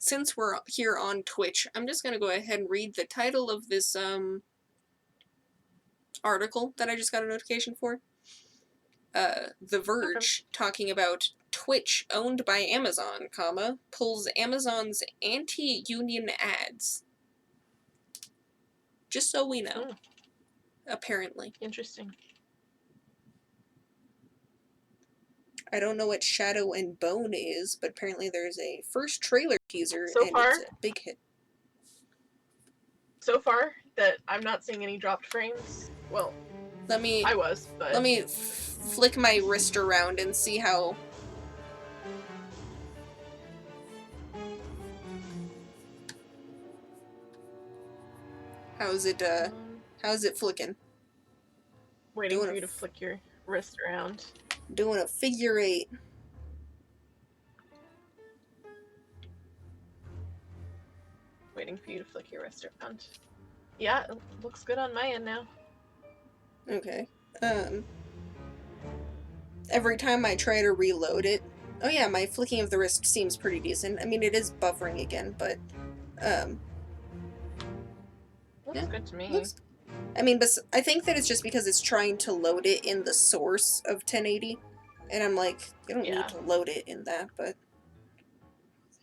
since we're here on Twitch, I'm just gonna go ahead and read the title of this article that I just got a notification for. The Verge, talking about Twitch owned by Amazon, pulls Amazon's anti-union ads. Just so we know. Apparently. Interesting. I don't know what Shadow and Bone is, but apparently there's a first trailer teaser So and far, it's a big hit. So far, that I'm not seeing any dropped frames. Well, I was, but... Let me flick my wrist around and see how... How's it flicking? Waiting for you to flick your wrist around. Doing a figure 8. Waiting for you to flick your wrist around. Yeah, it looks good on my end now. Okay. Every time I try to reload it... Oh yeah, my flicking of the wrist seems pretty decent. I mean, it is buffering again, but... Looks good to me. I mean, but I think that it's just because it's trying to load it in the source of 1080. And I'm like, you don't need to load it in that, but...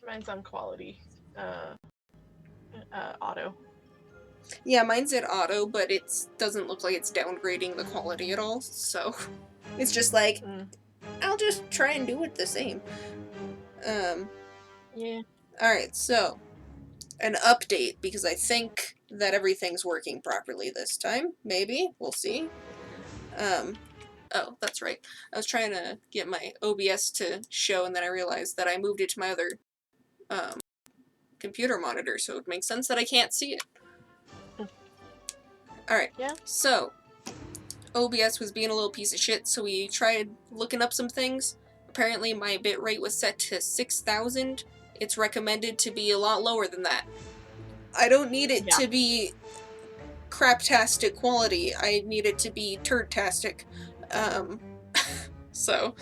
Mine's on quality. Auto. Yeah, mine's at auto, but it doesn't look like it's downgrading the quality at all, so... It's just like, I'll just try and do it the same. Yeah. Alright, so... An update, because I think that everything's working properly this time. Maybe. We'll see. Oh, that's right. I was trying to get my OBS to show, and then I realized that I moved it to my other computer monitor, so it makes sense that I can't see it. Alright, so OBS was being a little piece of shit, so we tried looking up some things. Apparently my bitrate was set to 6,000. It's recommended to be a lot lower than that. I don't need it to be craptastic quality. I need it to be turdtastic. So,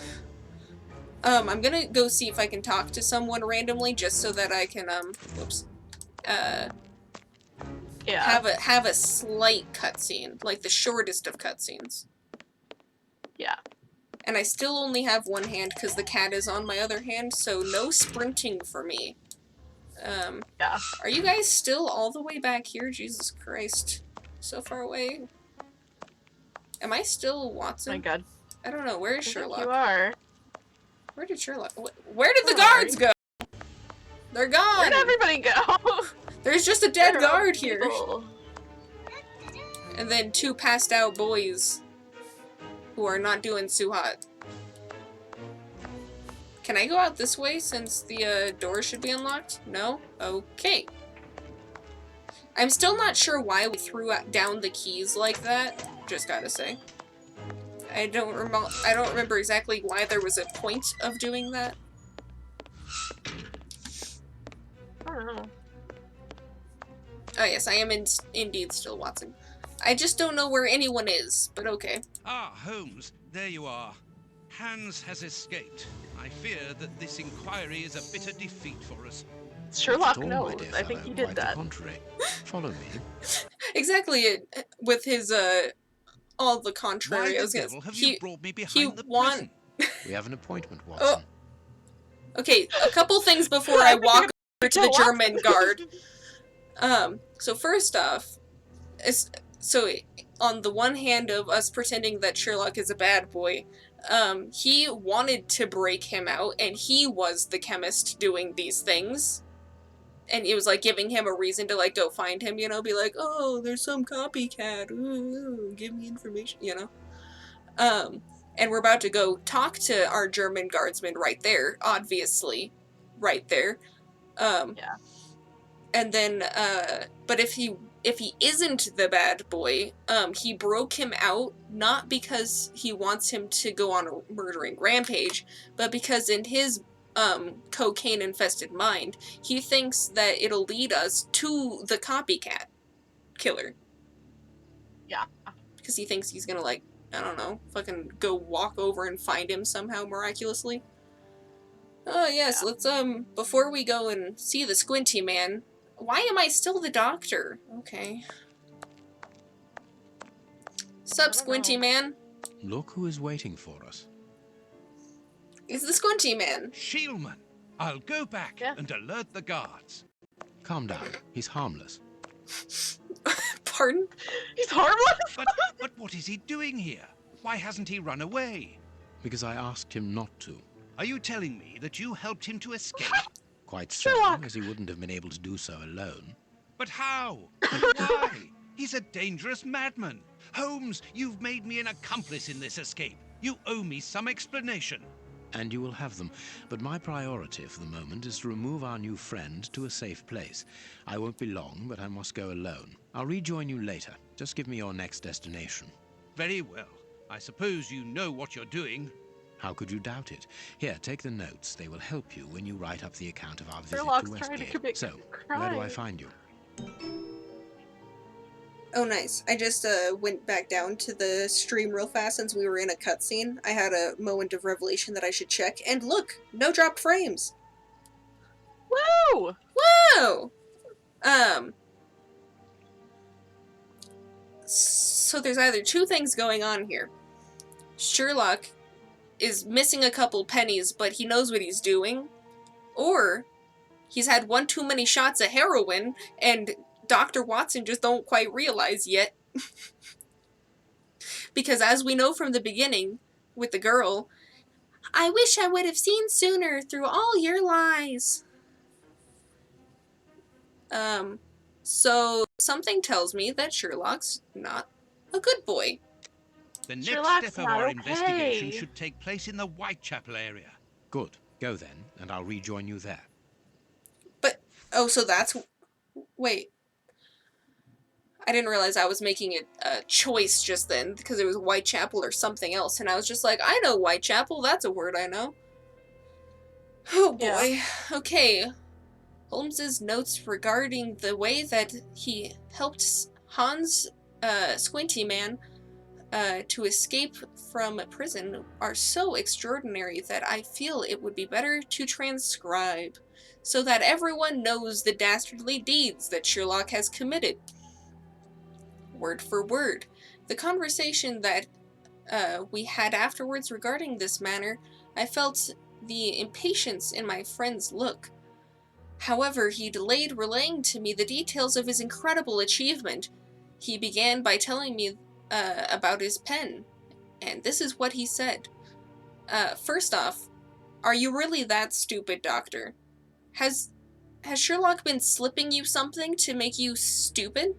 I'm gonna go see if I can talk to someone randomly just so that I can, have a slight cutscene, like the shortest of cutscenes. Yeah. And I still only have one hand because the cat is on my other hand, so no sprinting for me. Are you guys still all the way back here? Jesus Christ. So far away. Am I still Watson? My god. I don't know. Where is Sherlock? You are. Where did Sherlock... Where did the guards go? They're gone! Where'd everybody go? There's just a dead guard here. And then 2 passed out boys who are not doing too hot. Can I go out this way since the door should be unlocked? No? Okay. I'm still not sure why we threw down the keys like that. Just gotta say. I don't remember exactly why there was a point of doing that. I don't know. Oh yes, I am indeed still Watson. I just don't know where anyone is, but okay. Ah, Holmes, there you are. Hans has escaped. I fear that this inquiry is a bitter defeat for us. Sherlock knows. I think he did that. Follow me. Exactly, with his, all the contrary. Why the devil have you brought me behind the prison? We have an appointment, Watson. Okay, a couple things before I walk over to the German guard. So first off, so on the one hand of us pretending that Sherlock is a bad boy, he wanted to break him out, and he was the chemist doing these things. And it was like giving him a reason to like go find him, you know, be like, oh, there's some copycat, ooh, give me information, you know. And we're about to go talk to our German guardsman right there, obviously, right there. And then, but if he isn't the bad boy, he broke him out, not because he wants him to go on a murdering rampage, but because in his, cocaine-infested mind, he thinks that it'll lead us to the copycat killer. Yeah. Because he thinks he's gonna, like, I don't know, fucking go walk over and find him somehow miraculously. Oh, yes, Yeah. let's, before we go and see the Squinty Man, why am I still the doctor? Okay. Sup, I don't Squinty know. Man? Look who is waiting for us. It's the Squinty Man. Shieldman, I'll go back Yeah. and alert the guards. Calm down. He's harmless. Pardon? He's harmless. But what is he doing here? Why hasn't he run away? Because I asked him not to. Are you telling me that you helped him to escape? Quite so, Sherlock! as he wouldn't have been able to do so alone. But how? And why? He's a dangerous madman. Holmes, you've made me an accomplice in this escape. You owe me some explanation. And you will have them. But my priority for the moment is to remove our new friend to a safe place. I won't be long, but I must go alone. I'll rejoin you later. Just give me your next destination. Very well. I suppose you know what you're doing. How could you doubt it? Here, take the notes. They will help you when you write up the account of our visit Sherlock's to trying to Westgate. commit So, crime. where do I find you? Oh, nice. I just went back down to the stream real fast since we were in a cutscene. I had a moment of revelation that I should check, and look! No drop frames! Woo! Whoa! So there's either two things going on here. Sherlock is missing a couple pennies, but he knows what he's doing. Or he's had one too many shots of heroin, and Dr. Watson just don't quite realize yet. Because as we know from the beginning, with the girl, I wish I would have seen sooner through all your lies. So something tells me that Sherlock's not a good boy. The next Sherlock's step of not our okay. investigation should take place in the Whitechapel area. Good. Go then, and I'll rejoin you there. But, oh, so that's... Wait. I didn't realize I was making a choice just then, because it was Whitechapel or something else, and I was just like, I know Whitechapel, that's a word I know. Oh boy. Yeah. Okay. Holmes's notes regarding the way that he helped Hans, Squinty Man, to escape from prison are so extraordinary that I feel it would be better to transcribe, so that everyone knows the dastardly deeds that Sherlock has committed. Word for word. The conversation that we had afterwards regarding this matter, I felt the impatience in my friend's look. However, he delayed relaying to me the details of his incredible achievement. He began by telling me about his pen, and this is what he said. First off, are you really that stupid, Doctor? Has Sherlock been slipping you something to make you stupid?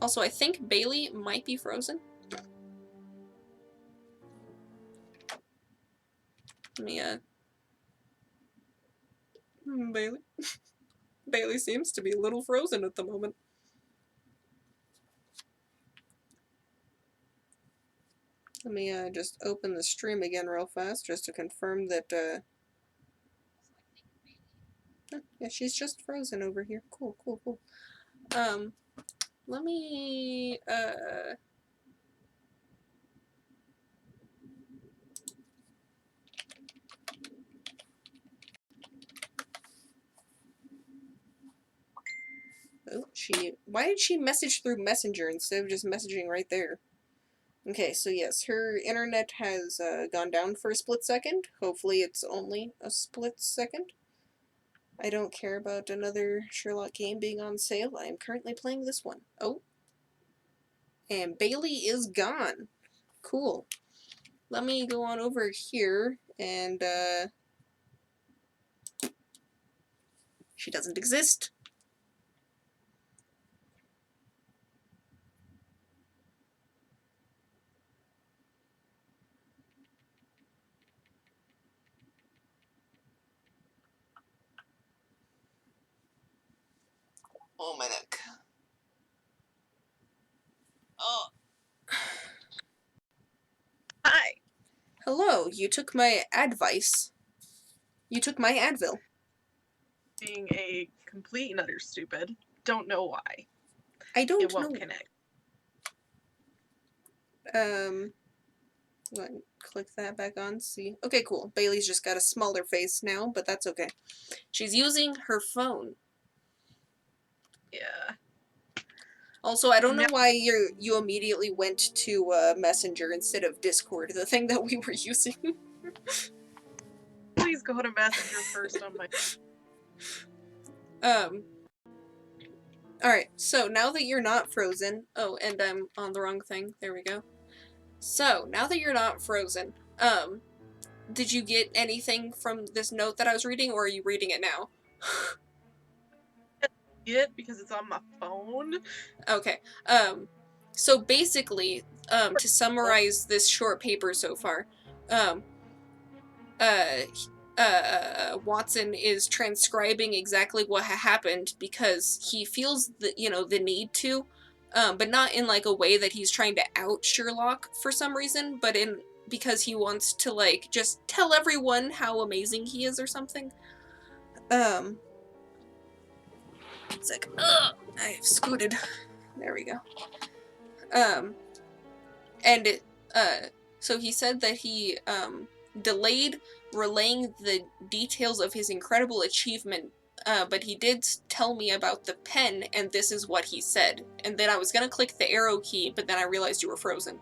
Also, I think Bailey might be frozen. Let me, Bailey? Bailey seems to be a little frozen at the moment. Let me, just open the stream again real fast, just to confirm that, yeah, she's just frozen over here. Cool, cool, cool. Let me, oh, why did she message through Messenger instead of just messaging right there? Okay, so yes, her internet has, gone down for a split second. Hopefully it's only a split second. I don't care about another Sherlock game being on sale. I am currently playing this one. Oh. And Bailey is gone. Cool. Let me go on over here and, she doesn't exist. Oh, my neck. Oh. Hi. Hello, you took my advice. You took my Advil. Being a complete and utter stupid. Don't know why. I don't It won't know. connect. What? click that back on, see. Okay, cool. Bailey's just got a smaller face now, but that's okay. She's using her phone. Yeah. Also, I don't know why you immediately went to Messenger instead of Discord, the thing that we were using. Please go to Messenger first on my... Alright, so now that you're not frozen... Oh, and I'm on the wrong thing. There we go. So, now that you're not frozen, did you get anything from this note that I was reading, or are you reading it now? It because it's on my phone. Okay. So basically, to summarize this short paper so far, Watson is transcribing exactly what happened because he feels the need to, but not in like a way that he's trying to out Sherlock for some reason, but because he wants to like just tell everyone how amazing he is or something. It's like, ugh, I've scooted. There we go. So he said that he, delayed relaying the details of his incredible achievement, but he did tell me about the pen, and this is what he said. And then I was gonna click the arrow key, but then I realized you were frozen.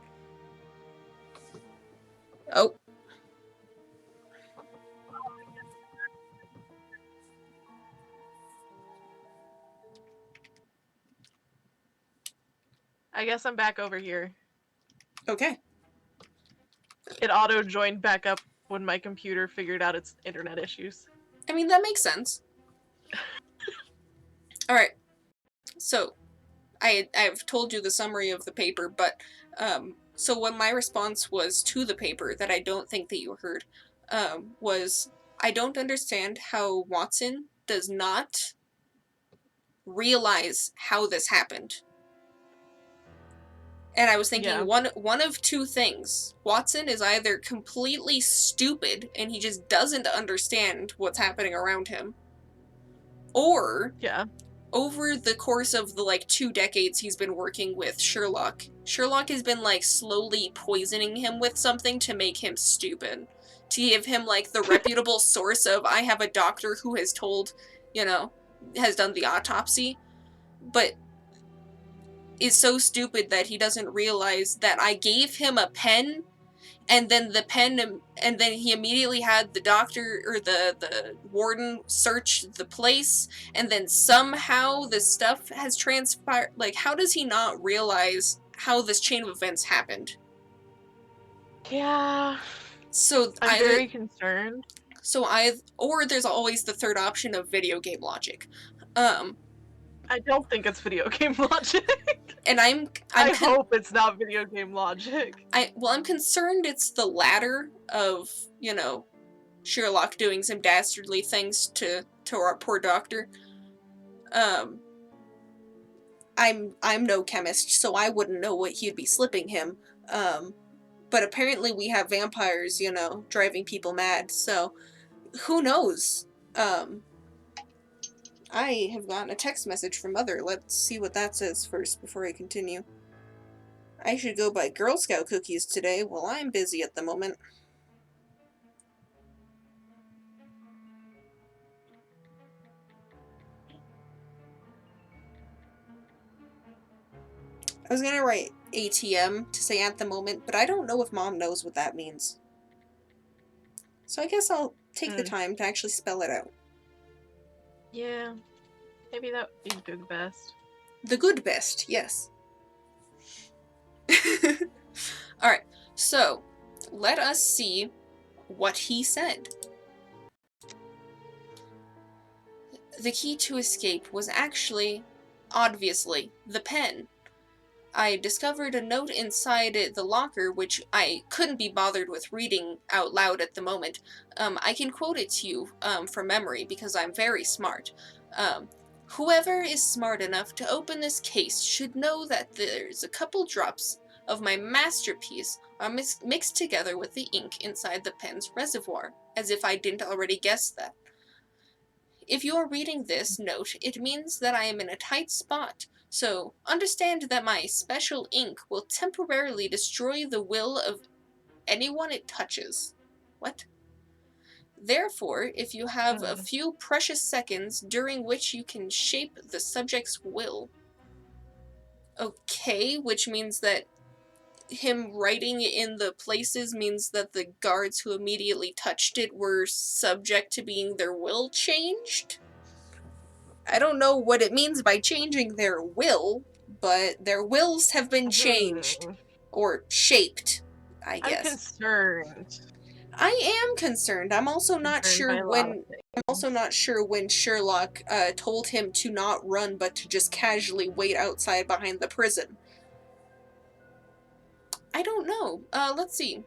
Oh. I guess I'm back over here. Okay. It auto-joined back up when my computer figured out its internet issues. I mean, that makes sense. Alright. So, I've told you the summary of the paper, but, so what my response was to the paper that I don't think that you heard, was, I don't understand how Watson does not realize how this happened. And I was thinking one of two things. Watson is either completely stupid and he just doesn't understand what's happening around him, or over the course of the like 2 decades he's been working with Sherlock has been like slowly poisoning him with something to make him stupid, to give him like the reputable source of, I have a doctor who has told, has done the autopsy, but is so stupid that he doesn't realize that I gave him a pen, and then he immediately had the doctor or the warden search the place, and then somehow this stuff has transpired. Like, how does he not realize how this chain of events happened? Yeah. So I'm very concerned. Or there's always the third option of video game logic. I don't think it's video game logic. And I hope it's not video game logic. I'm concerned it's the latter of, Sherlock doing some dastardly things to our poor doctor. I'm no chemist, so I wouldn't know what he'd be slipping him. But apparently we have vampires, driving people mad, so who knows? I have gotten a text message from Mother. Let's see what that says first before I continue. I should go buy Girl Scout cookies today. Well, I'm busy at the moment. I was gonna write ATM to say at the moment, but I don't know if Mom knows what that means. So I guess I'll take the time to actually spell it out. Yeah. Maybe that would be the best. The good best, yes. Alright, so let us see what he said. The key to escape was actually, obviously, the pen. I discovered a note inside the locker which I couldn't be bothered with reading out loud at the moment. I can quote it to you from memory because I'm very smart. Whoever is smart enough to open this case should know that there's a couple drops of my masterpiece are mixed together with the ink inside the pen's reservoir, as if I didn't already guess that. If you are reading this note, it means that I am in a tight spot, so understand that my special ink will temporarily destroy the will of anyone it touches. What? Therefore, if you have a few precious seconds during which you can shape the subject's will. Okay, which means that him writing in the places means that the guards who immediately touched it were subject to being their will changed? I don't know what it means by changing their will, but their wills have been changed. Or shaped, I guess. I'm concerned. I am concerned. I'm also not sure when Sherlock told him to not run but to just casually wait outside behind the prison. I don't know. Let's see.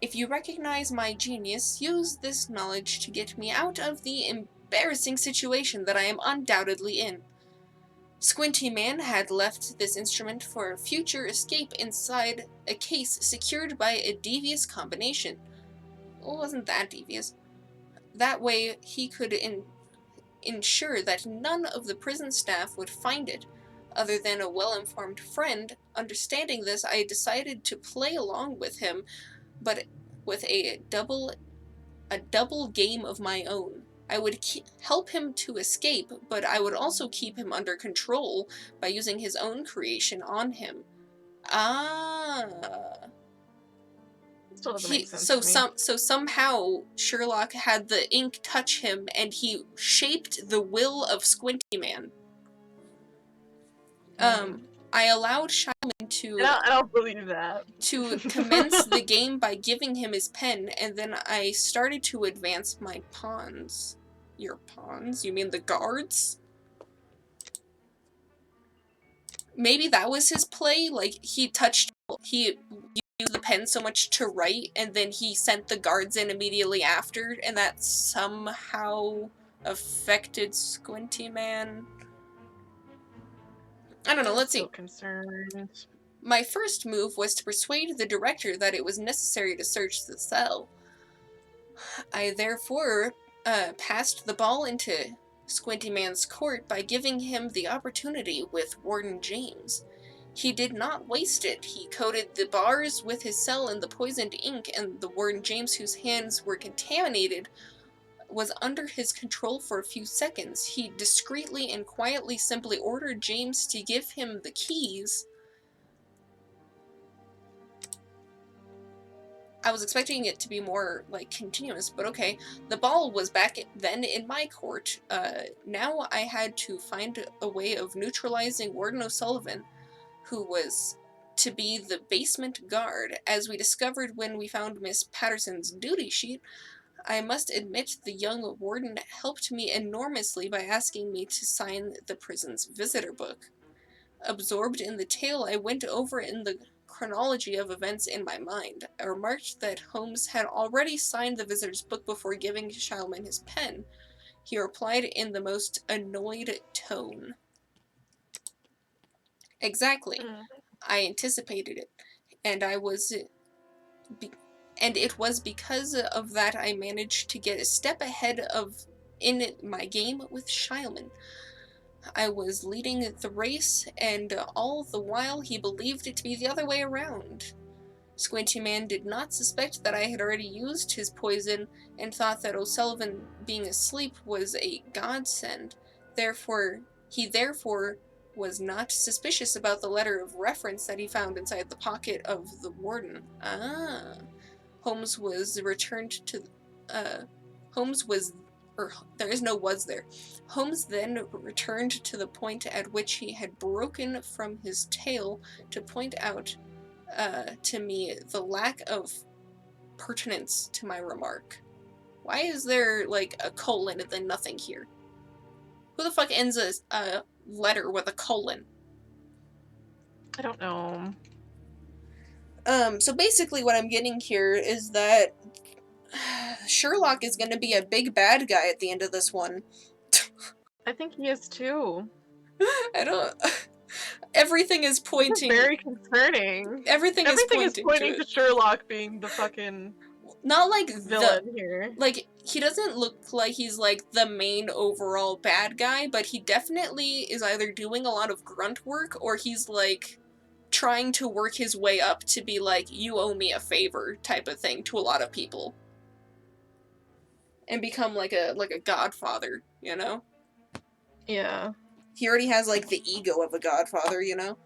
If you recognize my genius, use this knowledge to get me out of the embarrassing situation that I am undoubtedly in. Squinty Man had left this instrument for future escape inside a case secured by a devious combination. Well, it wasn't that devious. That way, he could ensure that none of the prison staff would find it. Other than a well-informed friend, understanding this, I decided to play along with him, but with a double game of my own. I would help him to escape, but I would also keep him under control by using his own creation on him. Ah. Still doesn't make sense to me. So somehow Sherlock had the ink touch him, and he shaped the will of Squinty Man. I allowed Shyman to. I don't believe that. To commence the game by giving him his pen, and then I started to advance my pawns. Your pawns? You mean the guards? Maybe that was his play? Like, he used the pen so much to write, and then he sent the guards in immediately after, and that somehow affected Squinty Man. I don't know, let's see. I'm so concerned. My first move was to persuade the director that it was necessary to search the cell. I therefore passed the ball into Squinty Man's court by giving him the opportunity with Warden James. He did not waste it. He coated the bars with his cell in the poisoned ink, and the Warden James, whose hands were contaminated, was under his control for a few seconds. He discreetly and quietly simply ordered James to give him the keys. I was expecting it to be more, like, continuous, but okay. The ball was back then in my court. Now I had to find a way of neutralizing Warden O'Sullivan, who was to be the basement guard. As we discovered when we found Miss Patterson's duty sheet, I must admit the young warden helped me enormously by asking me to sign the prison's visitor book. Absorbed in the tale, I went over in the chronology of events in my mind. I remarked that Holmes had already signed the visitor's book before giving Shyman his pen. He replied in the most annoyed tone. Exactly. I anticipated it, and it was because of that I managed to get a step ahead in my game with Shyman. I was leading the race, and all the while he believed it to be the other way around. Squinty Man did not suspect that I had already used his poison, and thought that O'Sullivan being asleep was a godsend. He therefore was not suspicious about the letter of reference that he found inside the pocket of the warden. Ah. Holmes was returned to, there is no was there. Holmes then returned to the point at which he had broken from his tale to point out to me the lack of pertinence to my remark. Why is there, like, a colon and then nothing here? Who the fuck ends a letter with a colon? I don't know. So basically what I'm getting here is that Sherlock is gonna be a big bad guy at the end of this one. I think he is too. Everything is pointing... This is very concerning. Everything is pointing to Sherlock being the fucking... Not like villain here. Like, he doesn't look like he's, like, the main overall bad guy, but he definitely is either doing a lot of grunt work, or he's, like, trying to work his way up to be like, you owe me a favor type of thing to a lot of people. And become like a godfather, you know? Yeah. He already has like the ego of a godfather, you know?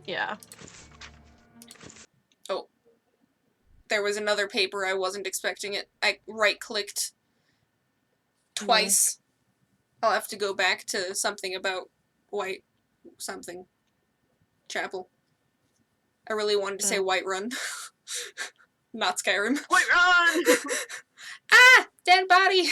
Yeah. Oh. There was another paper, I wasn't expecting it. I right-clicked twice. I'll have to go back to something about White something. Chapel. I really wanted to say Whiterun. Not Skyrim. Whiterun! Ah! Dead body!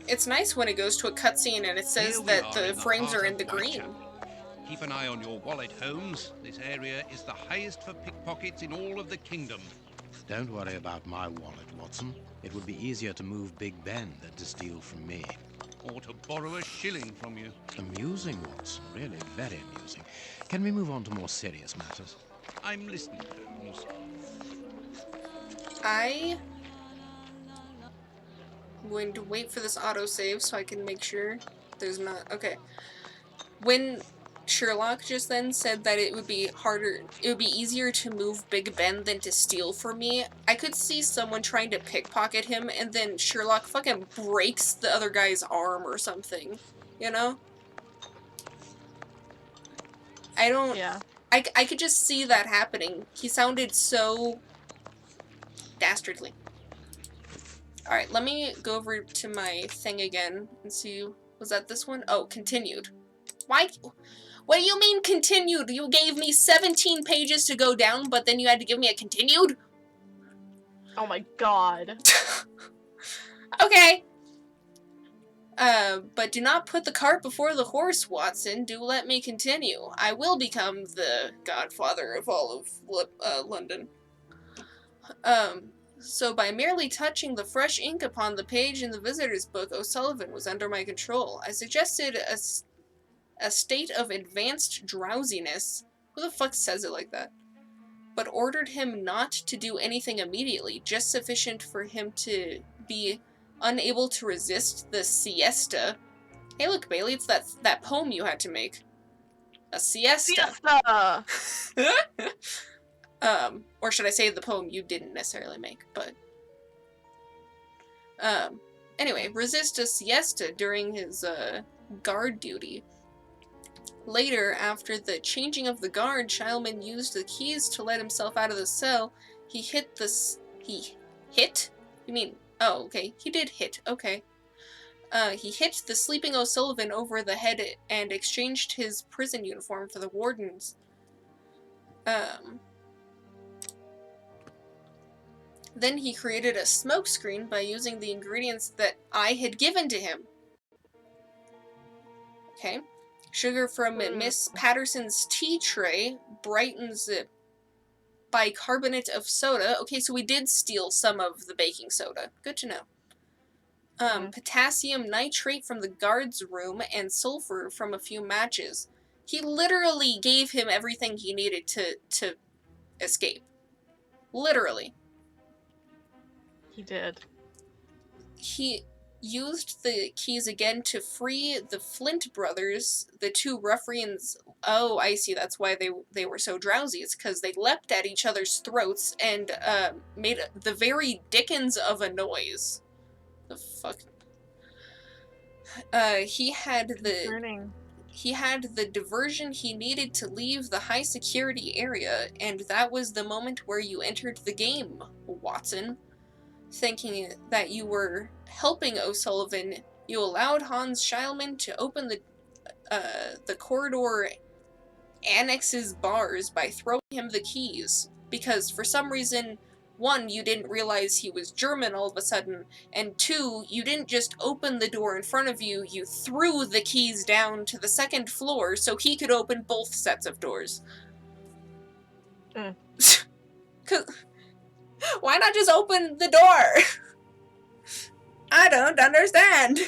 It's nice when it goes to a cutscene and it says Here we that are the in frames heart are in of the green. Whitechapel. Keep an eye on your wallet, Holmes. This area is the highest for pickpockets in all of the kingdom. Don't worry about my wallet, Watson. It would be easier to move Big Ben than to steal from me. Or to borrow a shilling from you. Amusing, Watson. Really very amusing. Can we move on to more serious matters? I'm listening, Holmes. I'm going to wait for this autosave so I can make sure there's not... Okay. When Sherlock just then said that it would be easier to move Big Ben than to steal from me, I could see someone trying to pickpocket him and then Sherlock fucking breaks the other guy's arm or something, you know? I don't... Yeah. I could just see that happening. He sounded so dastardly. Alright, let me go over to my thing again and see... Was that this one? Oh, continued. Why? What do you mean continued? You gave me 17 pages to go down, but then you had to give me a continued? Oh my god. Okay. But do not put the cart before the horse, Watson. Do let me continue. I will become the godfather of all of London. So by merely touching the fresh ink upon the page in the visitor's book, O'Sullivan was under my control. I suggested a state of advanced drowsiness. Who the fuck says it like that? But ordered him not to do anything immediately, just sufficient for him to be unable to resist the siesta. Hey look, Bailey, it's that poem you had to make. A siesta. Siesta! Or should I say the poem you didn't necessarily make, but... Anyway, resist a siesta during his, guard duty. Later, after the changing of the guard, Shilman used the keys to let himself out of the cell. He hit the... He hit? You mean... Oh, okay. He did hit. Okay. He hit the sleeping O'Sullivan over the head and exchanged his prison uniform for the warden's. Then he created a smokescreen by using the ingredients that I had given to him. Okay. Sugar from Miss Patterson's tea tray brightens bicarbonate of soda. Okay, so we did steal some of the baking soda. Good to know. Potassium nitrate from the guard's room and sulfur from a few matches. He literally gave him everything he needed to escape. Literally. He did. He used the keys again to free the Flint brothers, the two ruffians. Oh, I see. That's why they were so drowsy. It's because they leapt at each other's throats and made the very dickens of a noise. The fuck? He had the diversion he needed to leave the high security area, and that was the moment where you entered the game, Watson. Thinking that you were helping O'Sullivan, you allowed Hans Shilman to open the corridor annex's bars by throwing him the keys, because for some reason, 1, you didn't realize he was German all of a sudden, and 2, you didn't just open the door in front of you, you threw the keys down to the 2nd floor so he could open both sets of doors. 'Cause... Why not just open the door? I don't understand.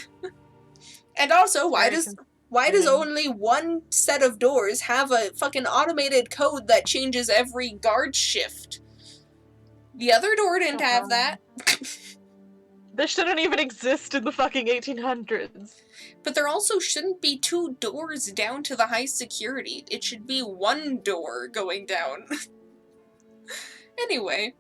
And also, why does only one set of doors have a fucking automated code that changes every guard shift? The other door didn't have that. This shouldn't even exist in the fucking 1800s. But there also shouldn't be 2 doors down to the high security. It should be 1 door going down. Anyway.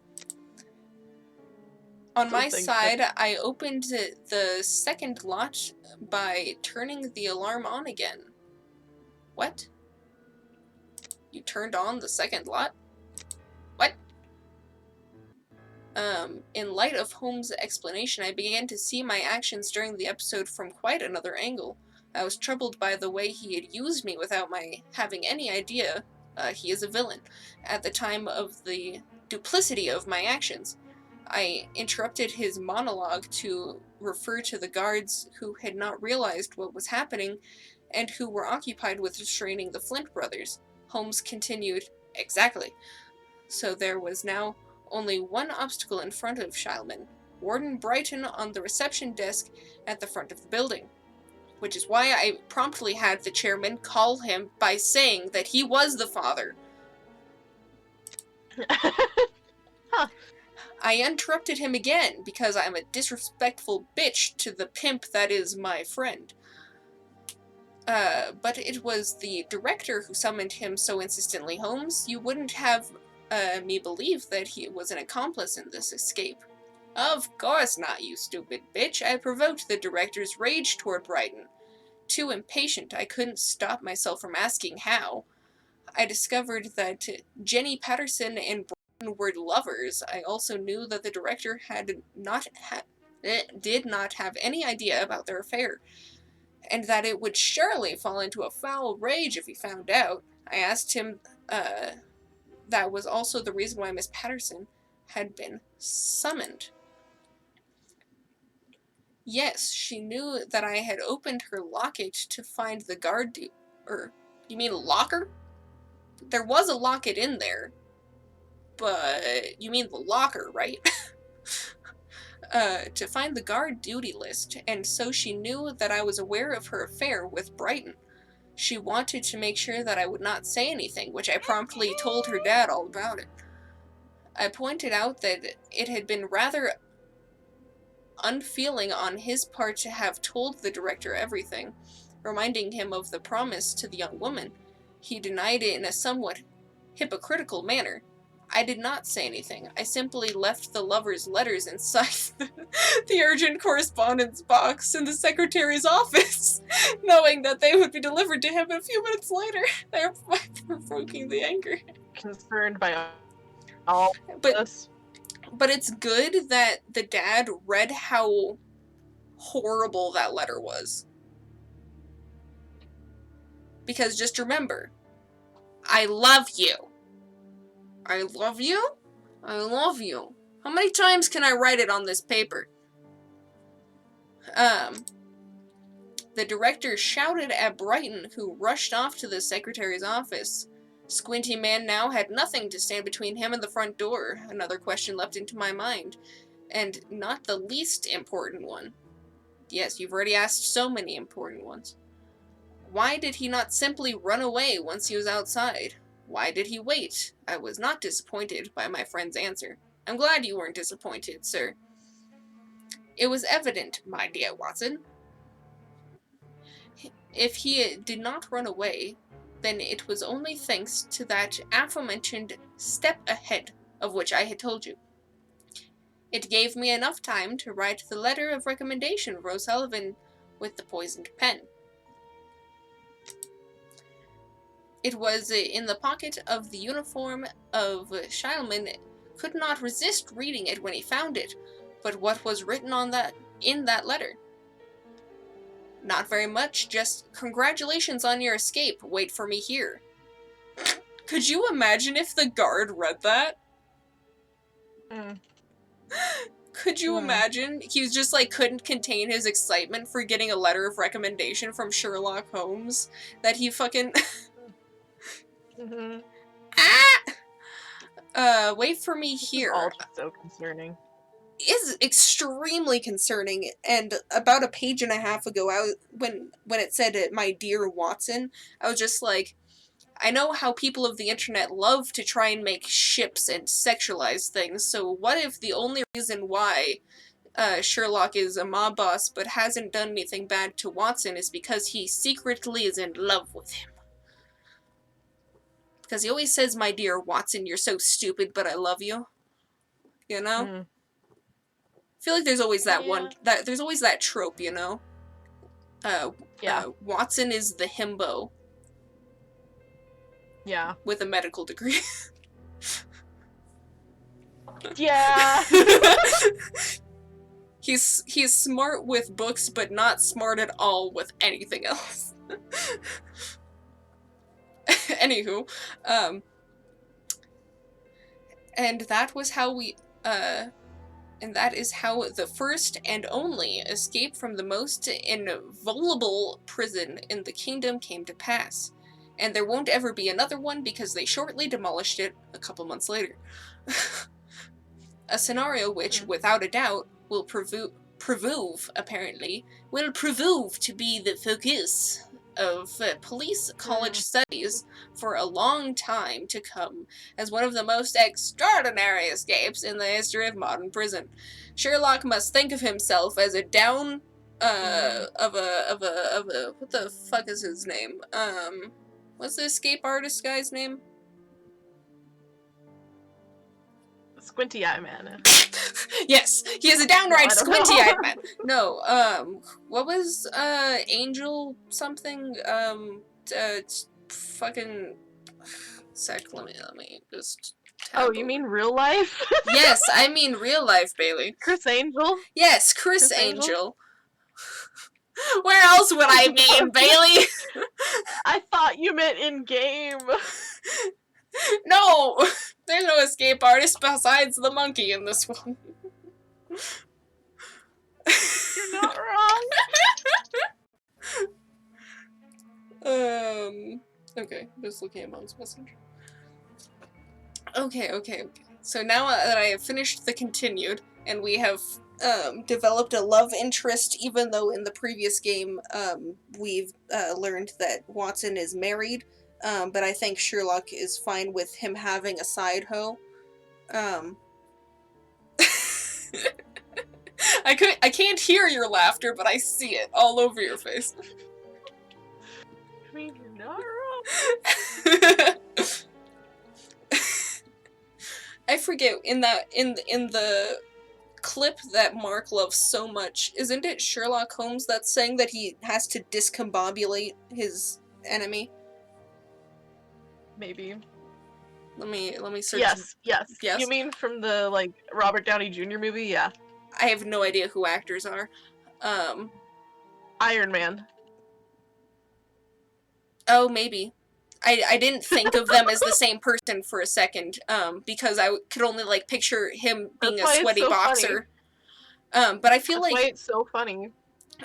On my side, I opened the second lot by turning the alarm on again. What? You turned on the second lot? What? In light of Holmes' explanation, I began to see my actions during the episode from quite another angle. I was troubled by the way he had used me without my having any idea he is a villain, at the time of the duplicity of my actions. I interrupted his monologue to refer to the guards who had not realized what was happening and who were occupied with restraining the Flint brothers. Holmes continued, "Exactly. So there was now only one obstacle in front of Shilman, Warden Brighton on the reception desk at the front of the building. Which is why I promptly had the chairman call him by saying that he was the father." Huh. I interrupted him again because I'm a disrespectful bitch to the pimp that is my friend. But it was the director who summoned him so insistently, Holmes. You wouldn't have me believe that he was an accomplice in this escape. Of course not, you stupid bitch. I provoked the director's rage toward Brighton. Too impatient, I couldn't stop myself from asking how. I discovered that Jenny Patterson and Brighton were lovers. I also knew that the director did not have any idea about their affair, and that it would surely fall into a foul rage if he found out. I asked him that was also the reason why Miss Patterson had been summoned. Yes, she knew that I had opened her locket to find the guard you mean locker? There was a locket in there, but you mean the locker, right? To find the guard duty list, and so she knew that I was aware of her affair with Brighton. She wanted to make sure that I would not say anything, which I promptly told her dad all about it. I pointed out that it had been rather unfeeling on his part to have told the director everything, reminding him of the promise to the young woman. He denied it in a somewhat hypocritical manner. I did not say anything. I simply left the lovers' letters inside the urgent correspondence box in the secretary's office, knowing that they would be delivered to him a few minutes later, thereby provoking the anger. Concerned by all this. But it's good that the dad read how horrible that letter was. Because just remember, I love you. I love you? I love you. How many times can I write it on this paper? The director shouted at Brighton, who rushed off to the secretary's office. Squinty Man now had nothing to stand between him and the front door. Another question leapt into my mind, and not the least important one. Yes, you've already asked so many important ones. Why did he not simply run away once he was outside? Why did he wait? I was not disappointed by my friend's answer. I'm glad you weren't disappointed, sir. It was evident, my dear Watson. If he did not run away, then it was only thanks to that aforementioned step ahead of which I had told you. It gave me enough time to write the letter of recommendation for O'Sullivan with the poisoned pen. It was in the pocket of the uniform of Shilman. Could not resist reading it when he found it, but what was written in that letter? Not very much, just congratulations on your escape, wait for me here. Could you imagine if the guard read that? Could you imagine? He was just like, couldn't contain his excitement for getting a letter of recommendation from Sherlock Holmes that he fucking... wait for me here. All so concerning. Is extremely concerning, and about a page and a half ago, when it said my dear Watson, I was just like, I know how people of the internet love to try and make ships and sexualize things, so what if the only reason why Sherlock is a mob boss but hasn't done anything bad to Watson is because he secretly is in love with him. Because he always says, "My dear Watson, you're so stupid, but I love you." You know? Mm. I feel like there's always that Yeah. there's always that trope, you know? Yeah. Watson is the himbo Yeah. with a medical degree. Yeah. He's smart with books, but not smart at all with anything else. Anywho, and that was how we, and that is how the first and only escape from the most invulnerable prison in the kingdom came to pass. And there won't ever be another one because they shortly demolished it a couple months later. A scenario which, without a doubt, will prove to be the focus of police college studies for a long time to come as one of the most extraordinary escapes in the history of modern prison. Sherlock must think of himself as a down what the fuck is his name? What's the escape artist guy's name? Squinty eye man. Yes, he is a downright No, I don't squinty-eyed know. man. No, what was, Angel something? Fucking... Sec, let me just... Oh, you mean real life? Yes, I mean real life, Bailey. Chris Angel? Yes, Chris Chris Angel? Angel. Where else would I mean, Bailey? I thought you meant in game. No! There's no escape artist besides the monkey in this one. You're not wrong. Okay, just looking at Mom's message. Okay. So now that I have finished the continued, and we have, developed a love interest, even though in the previous game, we've, learned that Watson is married, but I think Sherlock is fine with him having a side hoe. I can't hear your laughter, but I see it all over your face. I mean, you're not wrong. I forget, in the clip that Mark loves so much, isn't it Sherlock Holmes that's saying that he has to discombobulate his enemy? Maybe. Let me search. Yes. Yes. You mean from the, like, Robert Downey Jr. movie? Yeah. I have no idea who actors are. Iron Man. Oh, maybe. I didn't think of them as the same person for a second, because I could only, like, picture him being That's why a it's sweaty so boxer. But I feel That's why like, it's so funny.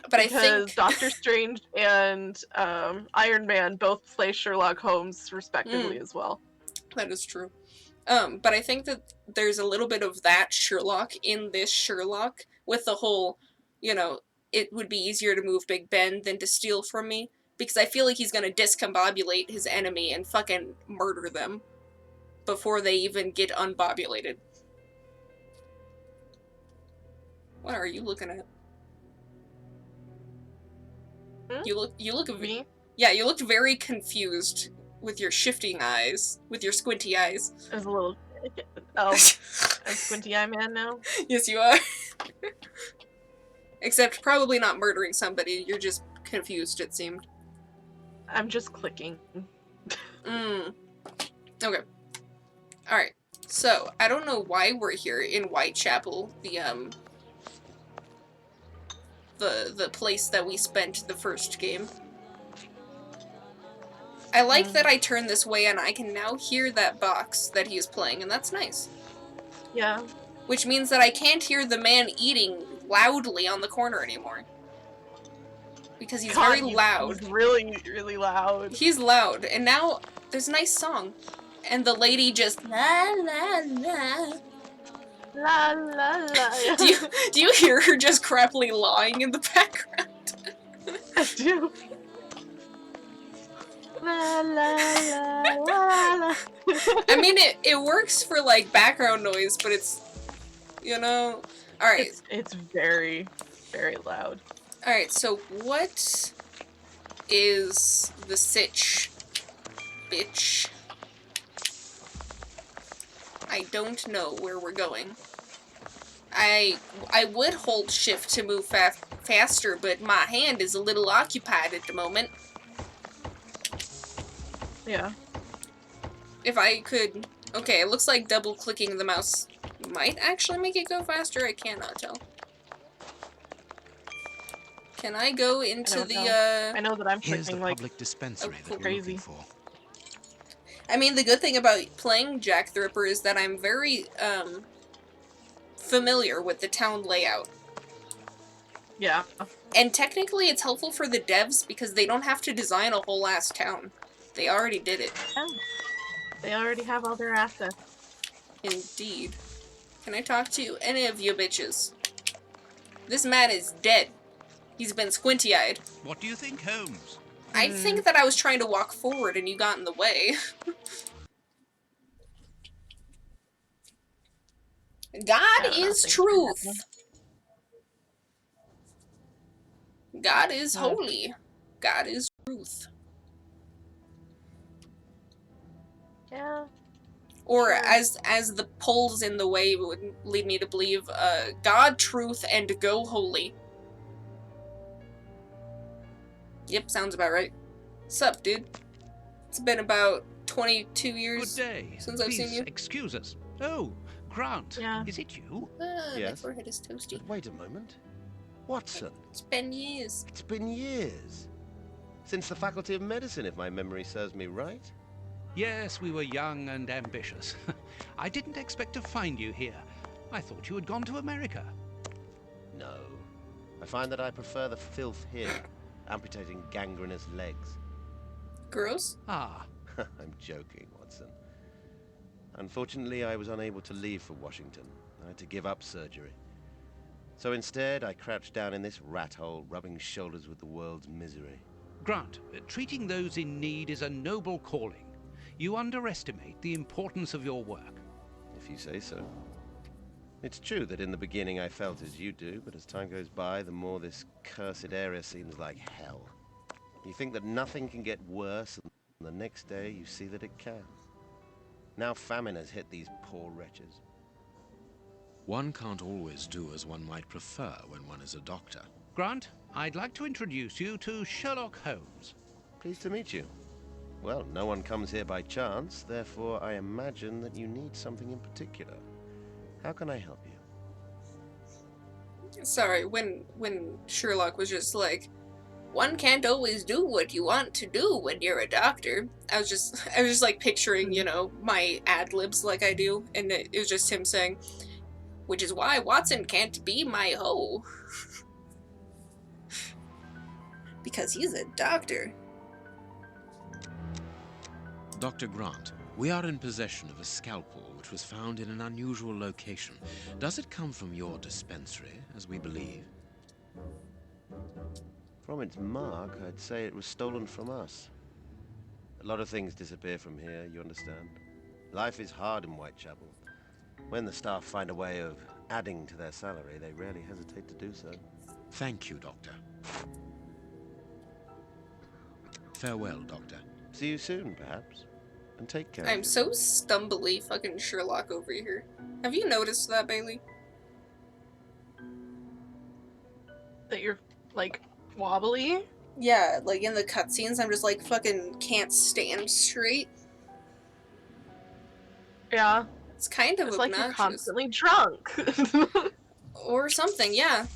but I Because think, Doctor Strange and Iron Man both play Sherlock Holmes respectively as well. that is true. But I think that there's a little bit of that Sherlock in this Sherlock, with the whole, you know, it would be easier to move Big Ben than to steal from me, because I feel like he's gonna discombobulate his enemy and fucking murder them before they even get unbobulated. What are you looking at? Hmm? You look Me? Yeah, you looked very confused with your shifting eyes, with your squinty eyes. I was a little... Oh, I'm Squinty Eye Man now? Yes, you are. Except probably not murdering somebody, you're just confused, it seemed. I'm just clicking. Okay. Alright. So, I don't know why we're here in Whitechapel, the place that we spent the first game. I like that I turned this way and I can now hear that box that he is playing, and that's nice. Yeah. Which means that I can't hear the man eating loudly on the corner anymore. Because he's very loud. He's really, really loud. He's loud, and now there's a nice song. And the lady just la la la. La la la. Do you hear her just crappily lawing in the background? I do. La la la la la. I mean, it works for, like, background noise, but it's, you know, Alright. It's very, very loud. Alright, so what is the sitch, bitch? I don't know where we're going. I would hold shift to move faster, but my hand is a little occupied at the moment. Yeah. If I could... Okay, it looks like double-clicking the mouse might actually make it go faster. I cannot tell. Can I go into the, I know that I'm Here's the clicking like public dispensary that we're crazy. looking for. I mean, the good thing about playing Jack the Ripper is that I'm very, familiar with the town layout. Yeah. And technically it's helpful for the devs because they don't have to design a whole ass town. They already did it. Yeah. They already have all their assets. Indeed. Can I talk to any of you bitches? This man is dead. He's been squinty-eyed. What do you think, Holmes? I think that I was trying to walk forward and you got in the way. God is truth. God is holy. God is truth. Yeah. Or Sure. as the polls in the way would lead me to believe, God, truth, and go holy. Yep, sounds about right. Sup, dude? It's been about 22 years Good day. since I've Please seen you. excuse us. Oh, Grant. Yeah. Is it you? My Yes. forehead is toasty. But wait a moment. Watson, It's been years. it's been years. Since the Faculty of Medicine, if my memory serves me right. Yes, we were young and ambitious. I didn't expect to find you here. I thought you had gone to America. No. I find that I prefer the filth here, amputating gangrenous legs. Gross? Ah, I'm joking, Watson. Unfortunately, I was unable to leave for Washington. I had to give up surgery. So instead, I crouched down in this rat hole, rubbing shoulders with the world's misery. Grant, treating those in need is a noble calling. You underestimate the importance of your work. If you say so. It's true that in the beginning I felt as you do, but as time goes by, the more this cursed area seems like hell. You think that nothing can get worse, and the next day you see that it can. Now famine has hit these poor wretches. One can't always do as one might prefer when one is a doctor. Grant, I'd like to introduce you to Sherlock Holmes. Pleased to meet you. Well, no one comes here by chance, therefore I imagine that you need something in particular. How can I help you? Sorry, when Sherlock was just like, one can't always do what you want to do when you're a doctor. I was just like picturing, you know, my ad-libs like I do, and it was just him saying, which is why Watson can't be my hoe. Because he's a doctor. Dr. Grant, we are in possession of a scalpel which was found in an unusual location. Does it come from your dispensary, as we believe? From its mark, I'd say it was stolen from us. A lot of things disappear from here, you understand. Life is hard in Whitechapel. When the staff find a way of adding to their salary, they rarely hesitate to do so. Thank you, Doctor. Farewell, Doctor. See you soon, perhaps. And take care. I'm so stumbly fucking Sherlock over here. Have you noticed that, Bailey? That you're like wobbly. Yeah, like in the cutscenes, I'm just like fucking can't stand straight. Yeah. It's kind of It's like obnoxious. you're constantly drunk. Or something, yeah.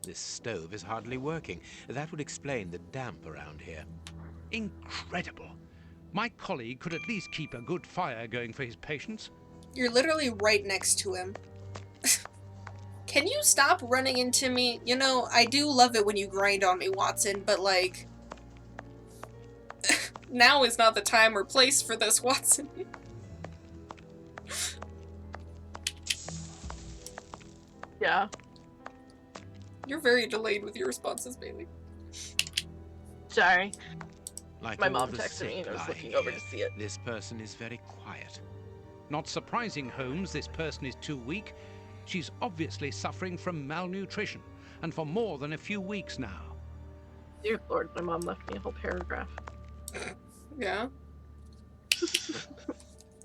This stove is hardly working. That would explain the damp around here. Incredible. My colleague could at least keep a good fire going for his patients. You're literally right next to him. Can you stop running into me? You know, I do love it when you grind on me, Watson, but like... now is not the time or place for this, Watson. Yeah. You're very delayed with your responses, Bailey. Sorry. Like My all mom the texted me sick and I was lying looking over here, to see it. This person is very quiet. Not surprising, Holmes, this person is too weak. She's obviously suffering from malnutrition, and for more than a few weeks now. Dear Lord, my mom left me a whole paragraph. Yeah.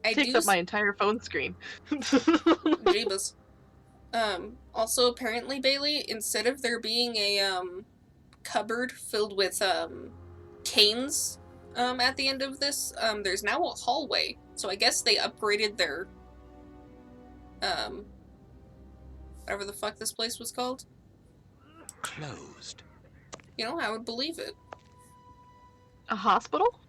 Takes up my entire phone screen. Jeebus. Also, apparently, Bailey, instead of there being a, cupboard filled with, canes, at the end of this, there's now a hallway. So I guess they upgraded their, whatever the fuck this place was called. Closed. You know, I would believe it. A hospital?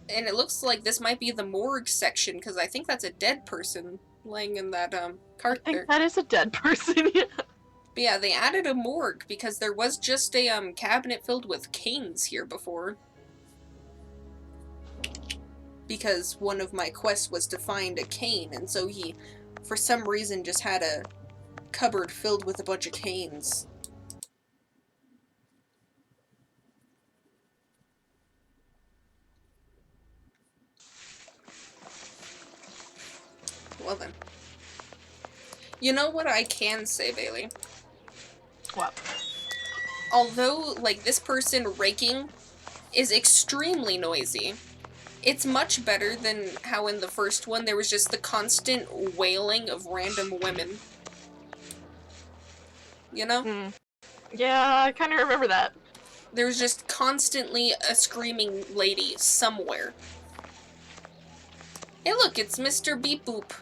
And it looks like this might be the morgue section, because I think that's a dead person laying in that, cart I there. think that is a dead person, yeah. But yeah, they added a morgue, because there was just a, cabinet filled with canes here before. Because one of my quests was to find a cane, and so he, for some reason, just had a cupboard filled with a bunch of canes. Well then. You know what I can say, Bailey? What? Although, like, this person raking is extremely noisy, it's much better than how in the first one there was just the constant wailing of random women. You know? Yeah, I kind of remember that. There was just constantly a screaming lady somewhere. Hey look, it's Mr. Beep Boop.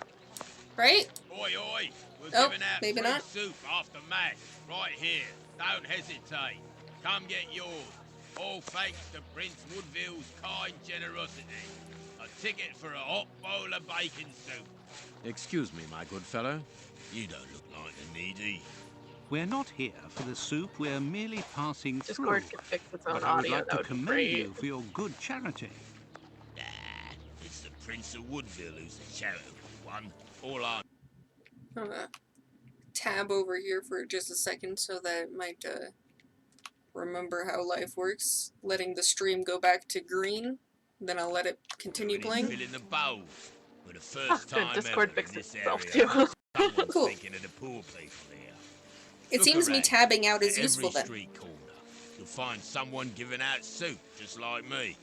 Right? Oi, oi! We're Oh, giving out maybe free not. soup after mass, right here. Don't hesitate. Come get yours. All thanks to Prince Woodville's kind generosity. A ticket for a hot bowl of bacon soup. Excuse me, my good fellow. You don't look like the needy. We're not here for the soup, we're merely passing through. Discord could fix its own But I would audio, like that to would be commend great. you for your good charity. Nah, it's the Prince of Woodville who's the charitable one. All I... I'm gonna tab over here for just a second so that it might, remember how life works. Letting the stream go back to green, then I'll let it continue playing. Filling the bowls. For the Ah, first good, time Discord ever fixed in this itself area, too. someone's Cool. thinking of the poor people here. It Look seems me around. tabbing out is At useful every then. street corner, you'll find someone giving out soup, just like me.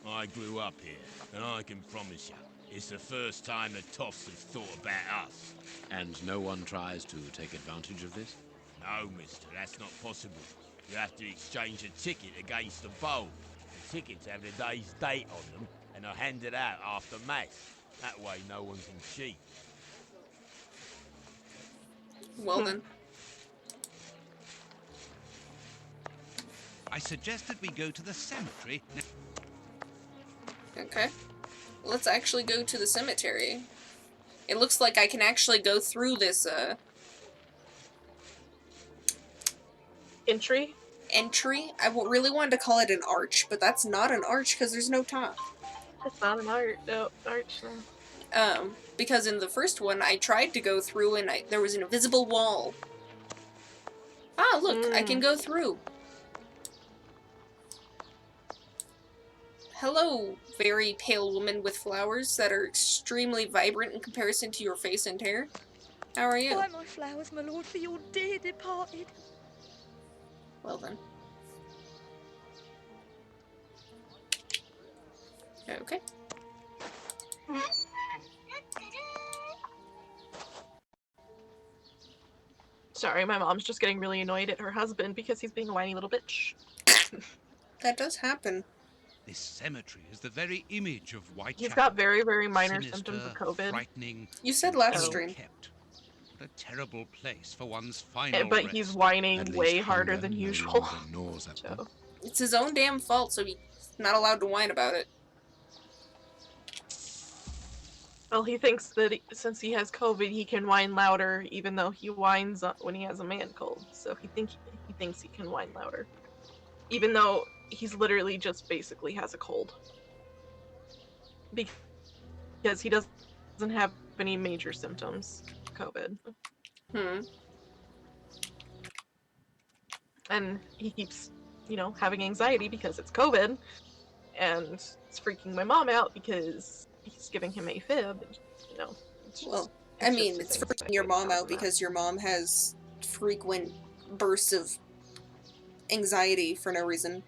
I grew up here, and I can promise you, it's the first time the toffs have thought about us. And no one tries to take advantage of this? No, mister, that's not possible. You have to exchange a ticket against a bowl. The tickets have the day's date on them, and are handed out after mass. That way no one can cheat. Well then. I suggest that we go to the cemetery. Okay. Let's actually go to the cemetery. It looks like I can actually go through this, Entry? entry. I really wanted to call it an arch, but that's not an arch because there's no top. That's not an art. No, arch. No. Because in the first one, I tried to go through and there was an invisible wall. Ah, look, I can go through. Hello, very pale woman with flowers that are extremely vibrant in comparison to your face and hair. How are you? Buy my flowers, my lord, for your dear departed. Well then. Okay. Sorry, my mom's just getting really annoyed at her husband because he's being a whiny little bitch. That does happen. This cemetery is the very image of Whitechapel. He's got very, very minor Sinister, symptoms of COVID. frightening, You said last and stream. kept. What a terrible place for one's final But rest. he's whining At least way harder hunger than no usual. longer gnaws at them. So, It's his own damn fault, so he's not allowed to whine about it. well, he thinks that since he has COVID, he can whine louder, even though he whines when he has a man cold. So he thinks he can whine louder, even though he's literally just basically has a cold. Because he doesn't have any major symptoms of COVID. And he keeps, you know, having anxiety because it's COVID, and it's freaking my mom out because he's giving him a fib. You know. It's just, Well, it's I just mean, his it's freaking anxiety your mom out causing that. because your mom has frequent bursts of anxiety for no reason.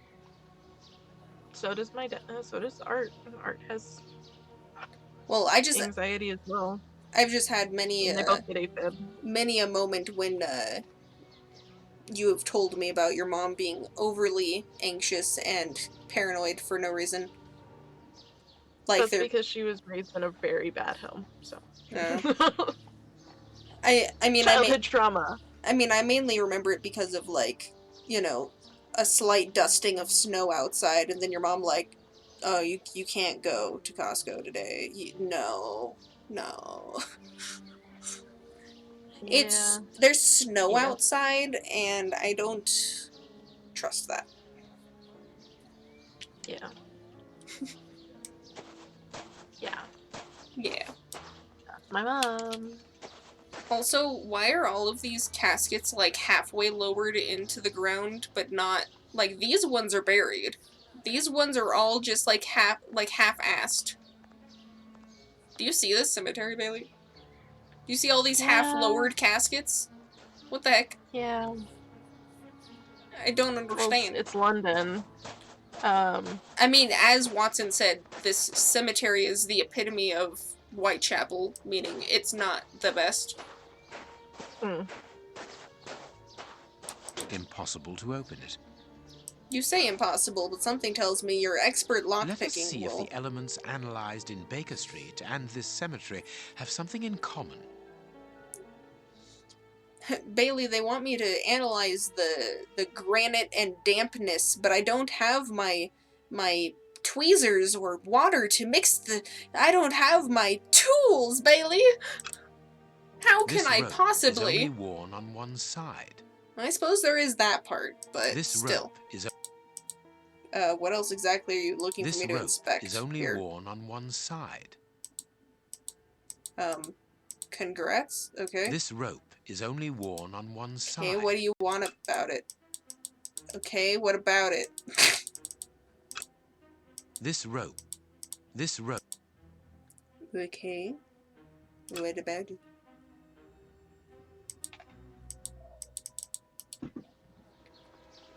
So does my dad. So does Art. Art has Well, anxiety as well. I've just had many, And they both get a fib. many a moment when, you have told me about your mom being overly anxious and paranoid for no reason. Like That's they're, because she was raised in a very bad home. So. I mean, Childhood trauma. I mean, I mainly remember it because of, like, you know, a slight dusting of snow outside, and then your mom, like, oh, you can't go to Costco today. No. Yeah. There's snow Yeah. outside, and I don't trust that. Yeah. Yeah. Yeah. That's my mom. Also, why are all of these caskets, like, halfway lowered into the ground, but not, like, these ones are buried. These ones are all just, like, half-assed. Do you see this cemetery, Bailey? Do you see all these half-lowered caskets? What the heck? Yeah. I don't Well, understand. it's London. I mean, as Watson said, this cemetery is the epitome of Whitechapel, meaning it's not the best. Impossible to open it. You say impossible, but something tells me your expert Let us lockpicking see if will... the elements analyzed in Baker Street and this cemetery have something in common. Bailey, they want me to analyze the granite and dampness, but I don't have my tweezers or water to mix the... I don't have my tools, Bailey! How can I This rope possibly... is only worn on one side. I suppose there is that part, but This still. rope is What else exactly are you looking for me to inspect is only here? worn on one side. Congrats? Okay. This rope is only worn on one side. Okay, what do you want about it? Okay, what about it? This rope. Okay. What about it?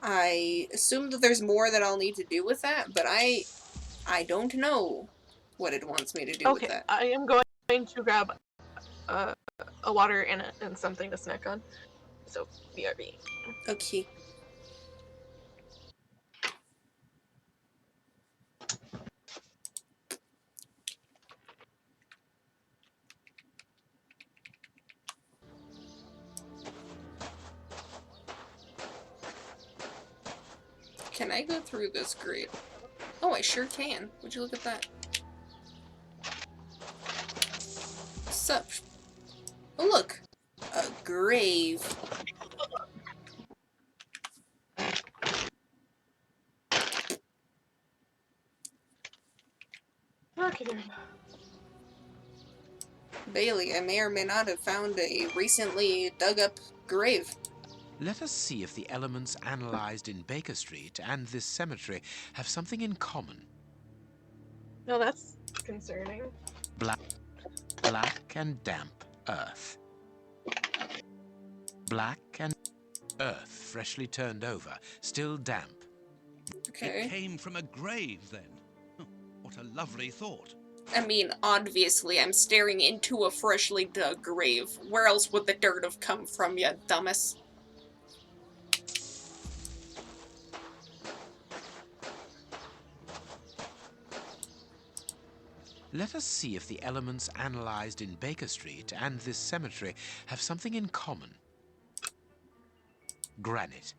I assume that there's more that I'll need to do with that, but I don't know what it wants me to do with that. I am going to grab a water and something to snack on. So, BRB. Okay. Can I go through this grate? Oh, I sure can. Would you look at that? Sup? Oh, look! A grave. Okay. Bailey, I may or may not have found a recently dug up grave. Let us see if the elements analyzed in Baker Street and this cemetery have something in common. No, that's concerning. Black and damp earth. Black and earth freshly turned over, still damp. Okay. It came from a grave, then. Oh, what a lovely thought. I mean, obviously, I'm staring into a freshly dug grave. Where else would the dirt have come from, you dumbass? Let us see if the elements analyzed in Baker Street and this cemetery have something in common. Granite.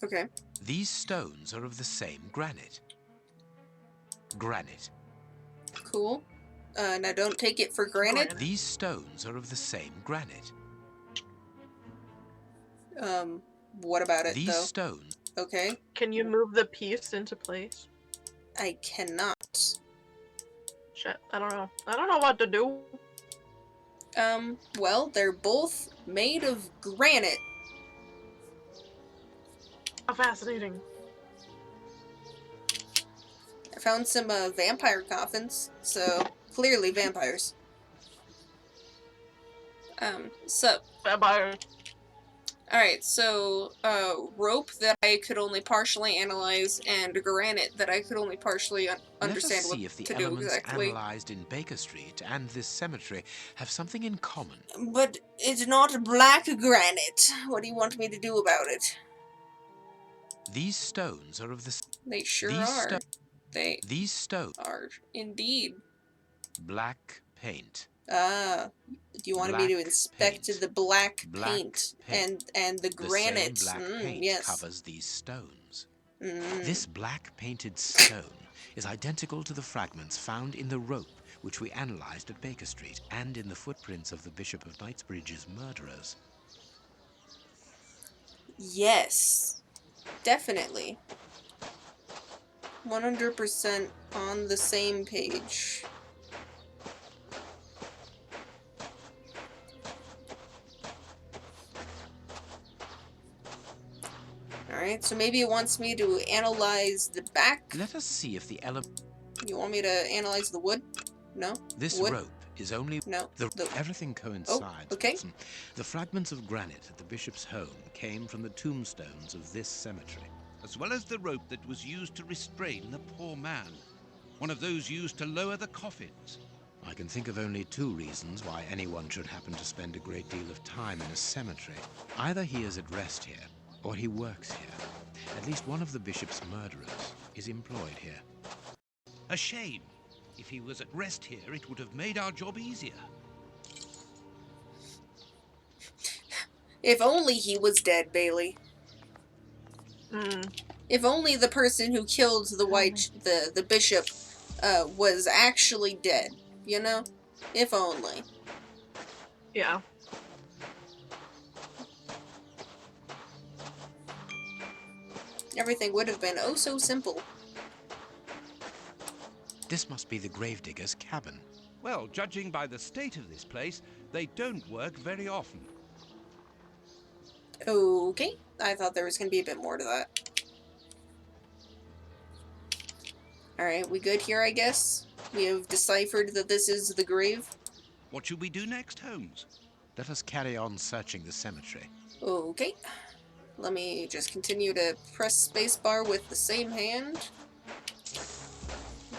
Okay. These stones are of the same granite. Granite. Cool. Now don't take it for granted. These stones are of the same granite. What about it, These though? stones. Okay. Can you move the piece into place? I cannot. Shit, I don't know. I don't know what to do. Well, they're both made of granite. How fascinating. I found some, vampire coffins, so clearly vampires. So Vampire. alright, so, rope that I could only partially analyze, and granite that I could only partially understand Let us what see if the to do elements exactly. analyzed in Baker Street and this cemetery have something in common. But it's not black granite. What do you want me to do about it? These stones are of the... They sure These are. They These stones... are indeed. Black paint. Ah, you wanted me to Black inspect paint. the black Black paint paint. and the The granite. same black paint Yes. covers these stones. Mm. This black painted stone is identical to the fragments found in the rope which we analyzed at Baker Street and in the footprints of the Bishop of Knightsbridge's murderers. Yes, definitely. 100% on the same page. Alright, so maybe it wants me to analyze the back. Let us see if the element... You want me to analyze the wood? No? This Wood? rope is only... No. Everything coincides. Oh, okay. Watson. The fragments of granite at the bishop's home came from the tombstones of this cemetery. As well as the rope that was used to restrain the poor man. One of those used to lower the coffins. I can think of only two reasons why anyone should happen to spend a great deal of time in a cemetery. Either he is at rest here, or he works here. At least one of the bishop's murderers is employed here. A shame. If he was at rest here, it would have made our job easier. If only he was dead, Bailey. If only the person who killed the bishop was actually dead, you know? If only. Yeah. Everything would have been oh so simple. This must be the gravedigger's cabin. Well, judging by the state of this place, they don't work very often. Okay, I thought there was going to be a bit more to that. Alright, we good here, I guess? We have deciphered that this is the grave. What should we do next, Holmes? Let us carry on searching the cemetery. Okay. Let me just continue to press spacebar with the same hand.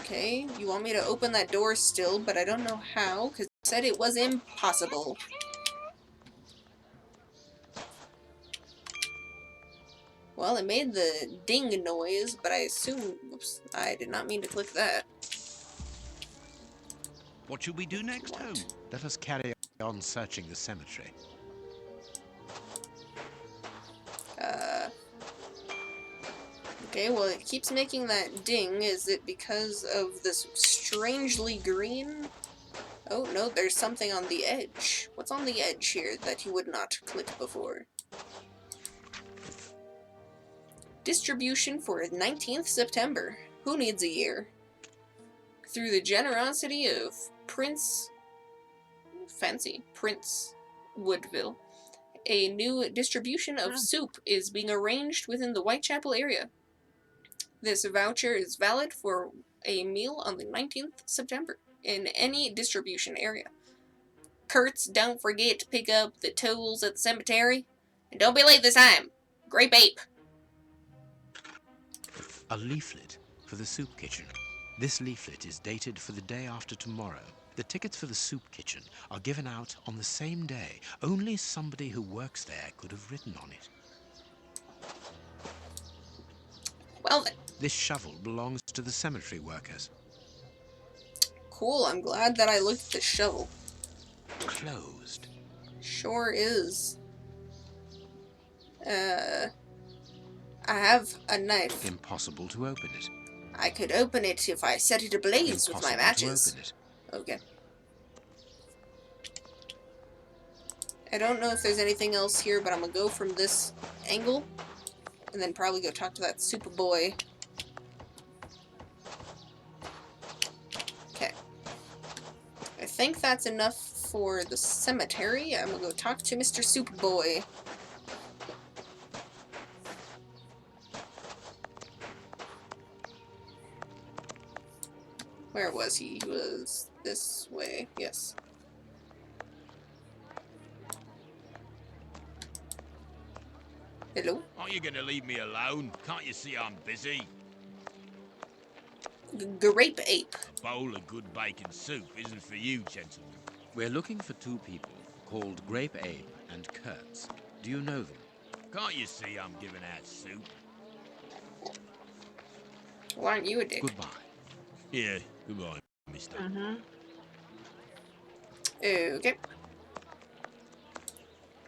Okay, you want me to open that door still, but I don't know how, because it said it was impossible. Well, it made the ding noise, but I assume... Oops, I did not mean to click that. What should we do next, What? Holmes? Let us carry on searching the cemetery. Okay, well, it keeps making that ding. Is it because of this strangely green? Oh, no, there's something on the edge. What's on the edge here that you would not click before? Distribution for 19th September. Who needs a year? Through the generosity of Prince Woodville, a new distribution of soup is being arranged within the Whitechapel area. This voucher is valid for a meal on the 19th September in any distribution area. Kurtz, don't forget to pick up the tools at the cemetery. And don't be late this time. Grape ape. A leaflet for the soup kitchen. This leaflet is dated for the day after tomorrow. The tickets for the soup kitchen are given out on the same day. Only somebody who works there could have written on it. Well then. This shovel belongs to the cemetery workers. Cool, I'm glad that I looked at the shovel. Closed. Sure is. I have a knife. Impossible to open it. I could open it if I set it ablaze with my Impossible matches. to open it. Okay. I don't know if there's anything else here, but I'm gonna go from this angle, and then probably go talk to that super boy. Okay. I think that's enough for the cemetery. I'm gonna go talk to Mr. Superboy. Where was he? He was this way. Yes. Hello? Aren't you gonna leave me alone? Can't you see I'm busy? Grape ape. A bowl of good bacon soup isn't for you, gentlemen. We're looking for two people called Grape Ape and Kurtz. Do you know them? Can't you see I'm giving out soup? Why aren't you a dick? Goodbye. Yeah, goodbye, mister. Okay.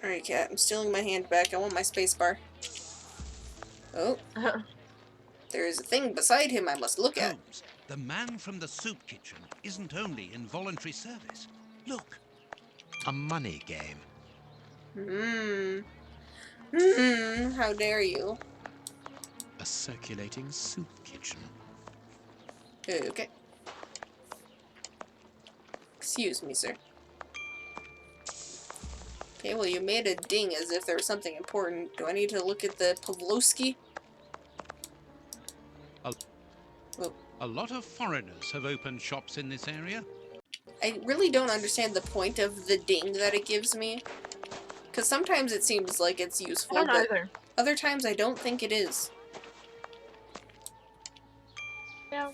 Alright, cat. I'm stealing my hand back. I want my space bar. Oh. There's a thing beside him I must look at. Holmes, the man from the soup kitchen isn't only in voluntary service. Look, A money game. How dare you? A circulating soup kitchen. Okay. Excuse me, sir. Okay, well, you made a ding as if there was something important. Do I need to look at the Pavlovsky? a lot of foreigners have opened shops in this area. I really don't understand the point of the ding that it gives me. Because sometimes it seems like it's useful, I don't but either. other times I don't think it is. Yeah.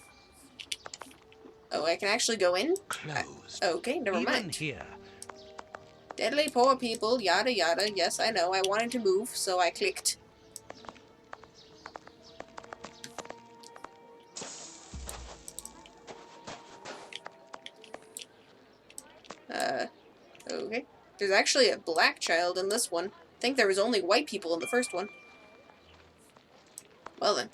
Oh, I can actually go in? Closed. Okay, never Even mind. here. Deadly poor people, yada yada. Yes, I know. I wanted to move, so I clicked. Okay. There's actually a black child in this one. I think there was only white people in the first one. Well then.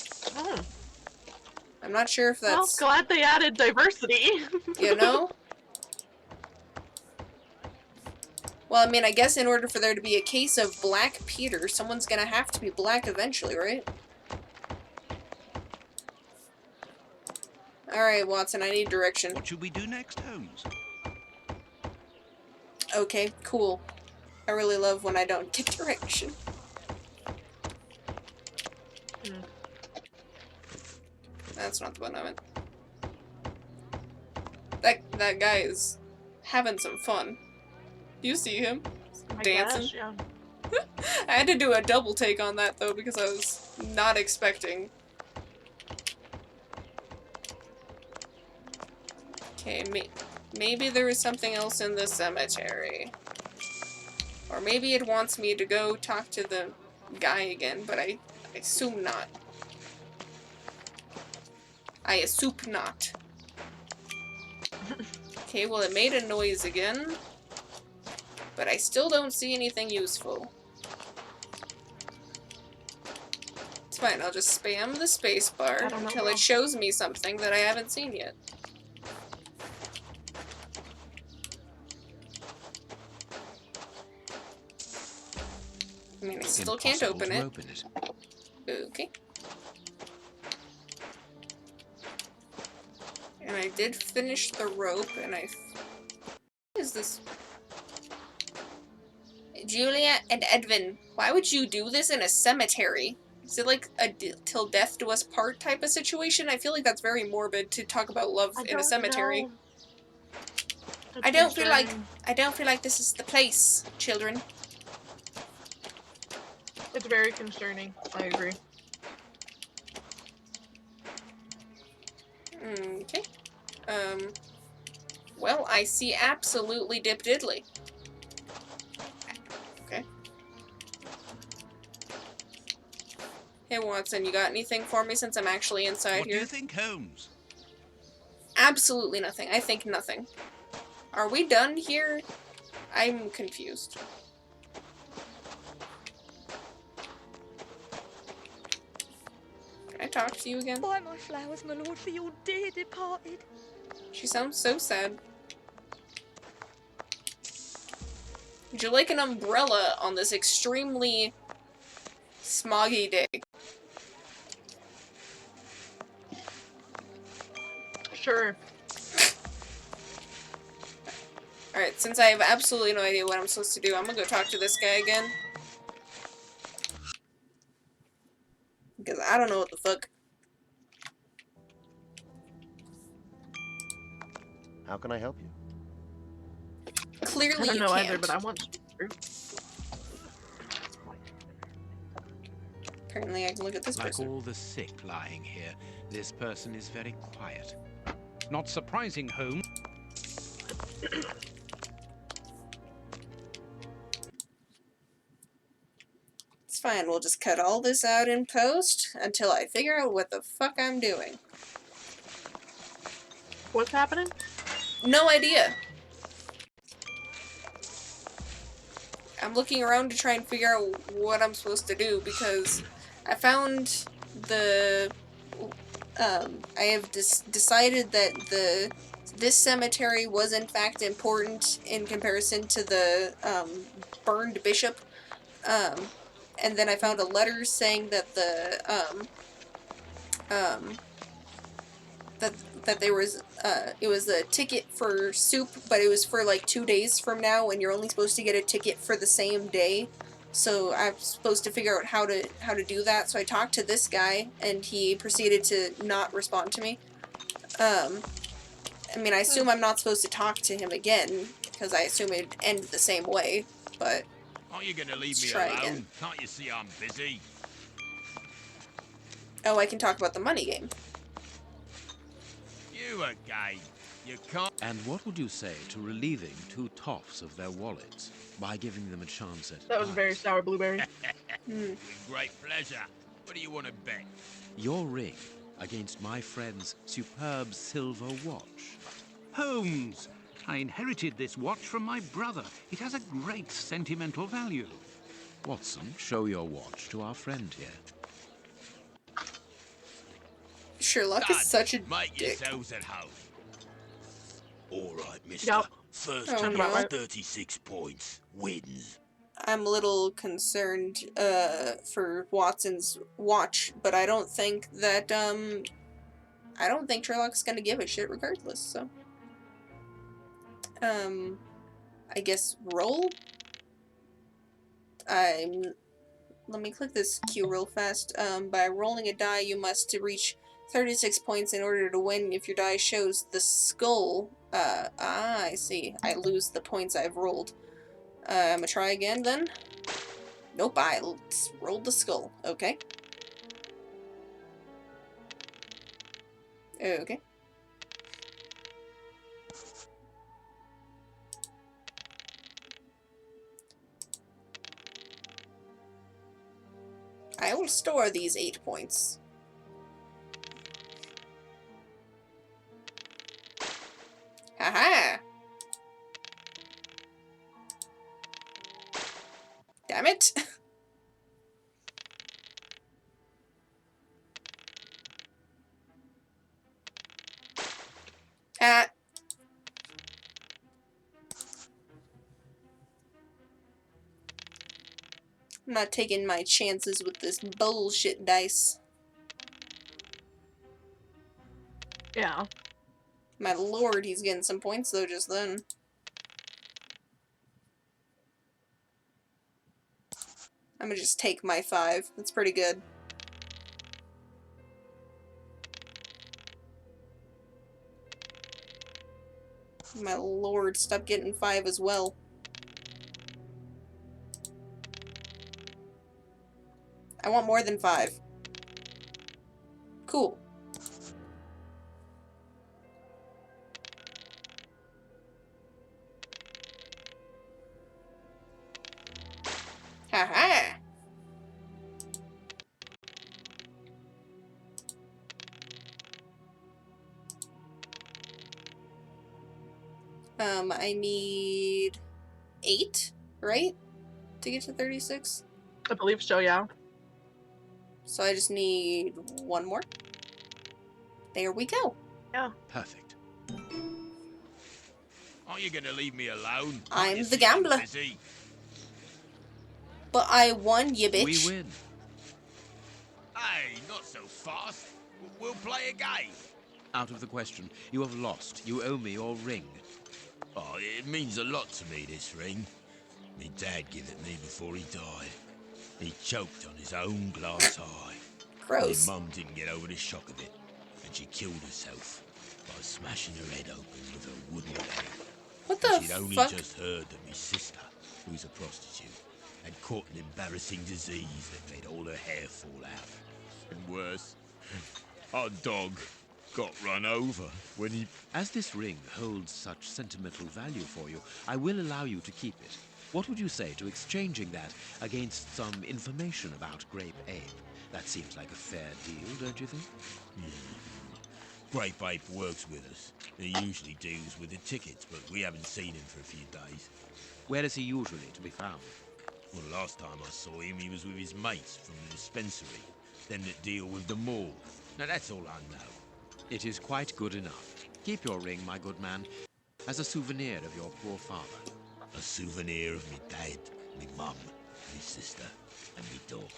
I'm not sure if that's... Well, glad they added diversity. You know? Well, I mean, I guess in order for there to be a case of Black Peter, someone's gonna have to be black eventually, right? Alright, Watson, I need direction. What should we do next, Holmes? Okay, cool. I really love when I don't get direction. That's not the one I meant. That guy is having some fun. You see him? I Dancing? guess, yeah. I had to do a double take on that though because I was not expecting. Okay, maybe there is something else in the cemetery. Or maybe it wants me to go talk to the guy again, but I assume not. I assume not. Okay, well it made a noise again. But I still don't see anything useful. It's fine, I'll just spam the spacebar until it shows me something that I haven't seen yet. I mean, I still can't open it. Okay. And I did finish the rope, and what is this? Julia and Edvin, why would you do this in a cemetery? Is it like a till death do us part type of situation? I feel like that's very morbid to talk about love in a cemetery. I don't feel like this is the place, children. It's very concerning. I agree. Okay. Well, I see absolutely dip diddly. Okay. Hey, Watson, you got anything for me since I'm actually inside What here? do you think, Holmes? Absolutely nothing. I think nothing. Are we done here? I'm confused. Can I talk to you again? Buy my flowers, my lord, for your dear departed. She sounds so sad. Would you like an umbrella on this extremely smoggy day? Sure. Alright, since I have absolutely no idea what I'm supposed to do, I'm gonna go talk to this guy again. Because I don't know what the fuck. How can I help you? I Clearly don't you know can't. either, but I want to. Apparently I can look at this Like person. all the sick lying here, this person is very quiet. Not surprising, Holmes. It's fine, we'll just cut all this out in post until I figure out what the fuck I'm doing. What's happening? No idea. I'm looking around to try and figure out what I'm supposed to do because I found the I have decided that this cemetery was in fact important in comparison to the burned bishop, and then I found a letter saying that that there was it was a ticket for soup, but it was for like 2 days from now, and you're only supposed to get a ticket for the same day. So I'm supposed to figure out how to do that. So I talked to this guy, and he proceeded to not respond to me. I mean, I assume I'm not supposed to talk to him again because I assume it'd end the same way. But Aren't you gonna leave Let's me try alone? again. Can't you see I'm busy? oh, I can talk about the money game. You again. You can't. And what would you say to relieving two toffs of their wallets by giving them a chance at That was a very advice? sour blueberry. With great pleasure. What do you want to bet? Your ring against my friend's superb silver watch. Holmes, I inherited this watch from my brother. It has a great sentimental value. Watson, show your watch to our friend here. Sherlock is Dad, such a make dick. yourselves at home. All right, mister. Yup. First Oh, to no. get 36 points wins. I'm a little concerned for Watson's watch, but I don't think that I don't think Sherlock's gonna give a shit regardless, so I guess roll? Let me click this Q real fast. By rolling a die you must reach 36 points in order to win. If your die shows the skull, I see. I lose the points I've rolled. I'm gonna try again then. Nope, I rolled the skull. Okay. Okay. I will store these 8 points. Haha! Damn it! Ah. I'm not taking my chances with this bullshit dice. Yeah. My lord, he's getting some points though just then. I'm gonna just take my 5. That's pretty good. My lord, stop getting 5 as well. I want more than 5. Cool. Haha! I need 8, right? To get to 36? I believe so, yeah. So I just need 1 more. There we go. Perfect. Aren't you gonna leave me alone? Can't I'm you the see I'm gambler. busy? But I won, you bitch. We win. Hey, not so fast. We'll play a game. Out of the question. You have lost. You owe me your ring. Oh, it means a lot to me, this ring. Me dad gave it me before he died. He choked on his own glass eye. Gross. My mum didn't get over the shock of it, and she killed herself. by smashing her head open with a wooden leg. What And the she'd only fuck? just heard that my sister, who's a prostitute, had caught an embarrassing disease that made all her hair fall out. And worse, our dog got run over when he... As this ring holds such sentimental value for you, I will allow you to keep it. What would you say to exchanging that against some information about Grape Ape? That seems like a fair deal, don't you think? Grape Ape works with us. He usually deals with the tickets, but we haven't seen him for a few days. Where is he usually to be found? Well, the last time I saw him, he was with his mates from the dispensary, them that deal with the mall. Now, that's all I know. It is quite good enough. Keep your ring, my good man, as a souvenir of your poor father. A souvenir of me dad, me mum, me sister, and me dog.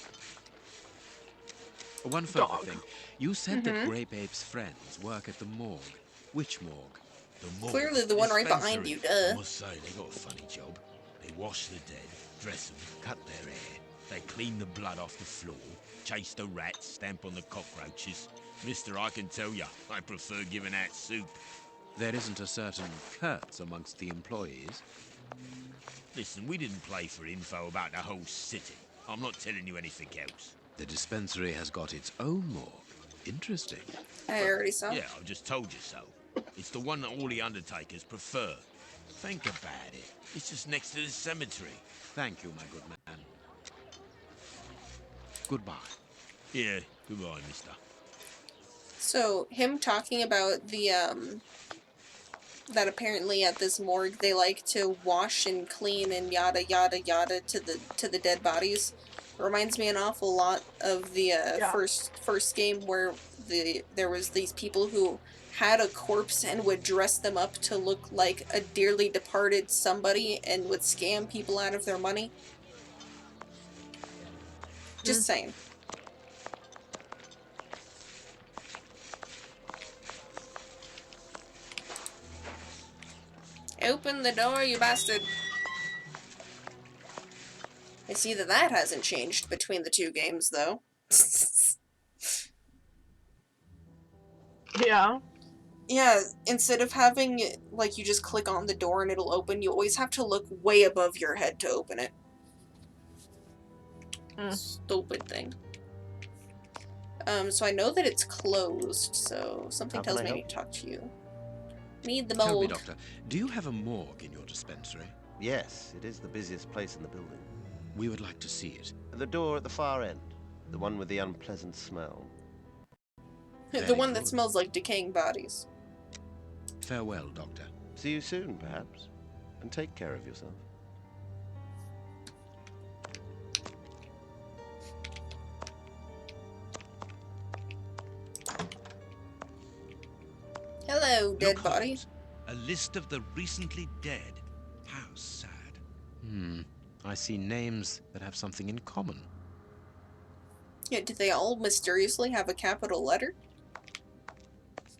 One further Dog. thing. You said that Grape Ape's friends work at the morgue. Which morgue? The mall, Clearly the one right behind dispensary. you, duh. I must say, they got a funny job. They wash the dead, dress them, cut their hair. They clean the blood off the floor, chase the rats, stamp on the cockroaches. Mister, I can tell ya, I prefer giving out soup. There isn't a certain curse amongst the employees. Listen, we didn't play for info about the whole city. I'm not telling you anything else. The dispensary has got its own morgue. Interesting. I already saw. Yeah, I've just told you so. It's the one that all the undertakers prefer. Think about it. It's just next to the cemetery. Thank you, my good man. Goodbye. Yeah, goodbye, mister. So, him talking about the, that apparently at this morgue they like to wash and clean and yada yada yada to the dead bodies reminds me an awful lot of the first game where there was these people who had a corpse and would dress them up to look like a dearly departed somebody and would scam people out of their money. Just saying. Open the door, you bastard. I see that that hasn't changed between the two games, though. Yeah. Yeah, instead of having, like, you just click on the door and it'll open, you always have to look way above your head to open it. Stupid thing. So I know that it's closed, so something tells me I need to talk to you. Need the mold. Tell me, Doctor, do you have a morgue in your dispensary? Yes, it is the busiest place in the building. We would like to see it. The door at the far end. The one with the unpleasant smell. The one that smells like decaying bodies. Farewell, Doctor. See you soon, perhaps. And take care of yourself. Hello, dead Look, body. Holmes, a list of the recently dead. How sad. I see names that have something in common. Yeah, did they all mysteriously have a capital letter?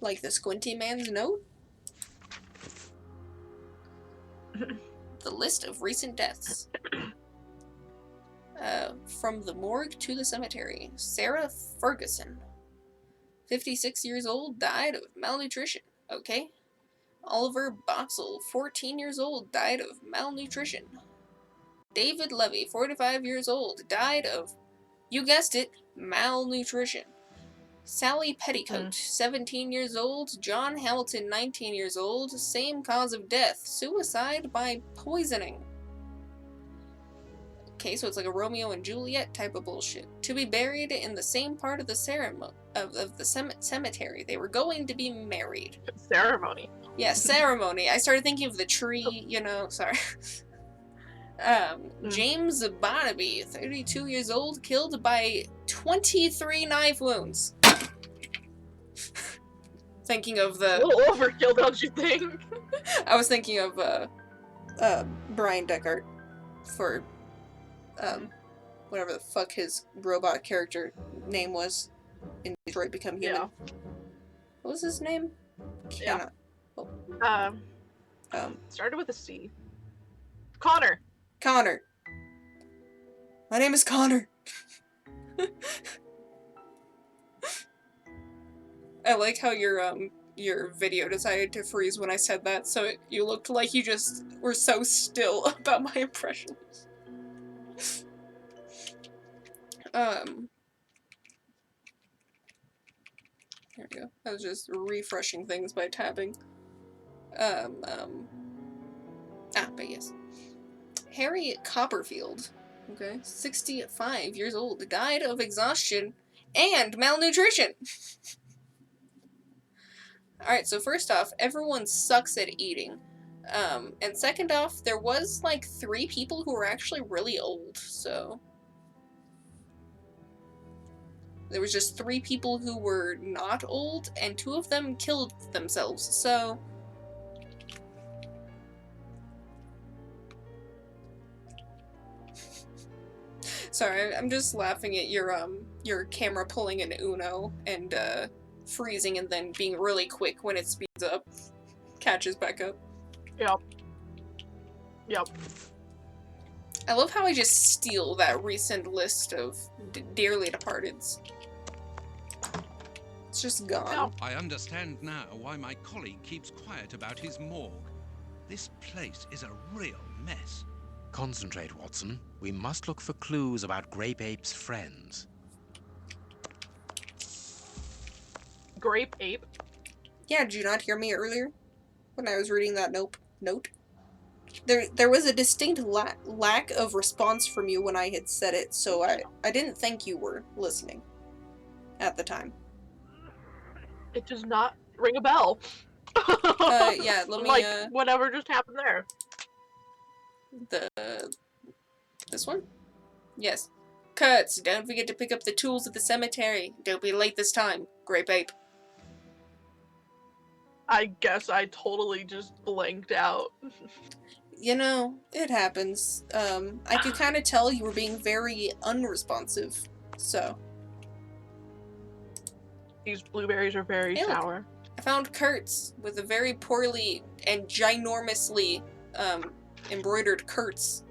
Like the Squinty Man's note? The list of recent deaths. From the morgue to the cemetery. Sarah Ferguson. 56 years old, died of malnutrition. Okay. Oliver Boxall, 14 years old, died of malnutrition. David Levy, 45 years old, died of, you guessed it, malnutrition. Sally Petticoat, 17 years old. John Hamilton, 19 years old. Same cause of death, suicide by poisoning. Okay, so it's like a Romeo and Juliet type of bullshit. To be buried in the same part of the ceremony of the cemetery. They were going to be married. Ceremony. Yeah, ceremony. I started thinking of the tree, you know, sorry. James Barnaby, 32 years old, killed by 23 knife wounds. Thinking of the... A little overkill, don't you think? I was thinking of, Brian Deckard for, whatever the fuck his robot character name was in Detroit Become Human. Yeah. What was his name? Yeah. Oh. Started with a C. Connor. Connor. My name is Connor. I like how your your video decided to freeze when I said that, so you looked like you just were so still about my impressions. There we go. I was just refreshing things by tabbing. But yes. Harry Copperfield, okay, 65 years old, died of exhaustion and malnutrition. Alright, so first off, everyone sucks at eating. And second off, there was like 3 people who were actually really old, so... There was just 3 people who were not old, and 2 of them killed themselves, so... Sorry, I'm just laughing at your camera pulling an Uno and, freezing and then being really quick when it speeds up. Catches back up. Yep. Yep. I love how I just steal that recent list of dearly departeds. It's just gone. I understand now why my colleague keeps quiet about his morgue. This place is a real mess. Concentrate, Watson. We must look for clues about Grape Ape's friends. Grape Ape? Yeah, did you not hear me earlier? When I was reading that note? There was a distinct lack of response from you when I had said it, so I didn't think you were listening at the time. It does not ring a bell. Yeah, let me, like, whatever just happened there. This one? Yes. Kurtz, don't forget to pick up the tools at the cemetery. Don't be late this time, Grape Ape. I guess I totally just blanked out. You know, it happens. I could kind of tell you were being very unresponsive, so. These blueberries are very sour. I found Kurtz with a very poorly and ginormously, embroidered Kurtz.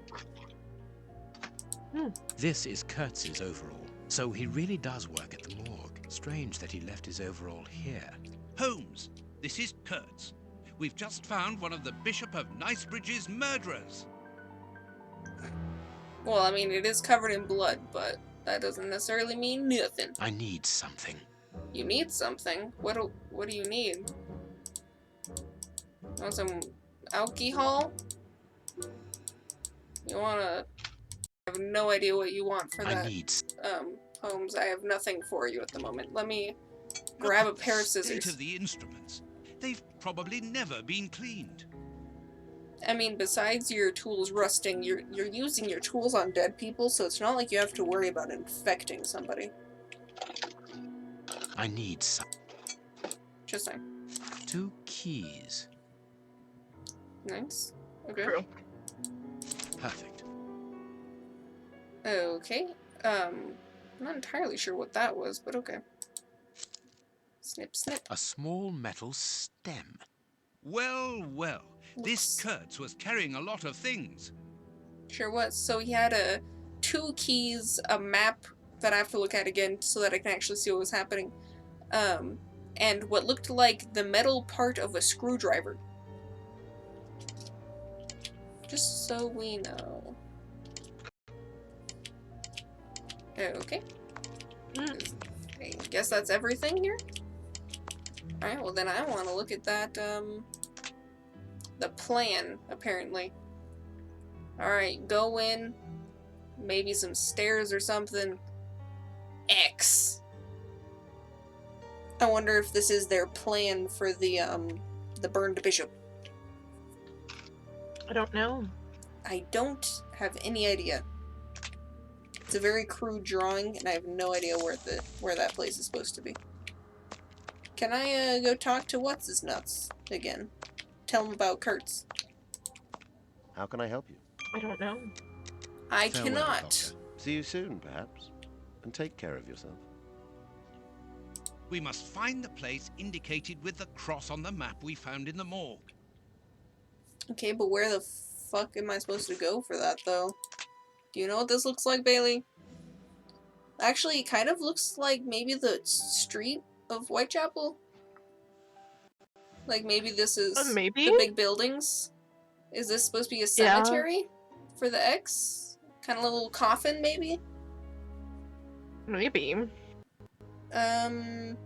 This is Kurtz's overall, so he really does work at the morgue. Strange that he left his overall here. Holmes, this is Kurtz. We've just found one of the Bishop of Nicebridge's murderers. Well, I mean, it is covered in blood, but that doesn't necessarily mean nothing. I need something. You need something? What do you need? Want some alcohol? You wanna... I have no idea what you want for that. I need... Holmes, I have nothing for you at the moment. Let me grab a pair of scissors. State of the instruments. They've probably never been cleaned. I mean, besides your tools rusting, you're using your tools on dead people, so it's not like you have to worry about infecting somebody. I need some. Interesting. 2 keys. Nice. Okay. True. Perfect. Okay. I'm not entirely sure what that was, but okay. Snip, snip. A small metal stem. Well, well. This Kurtz was carrying a lot of things. Sure was. So he had 2 keys, a map that I have to look at again so that I can actually see what was happening, and what looked like the metal part of a screwdriver. Just so we know. Okay. I guess that's everything here? Alright, well then I want to look at that, the plan, apparently. Alright, go in. Maybe some stairs or something. X. I wonder if this is their plan for the burned bishop. I don't know. I don't have any idea. It's a very crude drawing, and I have no idea where that place is supposed to be. Can I go talk to What's-His-Nuts again? Tell him about Kurtz. How can I help you? I don't know. I Farewell, cannot. Doctor. See you soon, perhaps. And take care of yourself. We must find the place indicated with the cross on the map we found in the morgue. Okay, but where the fuck am I supposed to go for that, though? Do you know what this looks like, Bailey? Actually, it kind of looks like maybe the street of Whitechapel. Like maybe this is Maybe? the big buildings? Is this supposed to be a cemetery for the X? Kind of a little coffin, maybe? Maybe. Because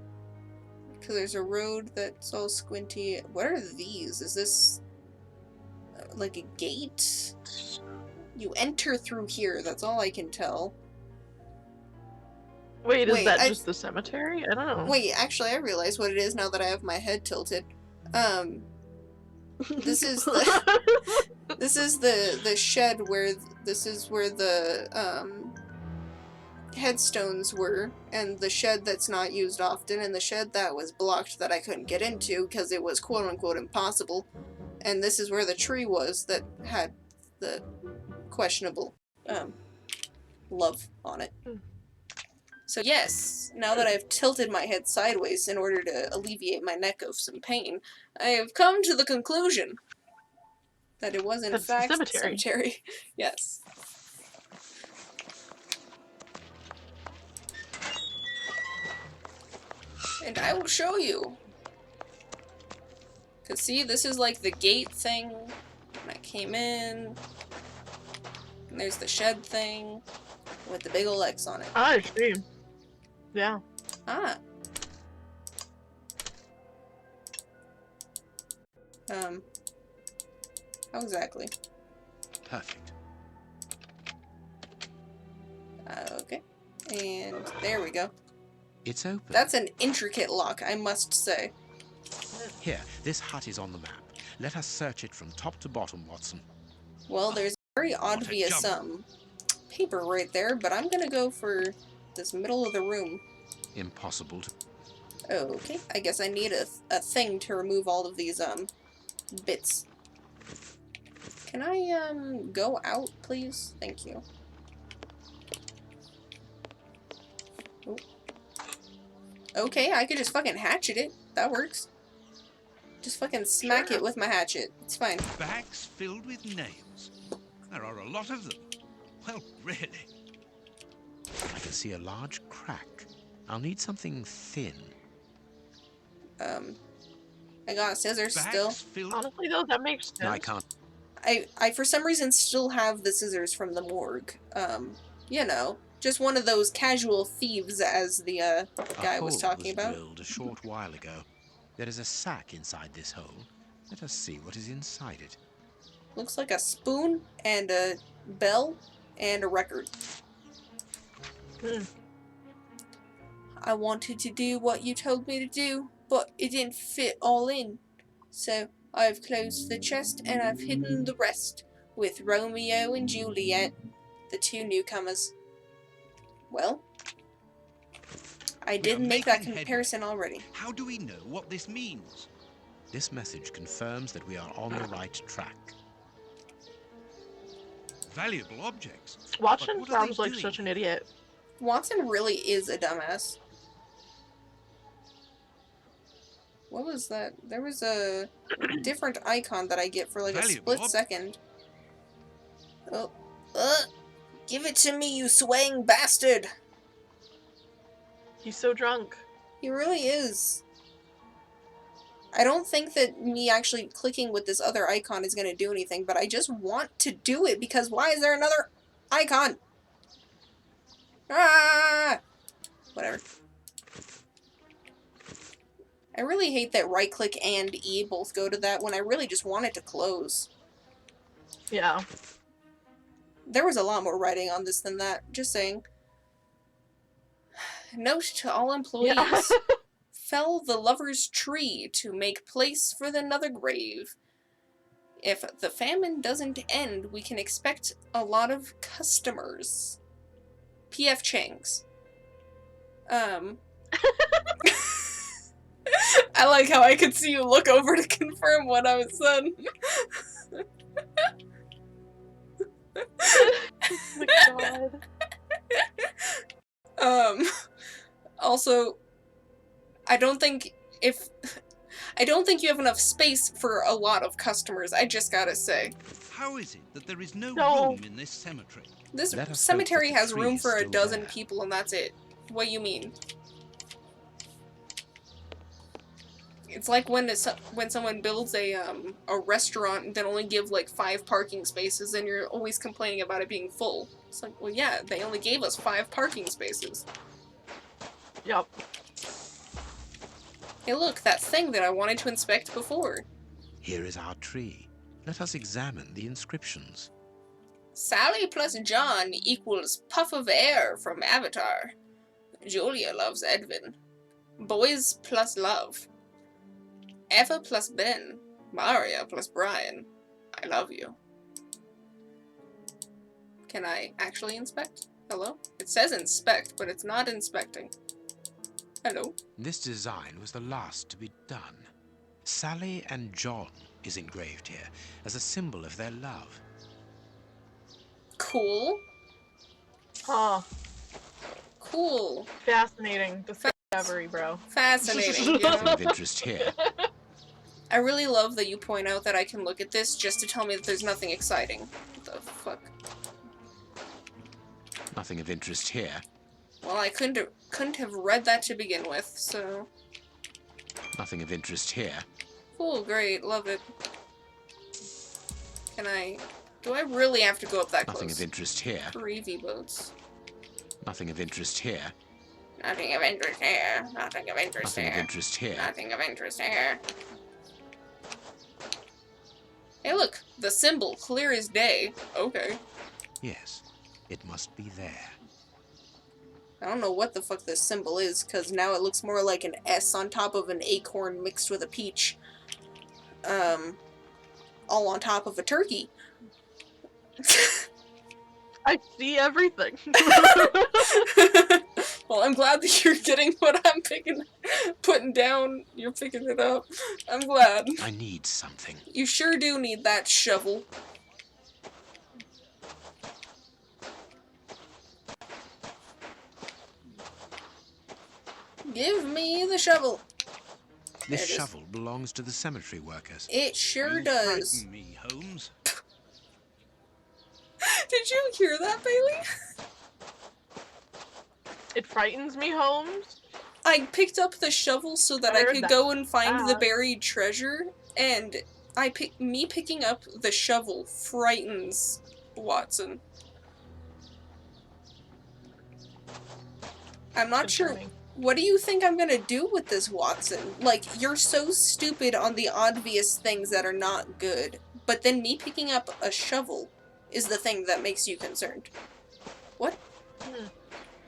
there's a road that's all squinty. What are these? Is this like a gate? You enter through here, that's all I can tell. Wait, is that I- just the cemetery? I don't know. Wait, actually I realize what it is now that I have my head tilted. This is the this is the shed where this is where the headstones were, and the shed that's not used often, and the shed that was blocked that I couldn't get into because it was quote unquote impossible. And this is where the tree was that had the questionable love on it. So yes, now that I've tilted my head sideways in order to alleviate my neck of some pain, I have come to the conclusion that it was in That's the fact cemetery. cemetery. Yes. And I will show you. Cause see, this is like the gate thing when I came in. And there's the shed thing with the big ol' X on it. I see. Yeah. Ah. How exactly? Perfect. Okay. And there we go. It's open. That's an intricate lock, I must say. Here, this hut is on the map. Let us search it from top to bottom, Watson. Well, there's very obvious jump. paper right there, but I'm gonna go for this middle of the room. Impossible to... Okay, I guess I need a thing to remove all of these bits. Can I go out, please? Thank you. Oh. Okay, I could just fucking hatchet it. That works. Just fucking smack it with my hatchet. It's fine. Bags filled with nails. There are a lot of them. Well, really. I can see a large crack. I'll need something thin. I got scissors still. Bags filled. Honestly, though, that makes sense. No, I can't. I for some reason still have the scissors from the morgue. You know, just one of those casual thieves, as the guy was talking about. Drilled a short while ago. There is a sack inside this hole. Let us see what is inside it. Looks like a spoon and a bell and a record. I wanted to do what you told me to do, but it didn't fit all in. So I've closed the chest and I've hidden the rest with Romeo and Juliet, the two newcomers. Well, I did make that making comparison already. How do we know what this means? This message confirms that we are on the right track. Valuable objects. Watson But what are they sounds like doing? such an idiot. Watson really is a dumbass. What was that? There was a different icon that I get for like a Valuable split second. Oh, give it to me, you swaying bastard! He's so drunk. He really is. I don't think that me actually clicking with this other icon is gonna do anything, but I just want to do it because why is there another icon? Ah! Whatever. I really hate that right click and E both go to that when I really just want it to close. Yeah. There was a lot more writing on this than that, just saying. Note to all employees. Yeah. Fell the lover's tree to make place for another grave. If the famine doesn't end, we can expect a lot of customers. P.F. Chang's. I like how I could see you look over to confirm what I was saying. Oh my god. Also, I don't think you have enough space for a lot of customers, I just gotta say. How is it that there is no No. room in this cemetery? This Let us hope cemetery that the has tree room is for a still dozen there. people and that's it. What you mean? It's like when someone builds a restaurant and then only give like 5 parking spaces, and you're always complaining about it being full. It's like, well, yeah, they only gave us 5 parking spaces. Yep. Hey, look, that thing that I wanted to inspect before. Here is our tree. Let us examine the inscriptions. Sally plus John equals puff of air from Avatar. Julia loves Edvin. Boys plus love. Eva plus Ben. Maria plus Brian. I love you. Can I actually inspect? Hello? It says inspect, but it's not inspecting. Hello? This design was the last to be done. Sally and John is engraved here as a symbol of their love. Cool. Huh. Cool. Fascinating discovery, bro. Fascinating. You Nothing know? of interest here. I really love that you point out that I can look at this just to tell me that there's nothing exciting. What the fuck? Nothing of interest here. Well, I couldn't have read that to begin with, so... Nothing of interest here. Cool, great, love it. Can I... Do I really have to go up that Nothing close? of interest here. 3 V-boats. Nothing of interest here. Nothing of interest here. Nothing of interest Nothing here. of interest here. Nothing of interest here. Hey look, the symbol, clear as day. Okay. Yes, it must be there. I don't know what the fuck this symbol is, because now it looks more like an S on top of an acorn mixed with a peach. All on top of a turkey. I see everything. Well, I'm glad that you're getting what I'm putting down. You're picking it up. I'm glad. I need something. You sure do need that shovel. Give me the shovel. This There it is. shovel belongs to the cemetery workers. It sure You does. frighten me, Holmes. Did you hear that, Bailey? It frightens me, Holmes. I picked up the shovel so that I I heard could that. go and find the Ah. buried treasure, and me picking up the shovel frightens Watson. I'm not sure. Concerning. What do you think I'm gonna do with this, Watson? Like, you're so stupid on the obvious things that are not good, but then me picking up a shovel is the thing that makes you concerned. What?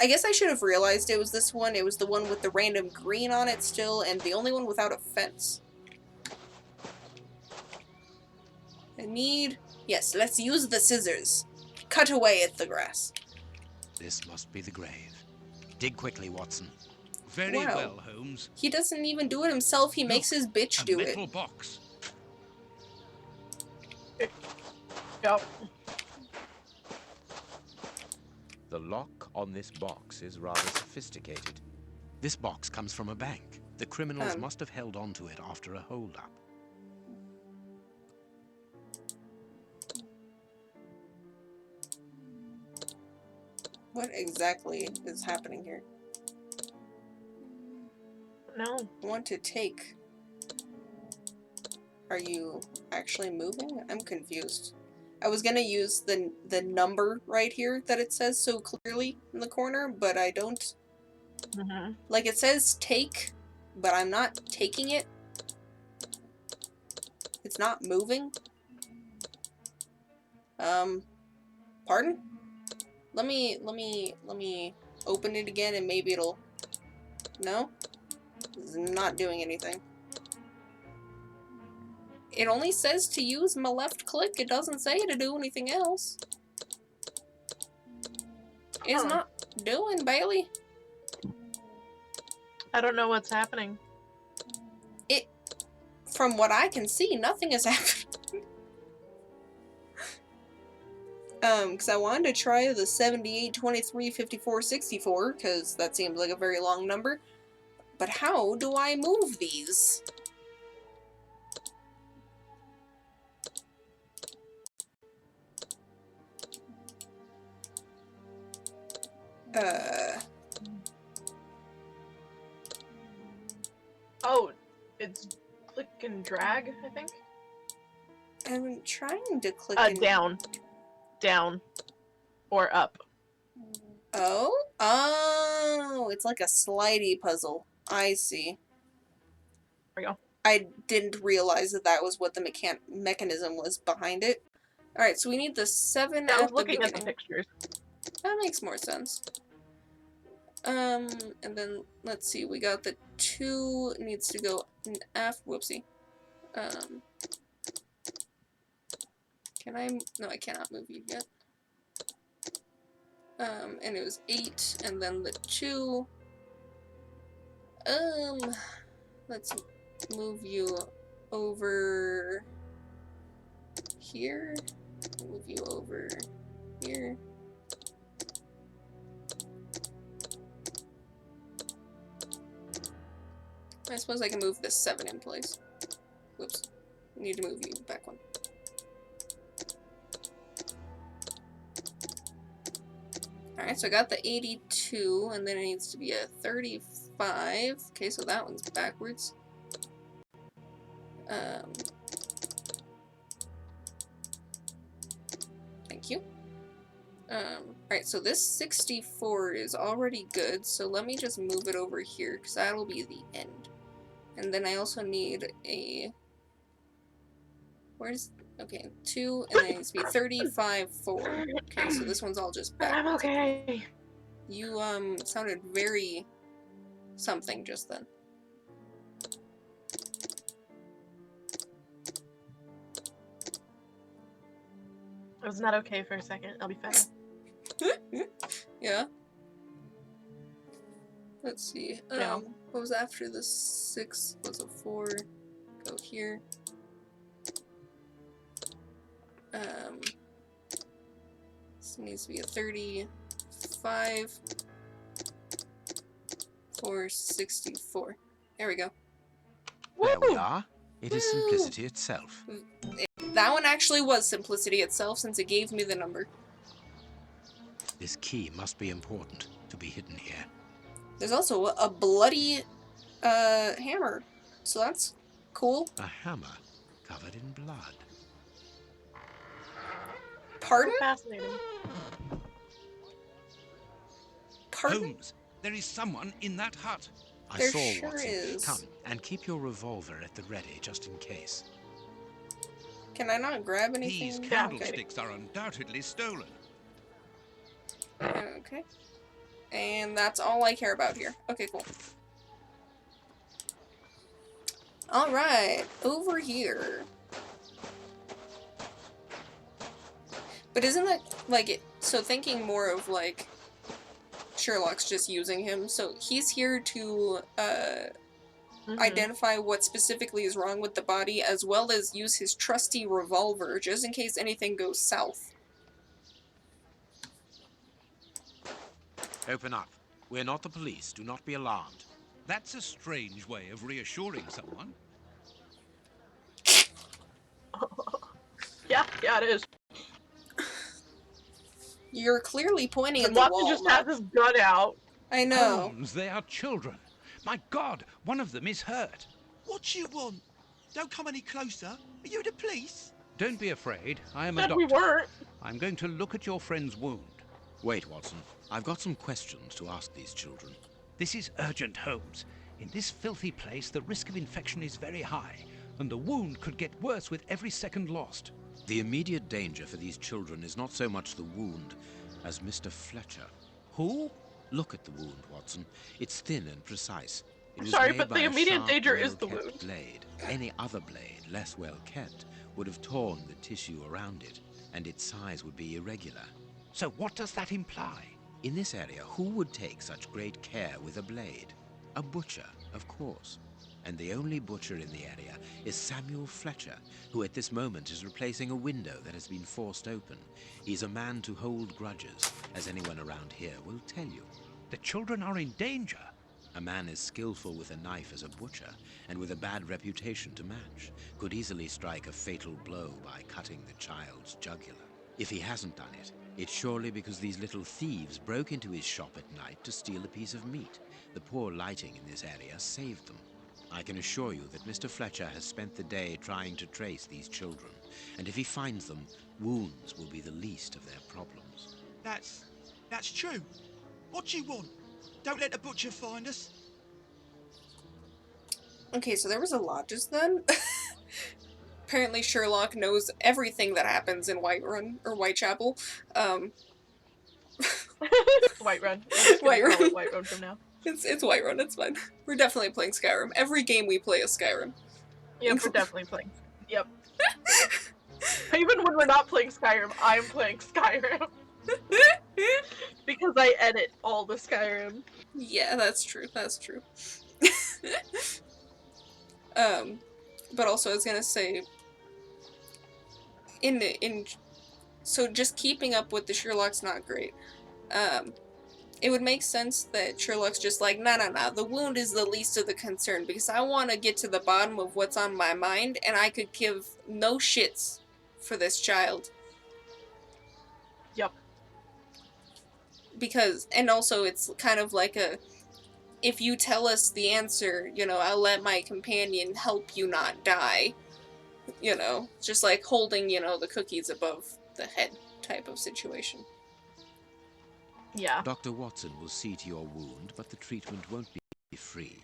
I guess I should have realized it was this one. It was the one with the random green on it still, and the only one without a fence. I need... Yes, let's use the scissors. Cut away at the grass. This must be the grave. Dig quickly, Watson. Very Wow. well, Holmes. He doesn't even do it himself, he makes his bitch A do metal it. box. Yep. The lock on this box is rather sophisticated. This box comes from a bank. The criminals Um. must have held on to it after a holdup. What exactly is happening here? No. I want to take... Are you actually moving? I'm confused. I was gonna use the number right here that it says so clearly in the corner, but I don't... Mm-hmm. Like, it says take, but I'm not taking it. It's not moving. Pardon? Let me open it again and maybe it'll... No? It's not doing anything. It only says to use my left click. It doesn't say to do anything else. It's Huh. not doing, Bailey. I don't know what's happening. From what I can see, nothing is happening. Because I wanted to try the 78, 23, 54, 64, because that seems like a very long number. But how do I move these? Oh, it's and drag, I think. I'm trying to click Down. Down. Or up. Oh? Oh, it's like a slidey puzzle. I see. There we go. I didn't realize that that was what the mechanism was behind it. Alright, so we need the 7 I at was the looking beginning. at the pictures. That makes more sense. And then, let's see, we got the 2 needs to go in F. Whoopsie. Can I? No, I cannot move you yet. And it was 8, and then the 2. Let's move you over here. Move you over here. I suppose I can move this 7 in place. Whoops. Need to move you back one. Alright, so I got the 82, and then it needs to be a 35. Okay, so that one's backwards. Thank you. Alright, so this 64 is already good, so let me just move it over here, because that'll be the end. And then I also need a... Where's... Okay, 2, and then it needs to be 35, 4. Okay, so this one's all just backwards. I'm okay. You, sounded very something just then. I was not okay for a second. I'll be fine. Yeah. Let's see. Yeah. What was after the 6? Was a 4. Go here. This needs to be a 35. 464. There we go. There we are. It is simplicity itself. That one actually was simplicity itself, since it gave me the number. This key must be important to be hidden here. There's also a bloody hammer, so that's cool. A hammer covered in blood. Pardon? Fascinating. Pardon? Holmes, there is someone in that hut. I There saw sure Watson. is. Come, and keep your revolver at the ready, just in case. Can I not grab anything? These Okay. candlesticks are undoubtedly stolen. Okay. And that's all I care about here. Okay, cool. Alright, over here. But isn't that, like, so thinking more of, like, Sherlock's just using him, so he's here to, identify what specifically is wrong with the body, as well as use his trusty revolver, just in case anything goes south. Open up. We're not the police. Do not be alarmed. That's a strange way of reassuring someone. Yeah, it is. You're clearly pointing at And the Watson wall. just has his gun out. I know. Holmes, they are children. My God, one of them is hurt. What you want? Don't come any closer. Are you the police? Don't be afraid. I am a Said doctor. we weren't. I'm going to look at your friend's wound. Wait, Watson. I've got some questions to ask these children. This is urgent, Holmes. In this filthy place, the risk of infection is very high, and the wound could get worse with every second lost. The immediate danger for these children is not so much the wound as Mr. Fletcher. Who? Look at the wound, Watson. It's thin and precise. It I'm was sorry, made but by the a immediate sharp, danger is the well-kept wound. blade. Any other blade, less well kept, would have torn the tissue around it, and its size would be irregular. So what does that imply? In this area, who would take such great care with a blade? A butcher, of course. And the only butcher in the area is Samuel Fletcher, who at this moment is replacing a window that has been forced open. He's a man to hold grudges, as anyone around here will tell you. The children are in danger. A man as skillful with a knife as a butcher, and with a bad reputation to match, could easily strike a fatal blow by cutting the child's jugular. If he hasn't done it, it's surely because these little thieves broke into his shop at night to steal a piece of meat. The poor lighting in this area saved them. I can assure you that Mr. Fletcher has spent the day trying to trace these children, and if he finds them, wounds will be the least of their problems. That's true. What do you want? Don't let the butcher find us. Okay, so there was a lot just then. Apparently Sherlock knows everything that happens in Whiterun, or Whitechapel. Whiterun. We're just gonna call Whiterun. it Whiterun from now. It's Whiterun, it's fine. We're definitely playing Skyrim. Every game we play is Skyrim. Yep, we're definitely playing. Yep. Even when we're not playing Skyrim, I'm playing Skyrim. Because I edit all the Skyrim. Yeah, that's true, that's true. But also I was gonna say, so just keeping up with the Sherlock's not great. It would make sense that Sherlock's just like, nah, the wound is the least of the concern, because I want to get to the bottom of what's on my mind, and I could give no shits for this child. Yep. Because, and also it's kind of like a, if you tell us the answer, you know, I'll let my companion help you not die. You know, just like holding, you know, the cookies above the head type of situation. Yeah. Dr. Watson will see to your wound, but the treatment won't be free.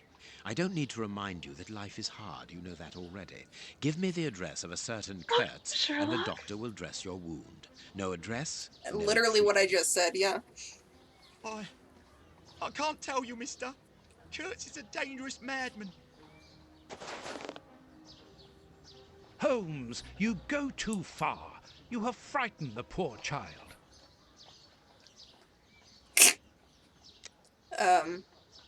I don't need to remind you that life is hard, you know that already. Give me the address of a certain Kurtz, and the doctor will dress your wound. No address? No Literally what I just said, yeah. I can't tell you, mister. Kurtz is a dangerous madman. Holmes, you go too far. You have frightened the poor child.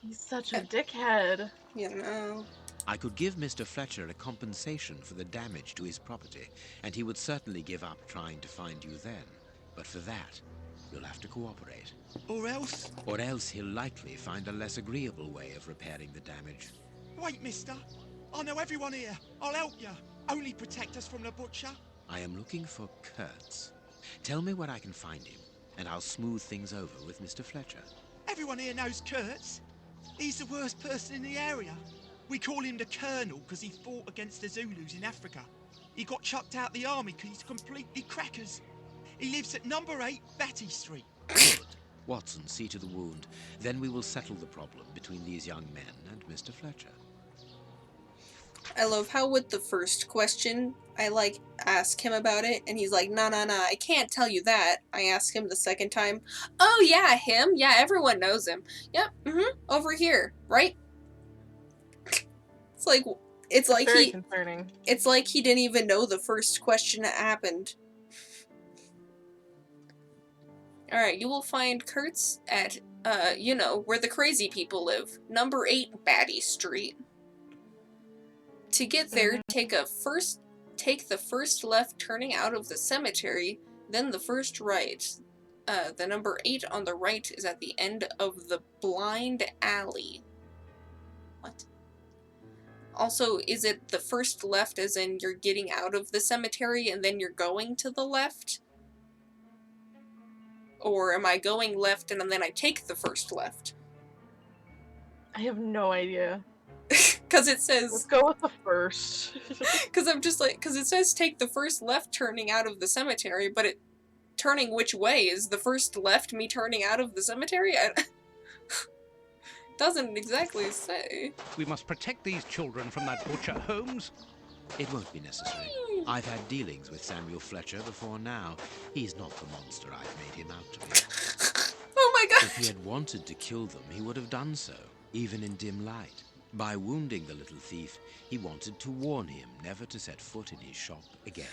He's such a dickhead. You know. I could give Mr. Fletcher a compensation for the damage to his property, and he would certainly give up trying to find you then. But for that, you'll have to cooperate. Or else? Or else he'll likely find a less agreeable way of repairing the damage. Wait, mister. I know everyone here. I'll help you. Only protect us from the butcher. I am looking for Kurtz. Tell me where I can find him, and I'll smooth things over with Mr. Fletcher. Everyone here knows Kurtz. He's the worst person in the area. We call him the Colonel because he fought against the Zulus in Africa. He got chucked out the army because he's completely crackers. He lives at number 8 Batty Street. Good. Watson, see to the wound. Then we will settle the problem between these young men and Mr. Fletcher. I love how with the first question, I like ask him about it, and he's like, nah, I can't tell you that. I ask him the second time, oh yeah, him? Yeah, everyone knows him. Yep, over here, right? It's like very concerning. It's like he didn't even know the first question that happened. Alright, you will find Kurtz at, you know, where the crazy people live. Number 8 Batty Street. To get there, take the first left turning out of the cemetery, then the first right. The number 8 on the right is at the end of the blind alley. What? Also, is it the first left as in you're getting out of the cemetery and then you're going to the left? Or am I going left and then I take the first left? I have no idea. Because it says... Let's go with the first. Because I'm just like... Because it says take the first left turning out of the cemetery, but it... Turning which way? Is the first left me turning out of the cemetery? Doesn't exactly say. We must protect these children from that butcher, Holmes. It won't be necessary. I've had dealings with Samuel Fletcher before now. He's not the monster I've made him out to be. Oh my god! If he had wanted to kill them, he would have done so, even in dim light. By wounding the little thief, he wanted to warn him never to set foot in his shop again.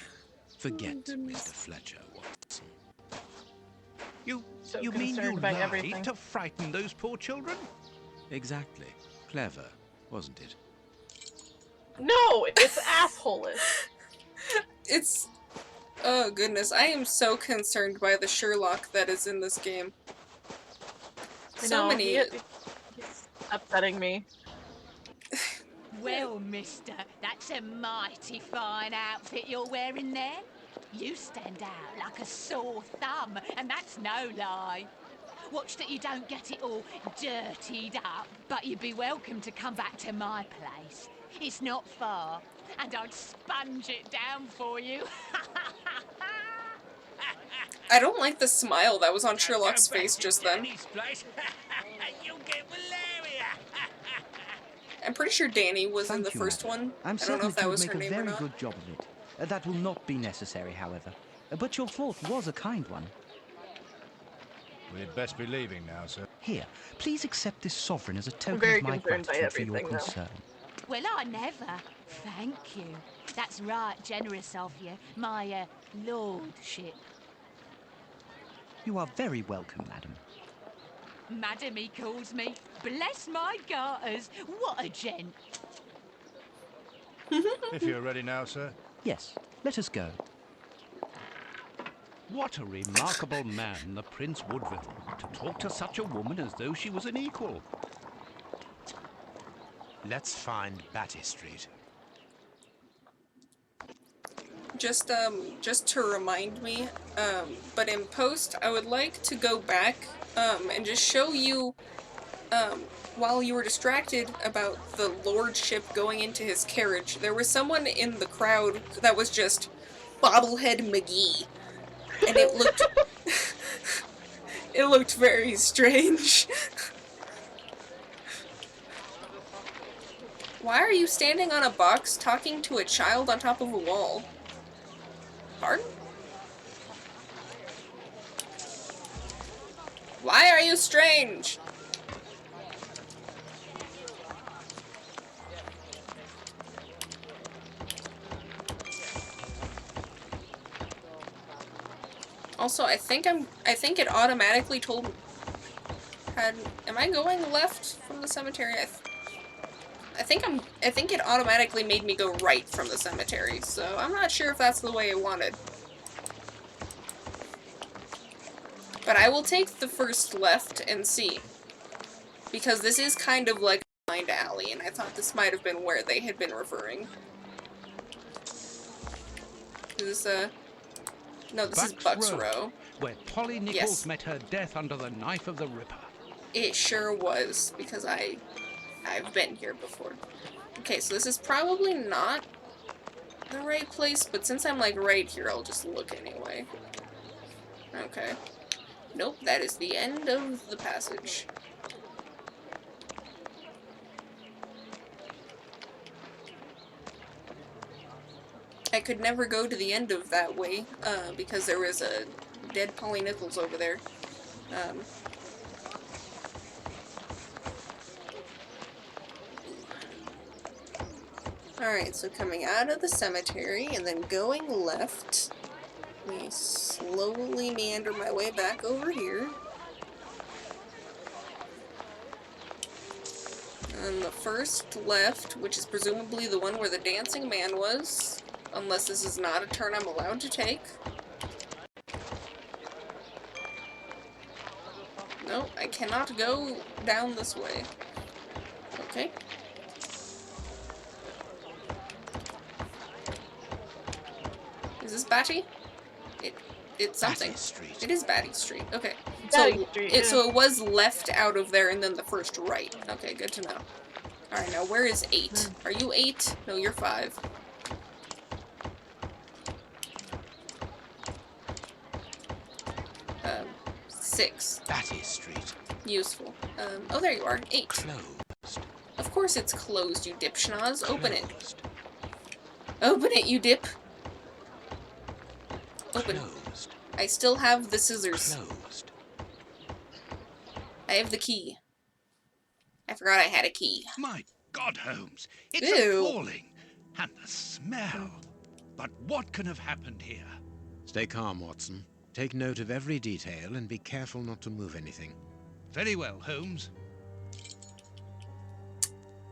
Forget Mr. Fletcher, Watson. You So mean concerned you about lied everything. to frighten those poor children? Exactly. Clever, wasn't it? No, it's asshole-ish. It's... Oh goodness, I am so concerned by the Sherlock that is in this game. So many... He's upsetting me. Well, mister, that's a mighty fine outfit you're wearing there. You stand out like a sore thumb, and that's no lie. Watch that you don't get it all dirtied up, but you'd be welcome to come back to my place. It's not far, and I'd sponge it down for you. I don't like the smile that was on Sherlock's face just then. You'll get malaria. I'm pretty sure Danny was in the Thank you, first madam. one. I'm I don't certain know if that that you was would her make a name or very not. good job of it. That will not be necessary, however. But your thought was a kind one. We'd best be leaving now, sir. Here, please accept this sovereign as a I'm token very of my concerned by gratitude for your everything, though. concern. Well, I never. Thank you. That's right generous of you, my, lordship. You are very welcome, madam. Madam, he calls me. Bless my garters. What a gent. If you're ready now, sir. Yes, let us go. What a remarkable man, the Prince Woodville, to talk to such a woman as though she was an equal. Let's find Batty Street. Just to remind me, but in post, I would like to go back, and just show you, while you were distracted about the lordship going into his carriage, there was someone in the crowd that was just Bobblehead McGee, and it looked, it looked very strange. Why are you standing on a box talking to a child on top of a wall? Pardon? Why are you strange? Also, I think it automatically told. Am I going left from the cemetery? I think it automatically made me go right from the cemetery, so I'm not sure if that's the way I wanted. But I will take the first left and see. Because this is kind of like a blind alley, and I thought this might have been where they had been referring. Is this, no, this is Bucks Row. Where Polly Nichols met her death under the knife of the Ripper. It sure was, because I've been here before. Okay, so this is probably not the right place, but since I'm like right here, I'll just look anyway. Okay. Nope, that is the end of the passage. I could never go to the end of that way, because there was a dead Polly Nichols over there. Alright, so coming out of the cemetery and then going left, let me slowly meander my way back over here. And the first left, which is presumably the one where the dancing man was, unless this is not a turn I'm allowed to take. No, I cannot go down this way. Okay. Is this Batty? It's something. Batty Street. It is Batty Street. Okay. Batty Street, yeah. So it was left out of there and then the first right. Okay, good to know. Alright, now where is 8? Are you 8? No, you're 5. 6. Batty Street. Useful. Oh, there you are. 8. Closed. Of course it's closed, you dipschnoz. Open it. Closed. Open it, you dip. Open. Closed. I still have the scissors. Closed. I have the key. I forgot I had a key. My God, Holmes, it's Ew. appalling. And the smell. But what can have happened here? Stay calm, Watson. Take note of every detail and be careful not to move anything. Very well, Holmes.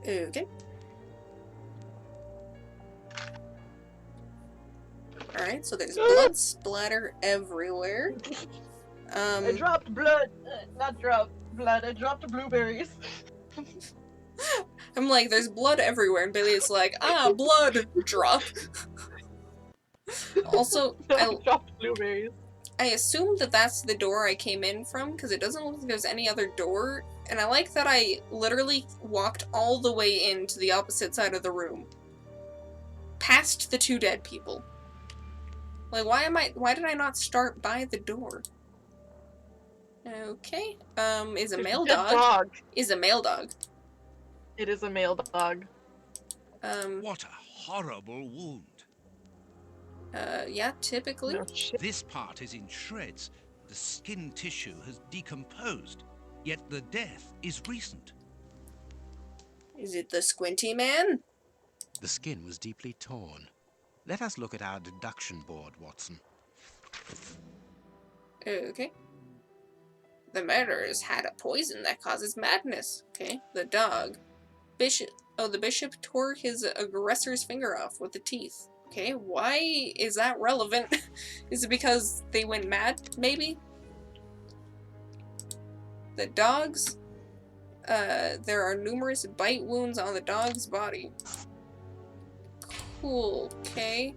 Okay. Alright, so there's blood splatter everywhere. I dropped blood. Not dropped blood. I dropped blueberries. I'm like, there's blood everywhere, and Billy is like, ah, blood! Drop. Also, I dropped blueberries. I assume that that's the door I came in from, because it doesn't look like there's any other door, and I like that I literally walked all the way into the opposite side of the room. Past the 2 dead people. Like, why did I not start by the door? Okay, is a male dog. Is a male dog. It is a male dog. What a horrible wound. Yeah, typically. No shit. This part is in shreds. The skin tissue has decomposed, yet the death is recent. Is it the squinty man? The skin was deeply torn. Let us look at our deduction board, Watson. Okay. The murderers had a poison that causes madness. Okay. The dog. Bishop. Oh, the bishop tore his aggressor's finger off with the teeth. Okay, why is that relevant? Is it because they went mad, maybe? The dogs. There are numerous bite wounds on the dog's body. Cool, okay.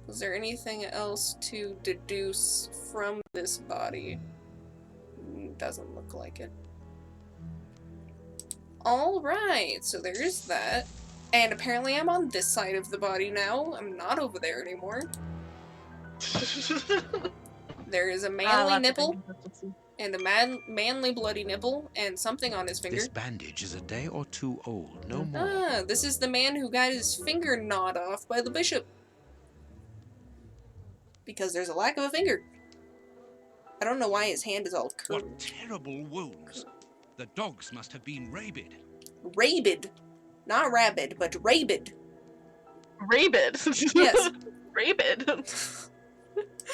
Was there anything else to deduce from this body? Doesn't look like it. Alright, so there's that. And apparently I'm on this side of the body now. I'm not over there anymore. There is a manly nipple. And a manly bloody nipple. And something on his finger. This bandage is a day or 2 old, no more. Ah, this is the man who got his finger gnawed off by the bishop. Because there's a lack of a finger. I don't know why his hand is all curved. What terrible wounds. The dogs must have been rabid. Rabid. Not rabid, but rabid. Rabid? Yes. Rabid.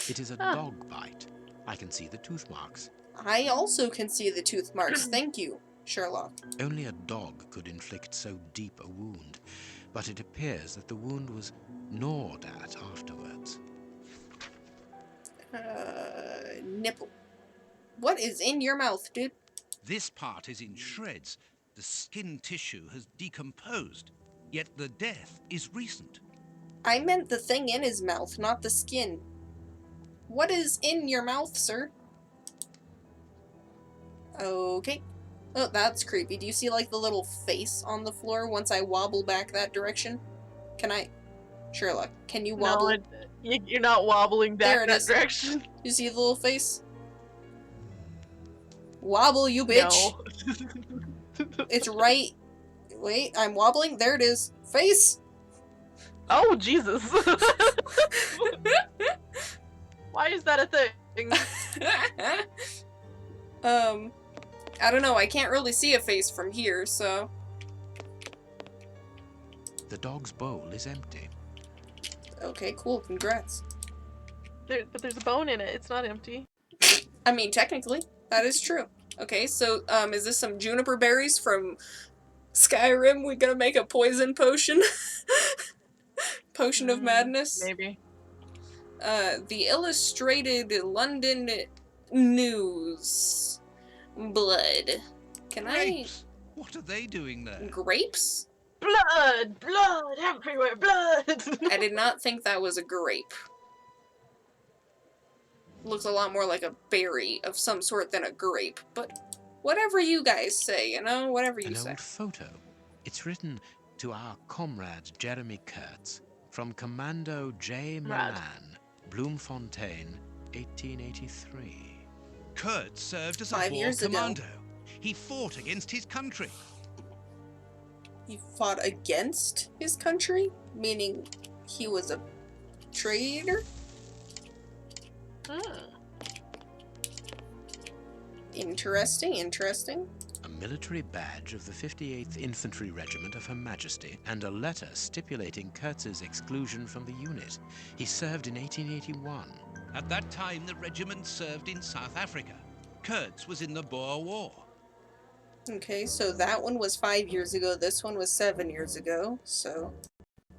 It is a dog bite. I can see the tooth marks. I also can see the tooth marks. Thank you, Sherlock. Only a dog could inflict so deep a wound, but it appears that the wound was gnawed at afterwards. Nipple. What is in your mouth, dude? This part is in shreds. The skin tissue has decomposed, yet the death is recent. I meant the thing in his mouth, not the skin. What is in your mouth, sir? Okay. Oh, that's creepy. Do you see, like, the little face on the floor once I wobble back that direction? Can I... Sherlock, can you wobble? No, you're not wobbling back that direction. You see the little face? Wobble, you bitch! No. It's right... Wait, I'm wobbling? There it is. Face! Oh, Jesus! Why is that a thing? I don't know, I can't really see a face from here, so... The dog's bowl is empty. Okay, cool, congrats. But there's a bone in it, it's not empty. I mean, technically, that is true. Okay, so, is this some juniper berries from Skyrim? We gonna make a poison potion? Potion of madness? Maybe. The Illustrated London News. Blood. Can Grapes. What are they doing there? Grapes? Blood! Blood! Everywhere! Blood! I did not think that was a grape. Looks a lot more like a berry of some sort than a grape, but whatever you guys say, you know? Whatever you say. An old photo. It's written to our comrade Jeremy Kurtz from Commando J. Milan, Bloemfontein, 1883. Kurt served as a 5 war years ago. commando. He fought against his country. He fought against his country? Meaning he was a traitor? Interesting, interesting. A military badge of the 58th Infantry Regiment of Her Majesty, and a letter stipulating Kurtz's exclusion from the unit. He served in 1881. At that time, the regiment served in South Africa. Kurtz was in the Boer War. Okay, so that one was 5 years ago, this one was 7 years ago, so...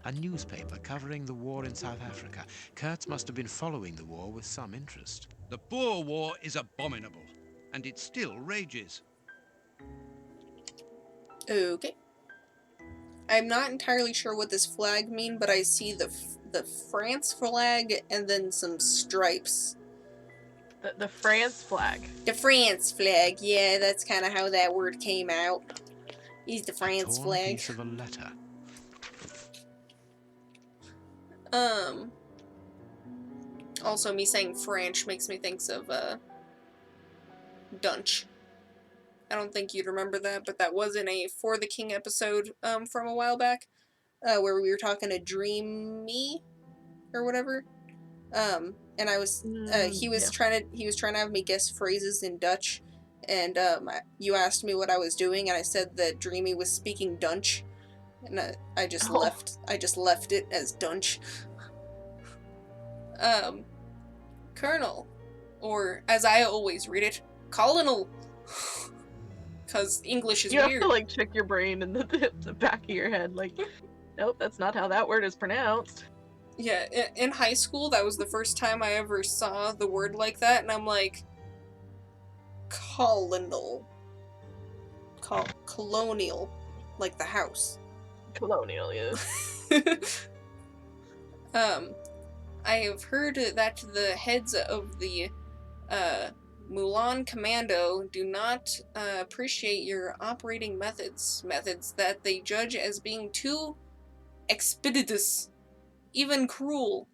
A newspaper covering the war in South Africa. Kurtz must have been following the war with some interest. The Boer War is abominable, and it still rages. Okay. I'm not entirely sure what this flag means, but I see the the France flag and then some stripes. The France flag. The France flag, yeah, that's kind of how that word came out. Is the France Torn flag. piece of a letter. Also, me saying French makes me think of Dunch. I don't think you'd remember that, but that was in a For the King episode from a while back, where we were talking to Dreamy or whatever. And I was he was trying to have me guess phrases in Dutch, and you asked me what I was doing, and I said that Dreamy was speaking Dunch, and I just left it as Dunch. Colonel, or as I always read it, Colonel, because English is You weird. have to like check your brain in the back of your head, like, nope, that's not how that word is pronounced. Yeah, in high school, that was the first time I ever saw the word like that, and I'm like, colonial. Colonial. Like the house. Colonial, yeah. I have heard that the heads of the, Mulan Commando do not, appreciate your operating methods that they judge as being too expeditious, even cruel.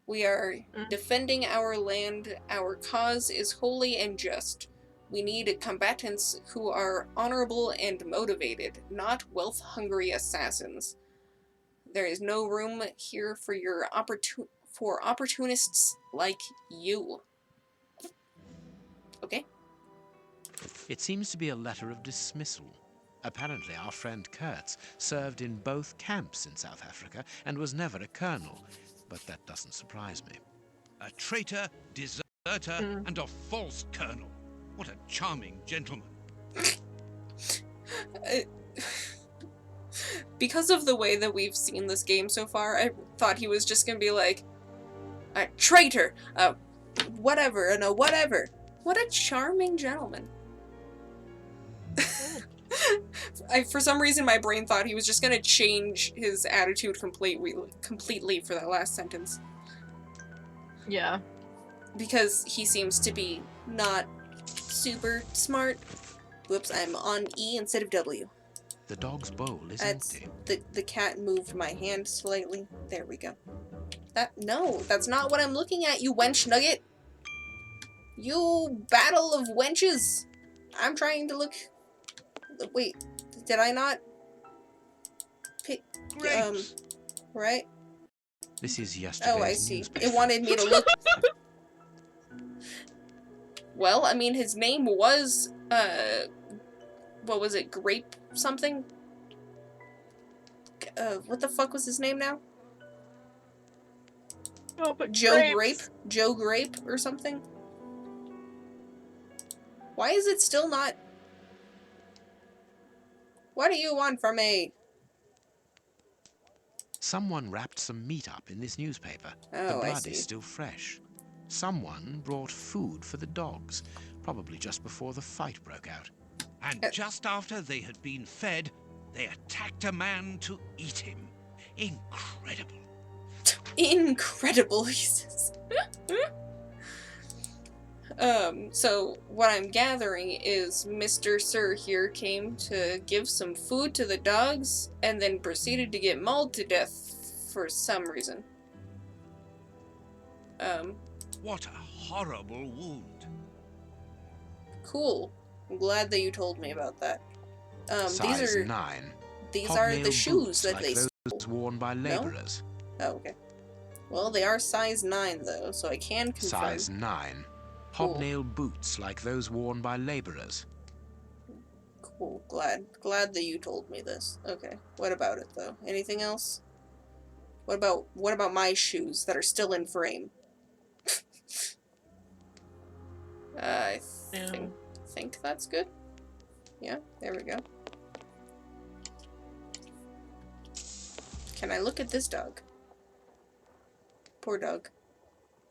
We are defending our land. Our cause is holy and just. We need combatants who are honorable and motivated, not wealth-hungry assassins. There is no room here for your opportunists like you. Okay? It seems to be a letter of dismissal. Apparently our friend Kurtz served in both camps in South Africa and was never a colonel, but that doesn't surprise me. A traitor, deserter, and a false colonel. What a charming gentleman. Because of the way that we've seen this game so far, I thought he was just gonna be like, a traitor, whatever, and a whatever. What a charming gentleman. For some reason, my brain thought he was just gonna change his attitude completely for that last sentence. Yeah. Because he seems to be not super smart. Whoops, I'm on E instead of W. The dog's bowl is empty. The cat moved my hand slightly. There we go. No, that's not what I'm looking at, you wench nugget. You battle of wenches. I'm trying to look. Wait, did I not pick? Right? This is yesterday's Oh, I see. newspaper. It wanted me to look. Well, I mean, his name was, what was it, Grape something? What the fuck was his name now? Oh, but Joe Grape? Joe Grape or something? Why is it still not... What do you want from me? Someone wrapped some meat up in this newspaper. Oh, the I blood see. is still fresh. Someone brought food for the dogs, probably just before the fight broke out. And just after they had been fed, they attacked a man to eat him. Incredible. Incredible, he says. So what I'm gathering is Mr. Sir here came to give some food to the dogs and then proceeded to get mauled to death for some reason. What a horrible wound. Cool. I'm glad that you told me about that. Size 9. These are the Hobnail shoes boots that like they those stole. worn by laborers. Oh, okay. Well, they are size 9 though, so I can confirm. Size 9. Cool. Hobnail boots like those worn by laborers. Cool. Glad that you told me this. Okay. What about it though? Anything else? What about my shoes that are still in frame? I think that's good. Yeah, there we go. Can I look at this dog? Poor dog.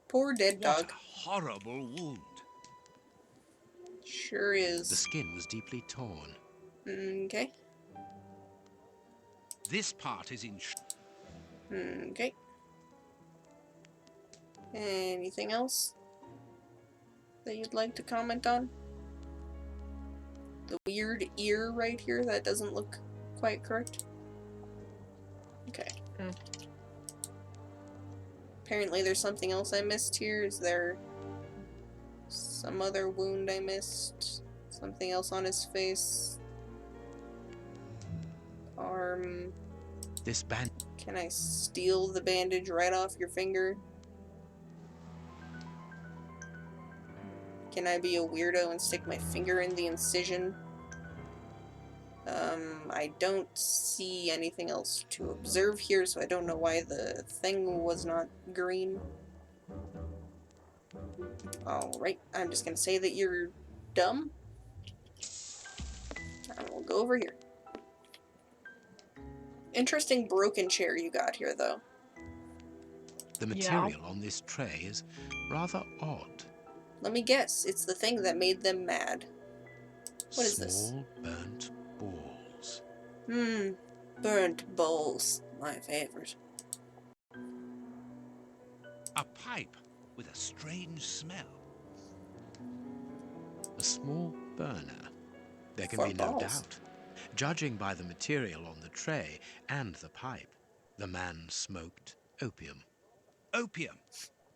Poor dead dog. What a horrible wound. Sure is. The skin was deeply torn. Okay. This part is in... Okay. Anything else that you'd like to comment on? The weird ear right here that doesn't look quite correct? Okay. Apparently there's something else I missed here. Is there some other wound I missed? Something else on his face? Arm. This band. Can I steal the bandage right off your finger? Can I be a weirdo and stick my finger in the incision? I don't see anything else to observe here, so I don't know why the thing was not green. Alright, I'm just gonna say that you're dumb. And we'll go over here. Interesting broken chair you got here, though. The material on this tray is rather odd. Let me guess, it's the thing that made them mad. What is this? Small burnt balls. Burnt bowls. My favorite. A pipe with a strange smell. A small burner. There can For be no balls. doubt. Judging by the material on the tray and the pipe, the man smoked opium. Opium.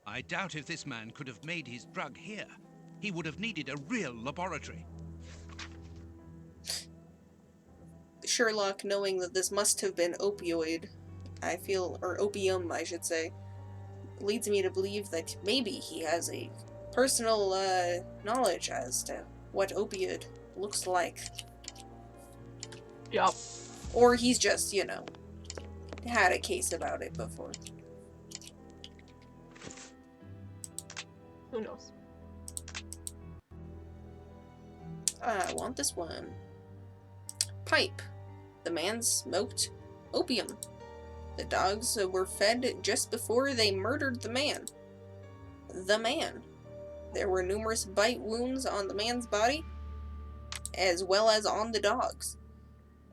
I doubt if this man could have made his drug here. He would have needed a real laboratory. Sherlock, knowing that this must have been opioid, I feel, or opium, I should say, leads me to believe that maybe he has a personal knowledge as to what opioid looks like. Yup. Or he's just, you know, had a case about it before. Who knows? I want this one. Pipe. The man smoked opium. The dogs were fed just before they murdered the man. The man. There were numerous bite wounds on the man's body, as well as on the dogs.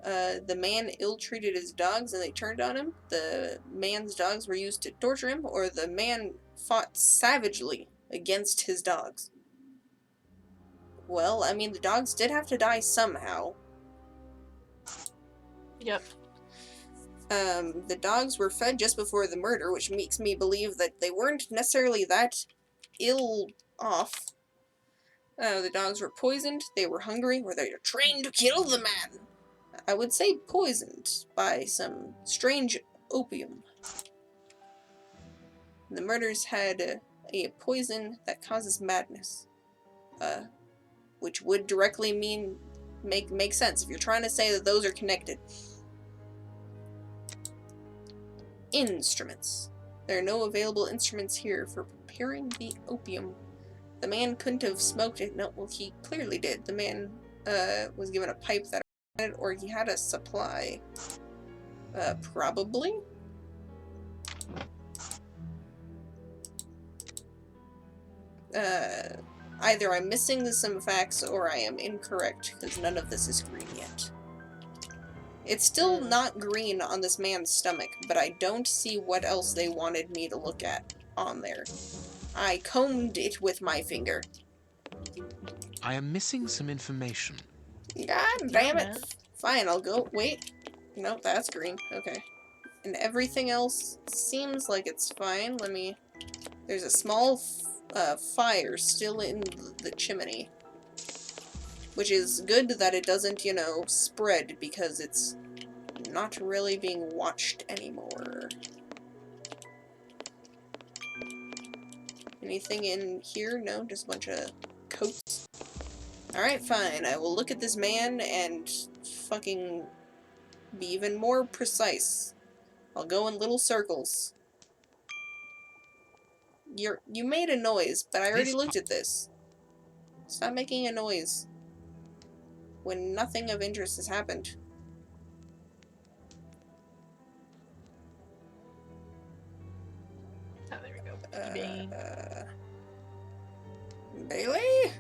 The man ill-treated his dogs and they turned on him. The man's dogs were used to torture him, or the man fought savagely against his dogs. Well, I mean, the dogs did have to die somehow. Yep. The dogs were fed just before the murder, which makes me believe that they weren't necessarily that ill off. The dogs were poisoned, they were hungry, or they were trained to kill the man. I would say poisoned by some strange opium. The murders had a poison that causes madness. Which would directly mean make sense if you're trying to say that those are connected. Instruments. There are no available instruments here for preparing the opium. The man couldn't have smoked it. No, well, he clearly did. The man was given a pipe that had it, or he had a supply. Probably. Either I'm missing some facts or I am incorrect, because none of this is green yet. It's still not green on this man's stomach, but I don't see what else they wanted me to look at on there. I combed it with my finger. I am missing some information. God damn it. Fine, I'll go. Wait. Nope, that's green. Okay. And everything else seems like it's fine. Let me... There's a small fire still in the chimney. Which is good that it doesn't, you know, spread, because it's not really being watched anymore. Anything in here? No, just a bunch of coats. Alright, fine. I will look at this man and fucking be even more precise. I'll go in little circles. You made a noise, but I already looked at this. Stop making a noise when nothing of interest has happened. Oh, there we go. Bailey?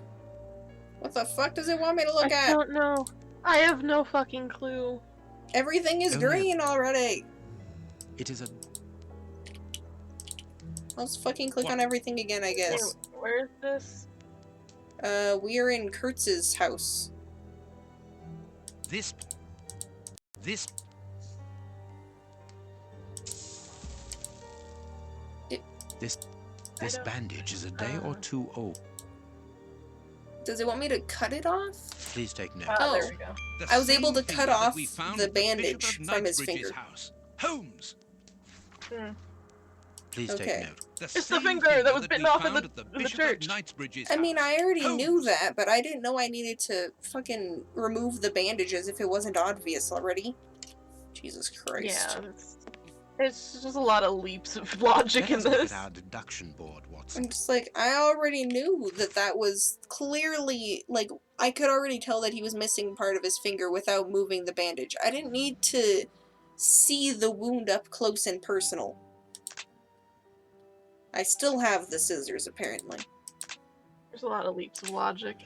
What the fuck does it want me to look at? I don't know. I have no fucking clue. Everything is green already. It is a... I'll just fucking click on everything again, I guess. Where is this? We are in Kurtz's house. This This bandage is a day or two old. Does it want me to cut it off? Please take note. Oh, there we go. I was able to cut off the at the bandage Bishop of from his Knightsbridge's finger. house. Holmes. Please Okay. take note. It's the same finger that was we bitten off in found the at the in the Bishop church. of Knightsbridge's I mean, house. I already knew Holmes. that, but I didn't know I needed to fucking remove the bandages if it wasn't obvious already. Jesus Christ. Yeah, it's just a lot of leaps of logic in Let us look this. at our deduction board, Watson. I'm just like, I already knew that was clearly, like, I could already tell that he was missing part of his finger without moving the bandage. I didn't need to see the wound up close and personal. I still have the scissors, apparently. There's a lot of leaps of logic.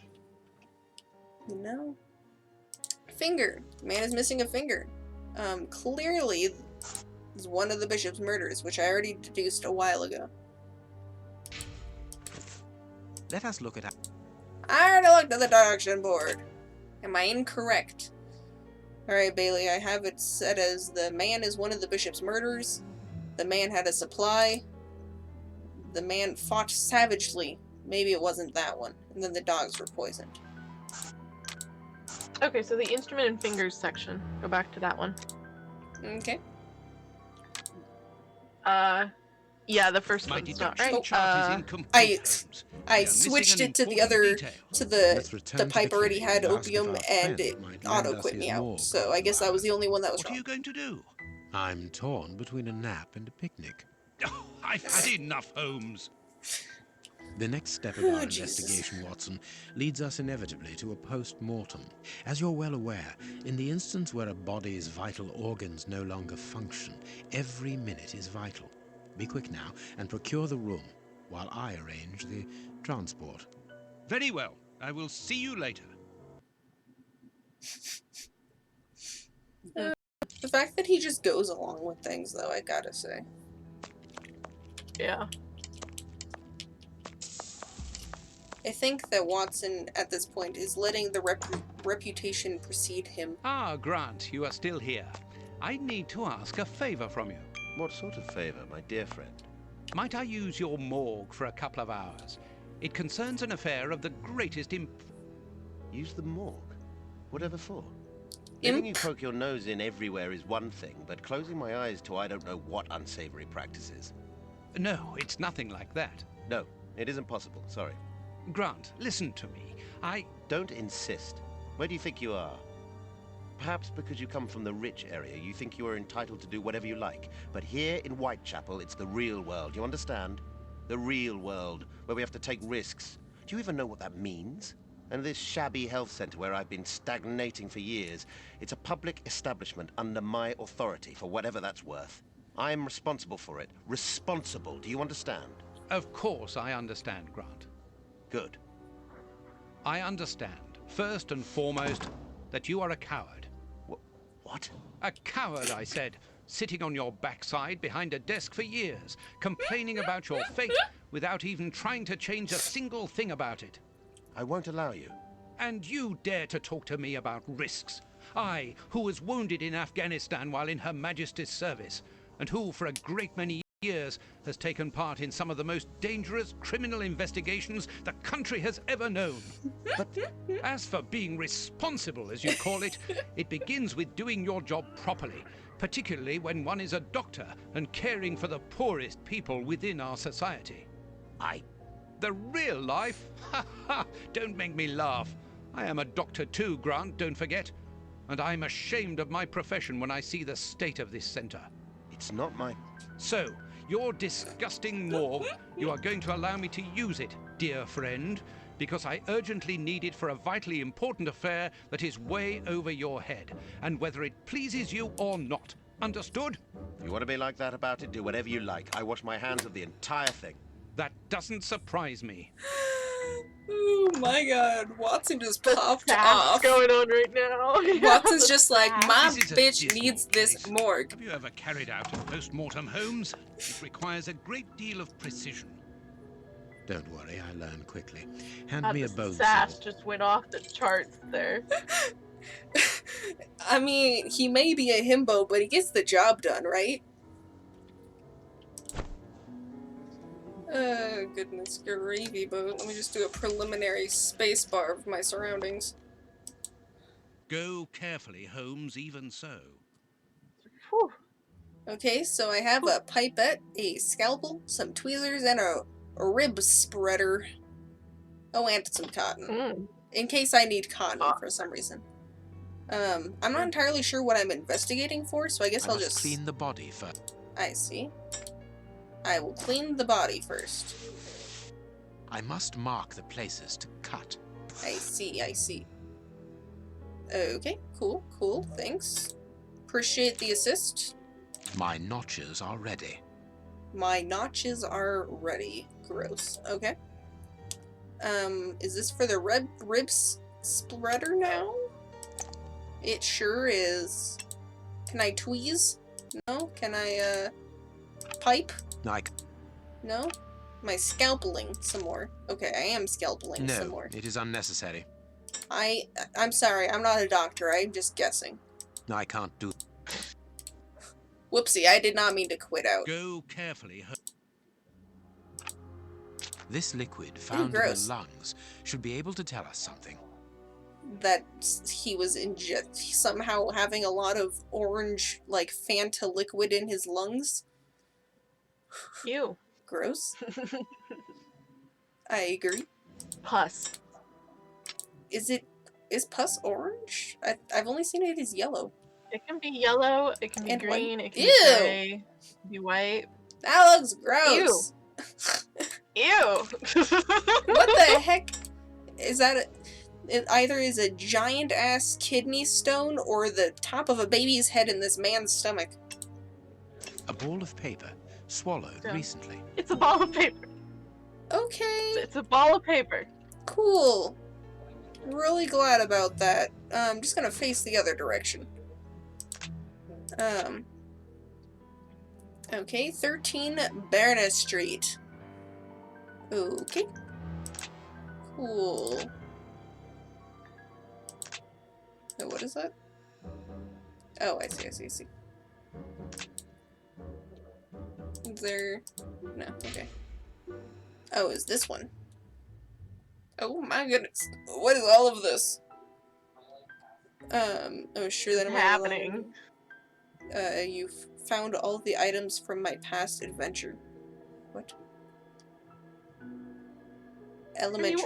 You know? Finger. Man is missing a finger. Clearly, is one of the bishop's murders, which I already deduced a while ago. Let us look at our... I already looked at the deduction board. Am I incorrect? Alright, Bailey, I have it set as the man is one of the bishop's murderers. The man had a supply. The man fought savagely. Maybe it wasn't that one. And then the dogs were poisoned. Okay, so the instrument and fingers section. Go back to that one. Okay. Yeah, the first My one's not deduction right. chart is incomplete, I Holmes. I We are missing switched an it to the important other detail. to Let's the return to pipe the already cave had and ask if opium our and friend it might lend auto us quit his me out. morgue So I guess I was the only one that was What are wrong. you going to do? I'm torn between a nap and a picnic. Oh, I've had enough, Holmes. The next step of Oh, our Jesus. investigation, Watson, leads us inevitably to a post-mortem. As you're well aware, in the instance where a body's vital organs no longer function, every minute is vital. Be quick now and procure the room while I arrange the transport. Very well. I will see you later. The fact that he just goes along with things, though, I gotta say. Yeah. I think that Watson, at this point, is letting the reputation precede him. Ah, Grant, you are still here. I need to ask a favor from you. What sort of favor, my dear friend? Might I use your morgue for a couple of hours? It concerns an affair of the greatest Use the morgue? Whatever for? Letting you poke your nose in everywhere is one thing, but closing my eyes to I don't know what unsavory practices. No, it's nothing like that. No, it isn't possible, sorry. Grant, listen to me. Don't insist. Where do you think you are? Perhaps because you come from the rich area, you think you are entitled to do whatever you like. But here in Whitechapel, it's the real world, you understand? The real world, where we have to take risks. Do you even know what that means? And this shabby health center where I've been stagnating for years, it's a public establishment under my authority, for whatever that's worth. I'm responsible for it. Responsible, do you understand? Of course I understand, Grant. Good. I understand, first and foremost, that you are a coward. What? A coward, I said, sitting on your backside behind a desk for years, complaining about your fate without even trying to change a single thing about it. I won't allow you. And you dare to talk to me about risks? I, who was wounded in Afghanistan while in Her Majesty's service, and who, for a great many years, has taken part in some of the most dangerous criminal investigations the country has ever known. But as for being responsible, as you call it, it begins with doing your job properly, particularly when one is a doctor and caring for the poorest people within our society. The real life? Ha ha! Don't make me laugh. I am a doctor too, Grant, don't forget. And I'm ashamed of my profession when I see the state of this center. It's not my... So, your disgusting morgue, you are going to allow me to use it, dear friend, because I urgently need it for a vitally important affair that is way over your head, and whether it pleases you or not. Understood? If you want to be like that about it, do whatever you like. I wash my hands of the entire thing. That doesn't surprise me. Oh my god, Watson just The popped sass off. going on right now. Yeah, Watson's the just like, sass. my This is a bitch dismal needs this place. morgue. Have you ever carried out a post-mortem, Holmes? It requires a great deal of precision. Don't worry, I learn quickly. Hand God, me a the bone sass saw. just went off the charts there. I mean, he may be a himbo, but he gets the job done, right? Goodness gravy boat. Let me just do a preliminary space bar of my surroundings. Go carefully, Holmes, even so. Whew. Okay, so I have a pipette, a scalpel, some tweezers, and a rib spreader. Oh, and some cotton. In case I need cotton for some reason. I'm not entirely sure what I'm investigating for, so I guess I'll must just... clean the body first. I see. I will clean the body first. I must mark the places to cut. I see, I see. Okay, cool, cool, thanks. Appreciate the assist. My notches are ready. My notches are ready. Gross. Okay. Is this for the ribs spreader now? It sure is. Can I tweeze? No? Can I, pipe? No? My scalpeling some more. Okay, I am scalpeling some No, more. it is unnecessary. I'm sorry, I'm not a doctor, I'm just guessing. I can't do... Whoopsie, I did not mean to quit out. Go carefully. This liquid found in the gross. lungs should be able to tell us something. That he was somehow having a lot of orange, like, Fanta liquid in his lungs. Ew. Gross. I agree. Pus. Is pus orange? I've only seen it as yellow. It can be yellow, it can be And green, white. it can Ew! be gray, it can be white. That looks gross. Ew! What the heck? Is that it either is a giant ass kidney stone or the top of a baby's head in this man's stomach? A ball of paper swallowed recently. It's a ball of paper. Okay. It's a ball of paper. Cool. Really glad about that. I'm just gonna face the other direction. Okay, 13 Baroness Street. Okay. Cool. Oh, what is that? Oh, I see. Is there... No, okay. Oh, is this one? Oh my goodness. What is all of this? I'm sure that I'm happening. You've found all the items from my past adventure. What? Elementary.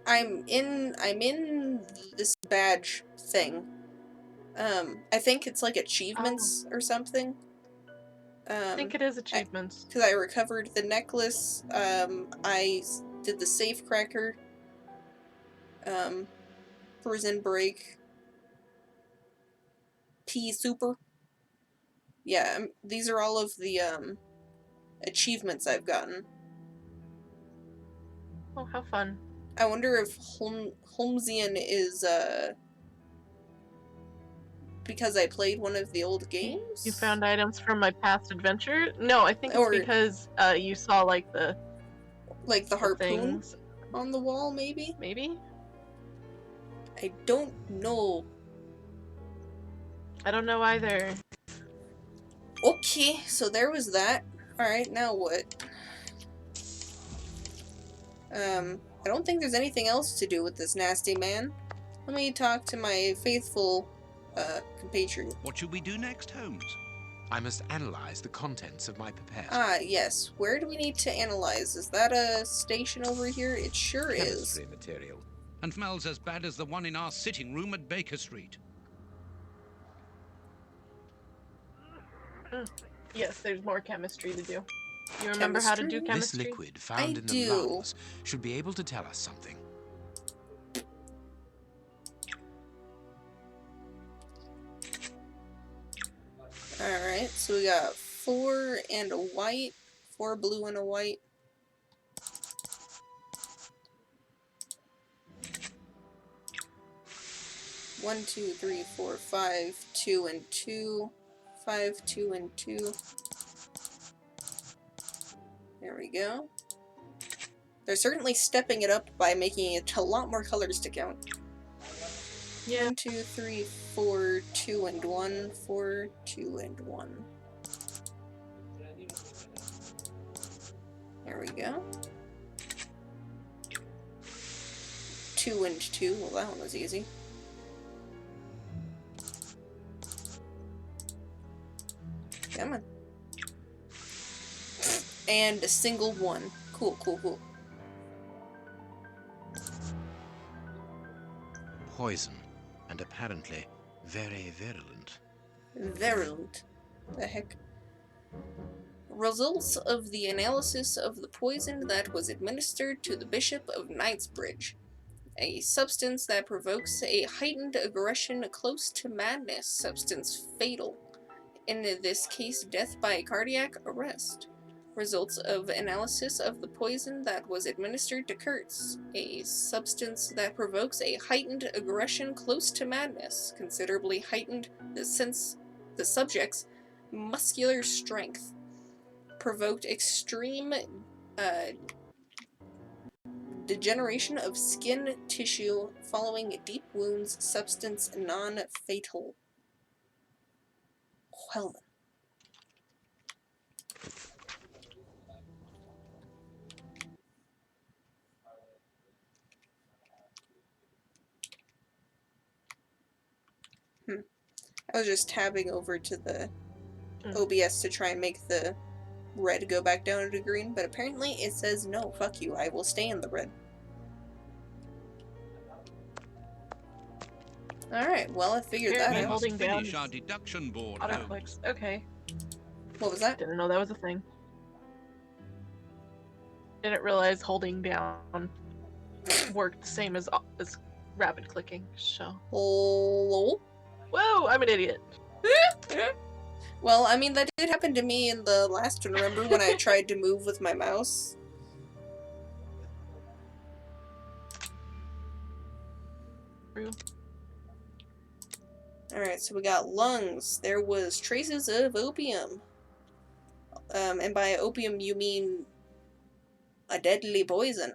I'm in this badge thing. I think it's like achievements or something. I think it is achievements. Because I recovered the necklace, I did the safe cracker, prison break, pea super. Yeah, these are all of the, achievements I've gotten. Oh, how fun. I wonder if Holmesian is, because I played one of the old games? You found items from my past adventure? No, I think it's because, you saw, like, the harpoon things on the wall, maybe? Maybe? I don't know. I don't know either. Okay, so there was that. Alright, now what? I don't think there's anything else to do with this nasty man. Let me talk to my faithful, compatriot. What should we do next, Holmes? I must analyze the contents of my pipette. Ah, yes. Where do we need to analyze? Is that a station over here? It sure Chemistry is. material. And smells as bad as the one in our sitting room at Baker Street. Yes, there's more chemistry to do. You remember how to do chemistry? This liquid found in the lungs should be able to tell us something. Alright, so we got 4 and a white, 4 blue and a white. 1, 2, 3, 4, 5, 2 and 2. 5, 2 and 2. There we go. They're certainly stepping it up by making it a lot more colors to count. Yeah. 1, 2, 3, 4, 2 and 1. 4, 2 and 1. There we go. 2 and 2. Well, that one was easy. Come on. And a single 1. Cool, cool, cool. Poison, and apparently very virulent. Virulent. The heck? Results of the analysis of the poison that was administered to the Bishop of Knightsbridge. A substance that provokes a heightened aggression close to madness. Substance fatal. In this case, death by cardiac arrest. Results of analysis of the poison that was administered to Kurtz. A substance that provokes a heightened aggression close to madness. Considerably heightened since the subject's muscular strength. Provoked extreme degeneration of skin tissue following deep wounds. Substance non-fatal. Well then. I was just tabbing over to the OBS to try and make the red go back down to green, but apparently it says no, fuck you, I will stay in the red. Alright, well I figured that out. Holding down Finish our deduction board. autoclicks. Okay. What was that? Didn't know that was a thing. Didn't realize holding down worked the same as rapid clicking, so. Hello? Whoa, I'm an idiot. Well, I mean, that did happen to me in the last one, remember when I tried to move with my mouse? True. Alright, so we got lungs. There was traces of opium. And by opium you mean a deadly poison.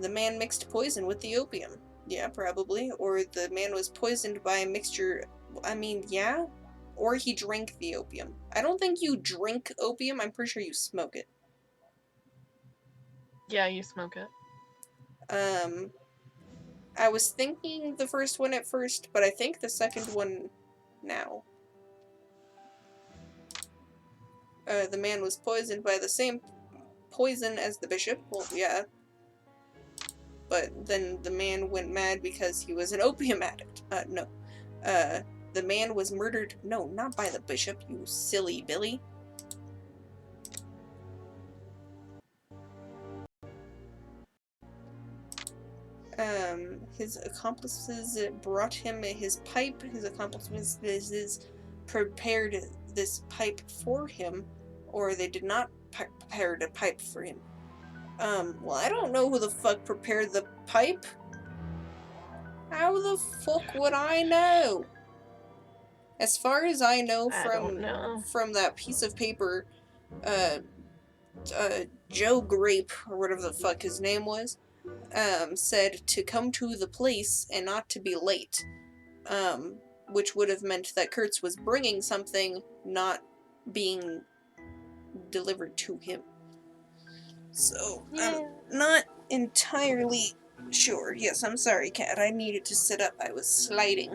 The man mixed poison with the opium. Yeah, probably. Or the man was poisoned by a mixture... I mean, yeah? Or he drank the opium. I don't think you drink opium, I'm pretty sure you smoke it. Yeah, you smoke it. I was thinking the first one at first, but I think the second one now. The man was poisoned by the same poison as the bishop. Well, yeah. But then the man went mad because he was an opium addict. No. The man was murdered. No, not by the bishop, you silly Billy. His accomplices brought him his pipe. His accomplices prepared this pipe for him, or they did not prepare a pipe for him. Well, I don't know who the fuck prepared the pipe. How the fuck would I know? As far as I know from that piece of paper, Joe Grape, or whatever the fuck his name was, said to come to the place and not to be late. Which would have meant that Kurtz was bringing something, not being delivered to him. So, I'm not entirely sure. Yes, I'm sorry, Cat. I needed to sit up. I was sliding.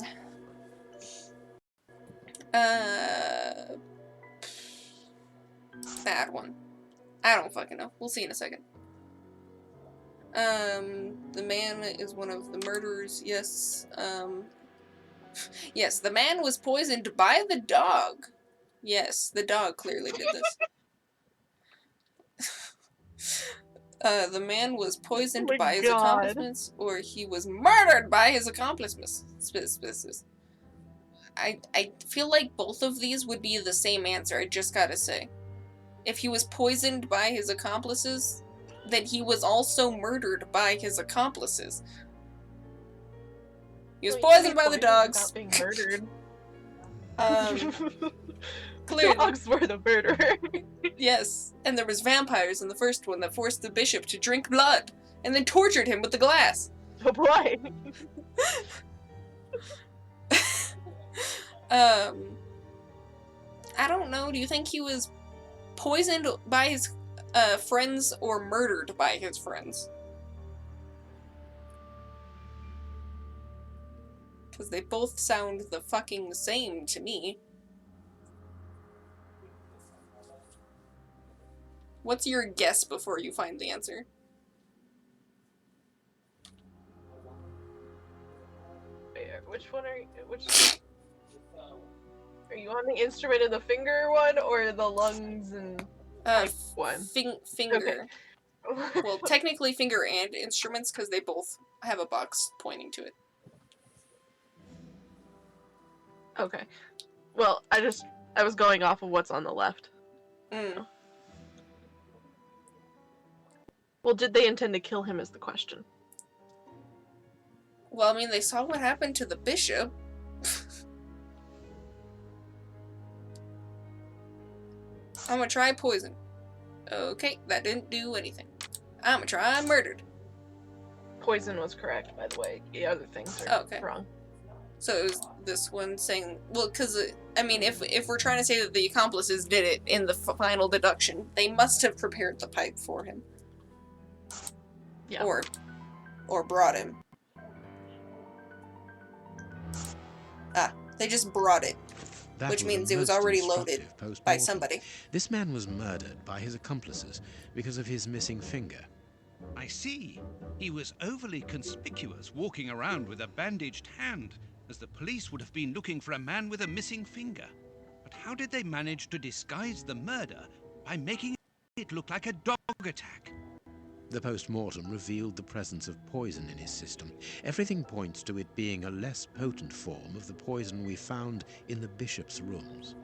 Bad one. I don't fucking know. We'll see in a second. The man is one of the murderers. Yes, yes, the man was poisoned by the dog. Yes, the dog clearly did this. The man was poisoned by his accomplices, or he was murdered by his accomplices. I feel like both of these would be the same answer, I just gotta say. If he was poisoned by his accomplices, then he was also murdered by his accomplices. He was Well, poisoned by the dogs. Without being murdered. Clearly. Dogs were the murderer. Yes, and there was vampires in the first one that forced the bishop to drink blood, and then tortured him with the glass. Oh boy. I don't know, do you think he was poisoned by his friends or murdered by his friends? Because they both sound the fucking same to me. What's your guess before you find the answer? Which one are you? Are you on the instrument of the finger one or the lungs and pipe one? Finger. Okay. Well, technically finger and instruments because they both have a box pointing to it. Okay. Well, I was going off of what's on the left. Mm. Well, did they intend to kill him is the question. Well, I mean, they saw what happened to the bishop. I'm gonna try poison. Okay, that didn't do anything. I'm gonna try murdered. Poison was correct, by the way. The other things are wrong. So it was this one saying, well, because, I mean, if we're trying to say that the accomplices did it in the final deduction, they must have prepared the pipe for him. Yeah. Or brought him. Ah, they just brought it. That which was means a it was most already loaded instructive post-mortem. by somebody. This man was murdered by his accomplices because of his missing finger. I see. He was overly conspicuous walking around with a bandaged hand, as the police would have been looking for a man with a missing finger. But how did they manage to disguise the murder by making it look like a dog attack? The post-mortem revealed the presence of poison in his system. Everything points to it being a less potent form of the poison we found in the bishop's rooms.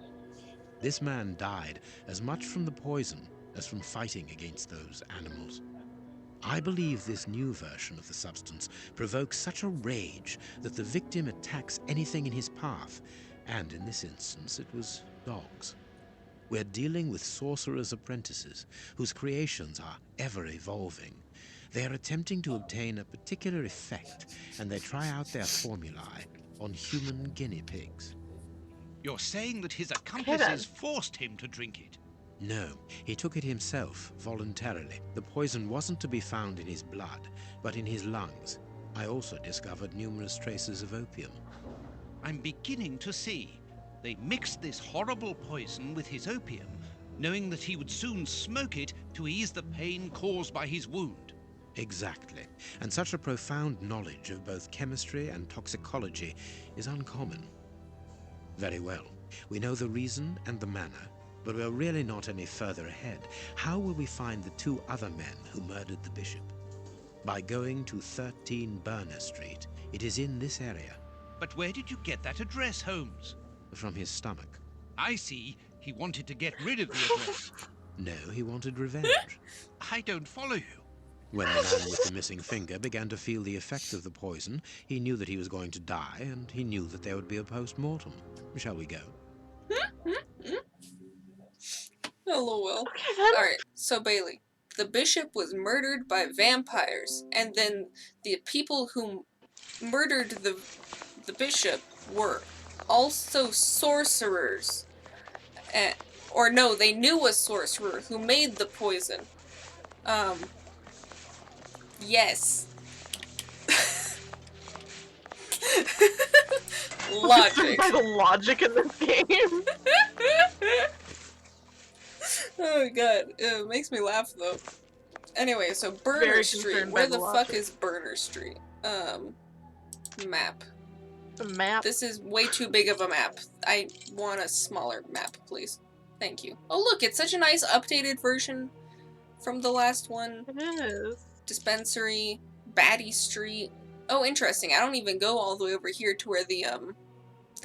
This man died as much from the poison as from fighting against those animals. I believe this new version of the substance provokes such a rage that the victim attacks anything in his path, and in this instance it was dogs. We're dealing with sorcerers' apprentices, whose creations are ever-evolving. They are attempting to obtain a particular effect, and they try out their formulae on human guinea pigs. You're saying that his accomplices forced him to drink it? No, he took it himself, voluntarily. The poison wasn't to be found in his blood, but in his lungs. I also discovered numerous traces of opium. I'm beginning to see. They mixed this horrible poison with his opium, knowing that he would soon smoke it to ease the pain caused by his wound. Exactly. And such a profound knowledge of both chemistry and toxicology is uncommon. Very well. We know the reason and the manner, but we're really not any further ahead. How will we find the two other men who murdered the bishop? By going to 13 Burner Street. It is in this area. But where did you get that address, Holmes? From his stomach. I see. He wanted to get rid of the address. No, he wanted revenge. I don't follow you. When the man with the missing finger began to feel the effects of the poison, he knew that he was going to die, and he knew that there would be a post-mortem. Shall we go? LOL. Alright, so Bailey. The bishop was murdered by vampires, and then the people who murdered the bishop were also sorcerers. Or no, they knew a sorcerer who made the poison. Yes. Logic. The logic in this game. Oh god, it makes me laugh though. Anyway, so Burner Street. Where the fuck is Burner Street? Map. The map? This is way too big of a map. I want a smaller map, please. Thank you. Oh look, it's such a nice updated version from the last one. It is. Dispensary, Batty Street. Oh, interesting. I don't even go all the way over here to where the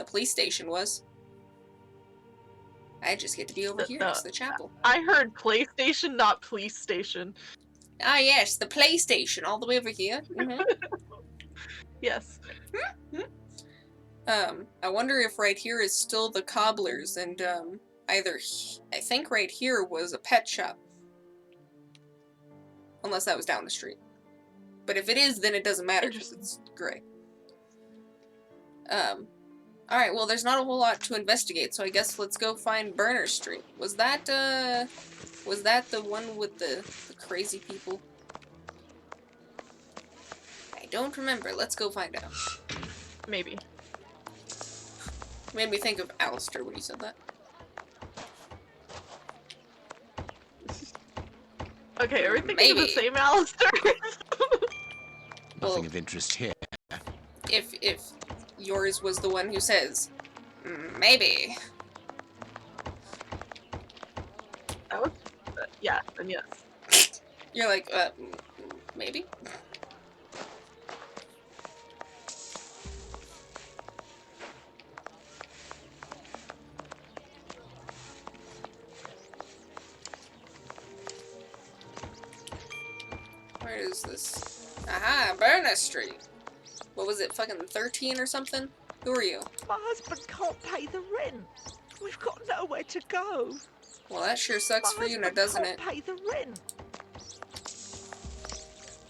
police station was. I just get to be over here next to the chapel. I heard PlayStation, not police station. Ah yes, the PlayStation, all the way over here. Yes. I wonder if right here is still the cobbler's, and I think right here was a pet shop. Unless that was down the street. But if it is, then it doesn't matter because it's gray. Alright, well there's not a whole lot to investigate, so I guess let's go find Burner Street. Was that the one with the crazy people? I don't remember. Let's go find out. Maybe. Made me think of Alistair when you said that. Okay, are we thinking of the same Alistair? Nothing of interest here. If yours was the one who says, maybe. That was, yeah, then yes. You're like, maybe? Where is this? Aha, Burner Street. What was it, fucking 13 or something? Who are you? My husband can't pay the rent. We've got nowhere to go. Well, that sure sucks for you now, doesn't it? Pay the rent.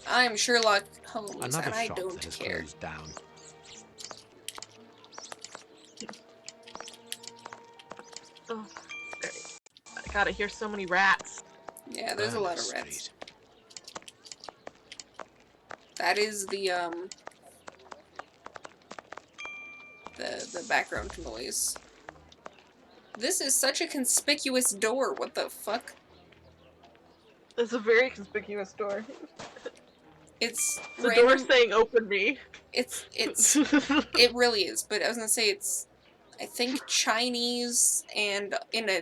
I'm Sherlock Holmes, Another and I shop don't that has care. closed down. Oh, God, I hear so many rats. Yeah, there's a lot of rats. That is the background noise. This is such a conspicuous door. What the fuck? It's a very conspicuous door. It's the door saying "Open me." It's it really is. But I was gonna say it's, I think, Chinese, and in a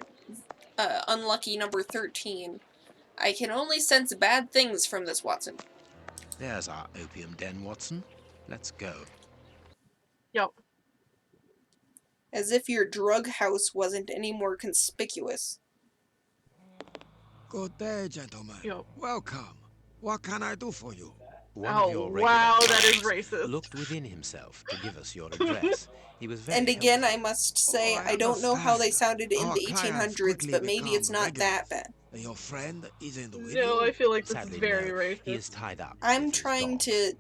unlucky number 13. I can only sense bad things from this, Watson. There's our opium den, Watson. Let's go. Yep. As if your drug house wasn't any more conspicuous. Good day, gentlemen. Yep. Welcome. What can I do for you? One of your regular wow, that is clients racist. looked within himself to give us your address. He was very And again, helpful. I must say, I don't know how they sounded in the 1800s, but maybe it's not that bad. Your friend is in the No, I feel like this Sadly, is very no. racist. He is tied up. I'm trying to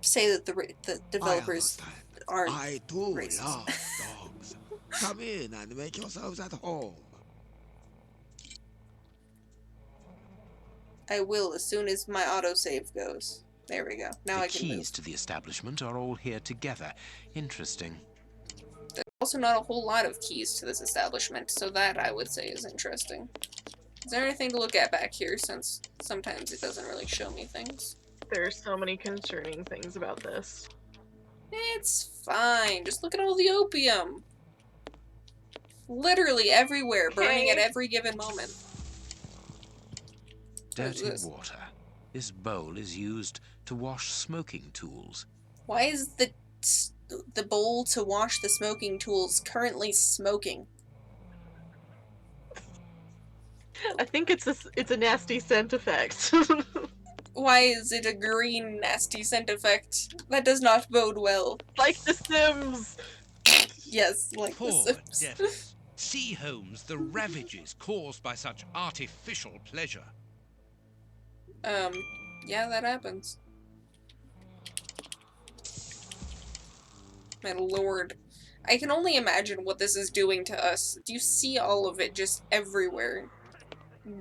say that the developers aren't I too racist. love dogs. Come in and make yourselves at home. I will as soon as my autosave goes. There we go. Now The I can move. keys to the establishment are all here together. Interesting. There's also not a whole lot of keys to this establishment, so that I would say is interesting. Is there anything to look at back here, since sometimes it doesn't really show me things? There are so many concerning things about this. It's fine. Just look at all the opium. Literally everywhere, burning at every given moment. Dirty water. This bowl is used to wash smoking tools. Why is the bowl to wash the smoking tools currently smoking? I think it's a nasty scent effect. Why is it a green nasty scent effect? That does not bode well. Like The Sims! Yes, like Poor The Sims. devils. See, Holmes, the ravages caused by such artificial pleasure. Yeah, that happens. My lord. I can only imagine what this is doing to us. Do you see all of it just everywhere?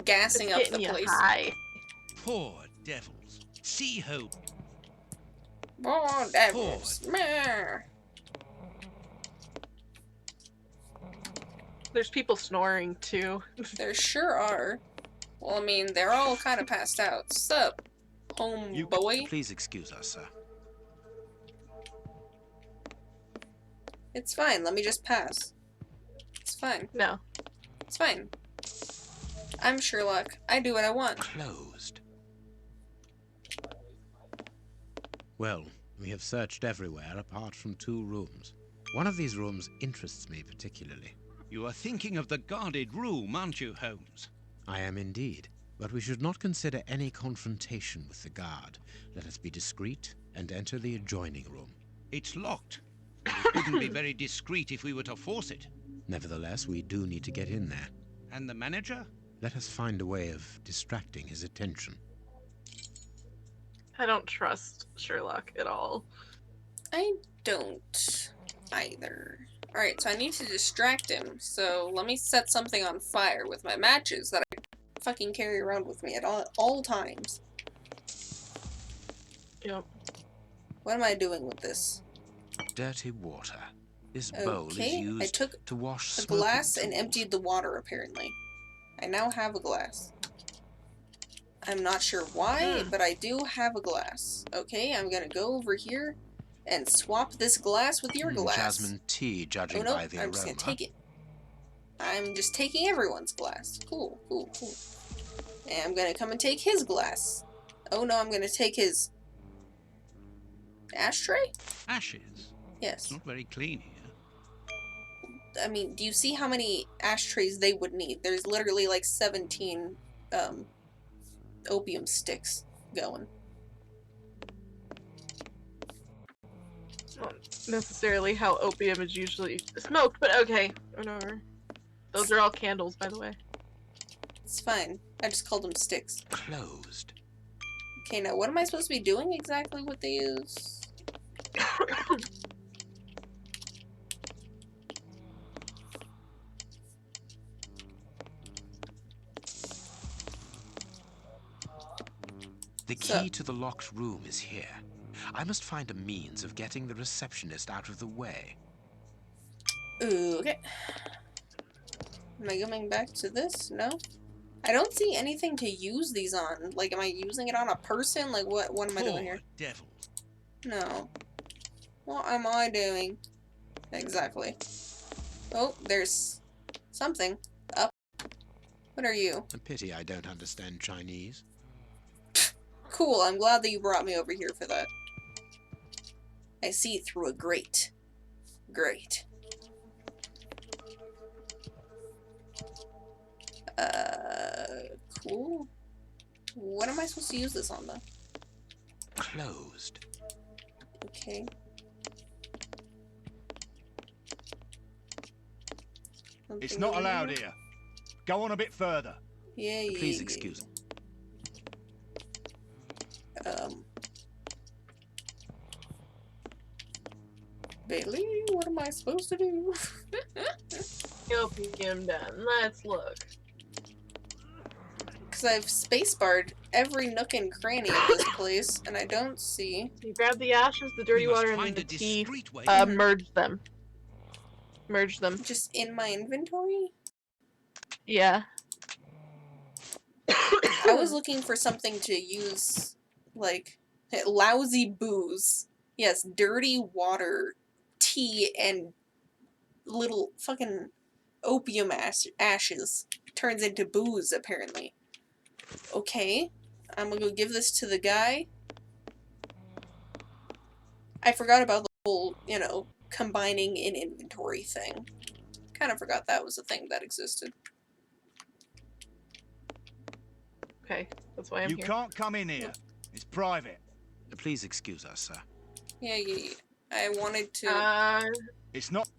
Gassing up the place. High. Poor devils. See, Holmes. Poor devils. Meh. There's people snoring too. There sure are. Well, I mean, they're all kind of passed out. Sup, homeboy? Please excuse us, sir. It's fine, let me just pass. It's fine. No. It's fine. I'm Sherlock. I do what I want. Closed. Well, we have searched everywhere apart from 2 rooms. One of these rooms interests me particularly. You are thinking of the guarded room, aren't you, Holmes? I am indeed. But we should not consider any confrontation with the guard. Let us be discreet and enter the adjoining room. It's locked. It wouldn't be very discreet if we were to force it. Nevertheless, we do need to get in there. And the manager? Let us find a way of distracting his attention. I don't trust Sherlock at all. I don't either. Alright, so I need to distract him, so let me set something on fire with my matches that I fucking carry around with me at all times. Yep. What am I doing with this? Dirty water. This bowl is used I took to wash a glass and emptied the water, apparently. I now have a glass. I'm not sure why, but I do have a glass. Okay, I'm gonna go over here and swap this glass with your glass. Jasmine tea, judging oh, no, by the aroma. I'm just gonna take it. I'm just taking everyone's glass. Cool, cool, cool. And I'm gonna come and take his glass. Oh no, I'm gonna take his ashtray? Ashes? Yes. It's not very clean here. I mean, do you see how many ashtrays they would need? There's literally like 17 opium sticks going. Not necessarily how opium is usually smoked, but okay, whatever. Those are all candles, by the way. It's fine. I just called them sticks. Closed. Okay, now what am I supposed to be doing exactly with these? The key to the locked room is here. I must find a means of getting the receptionist out of the way. Okay. Am I going back to this? No? I don't see anything to use these on. Like, am I using it on a person? Like, what am I doing here? Devil. No. What am I doing? Exactly. Oh, there's something up. What are you? A pity I don't understand Chinese. Cool, I'm glad that you brought me over here for that. I see through a grate. Great. Cool. What am I supposed to use this on, though? Closed. Okay. It's not allowed here. Go on a bit further. Yeah, yeah. Please excuse me. Bailey, what am I supposed to do? Opium done. Let's look. Because I've spacebarred every nook and cranny of this place, and I don't see. You grab the ashes, the dirty water, and the tea. Merge them. Merge them. Just in my inventory? Yeah. I was looking for something to use, like, lousy booze. Yes, dirty water, tea, and little fucking opium ashes turns into booze, apparently. Okay, I'm gonna go give this to the guy. I forgot about the whole, you know, combining in inventory thing. Kind of forgot that was a thing that existed. Okay, that's why I'm here. You can't come in here. It's private. Please excuse us, sir. Yeah. I wanted to... It's not...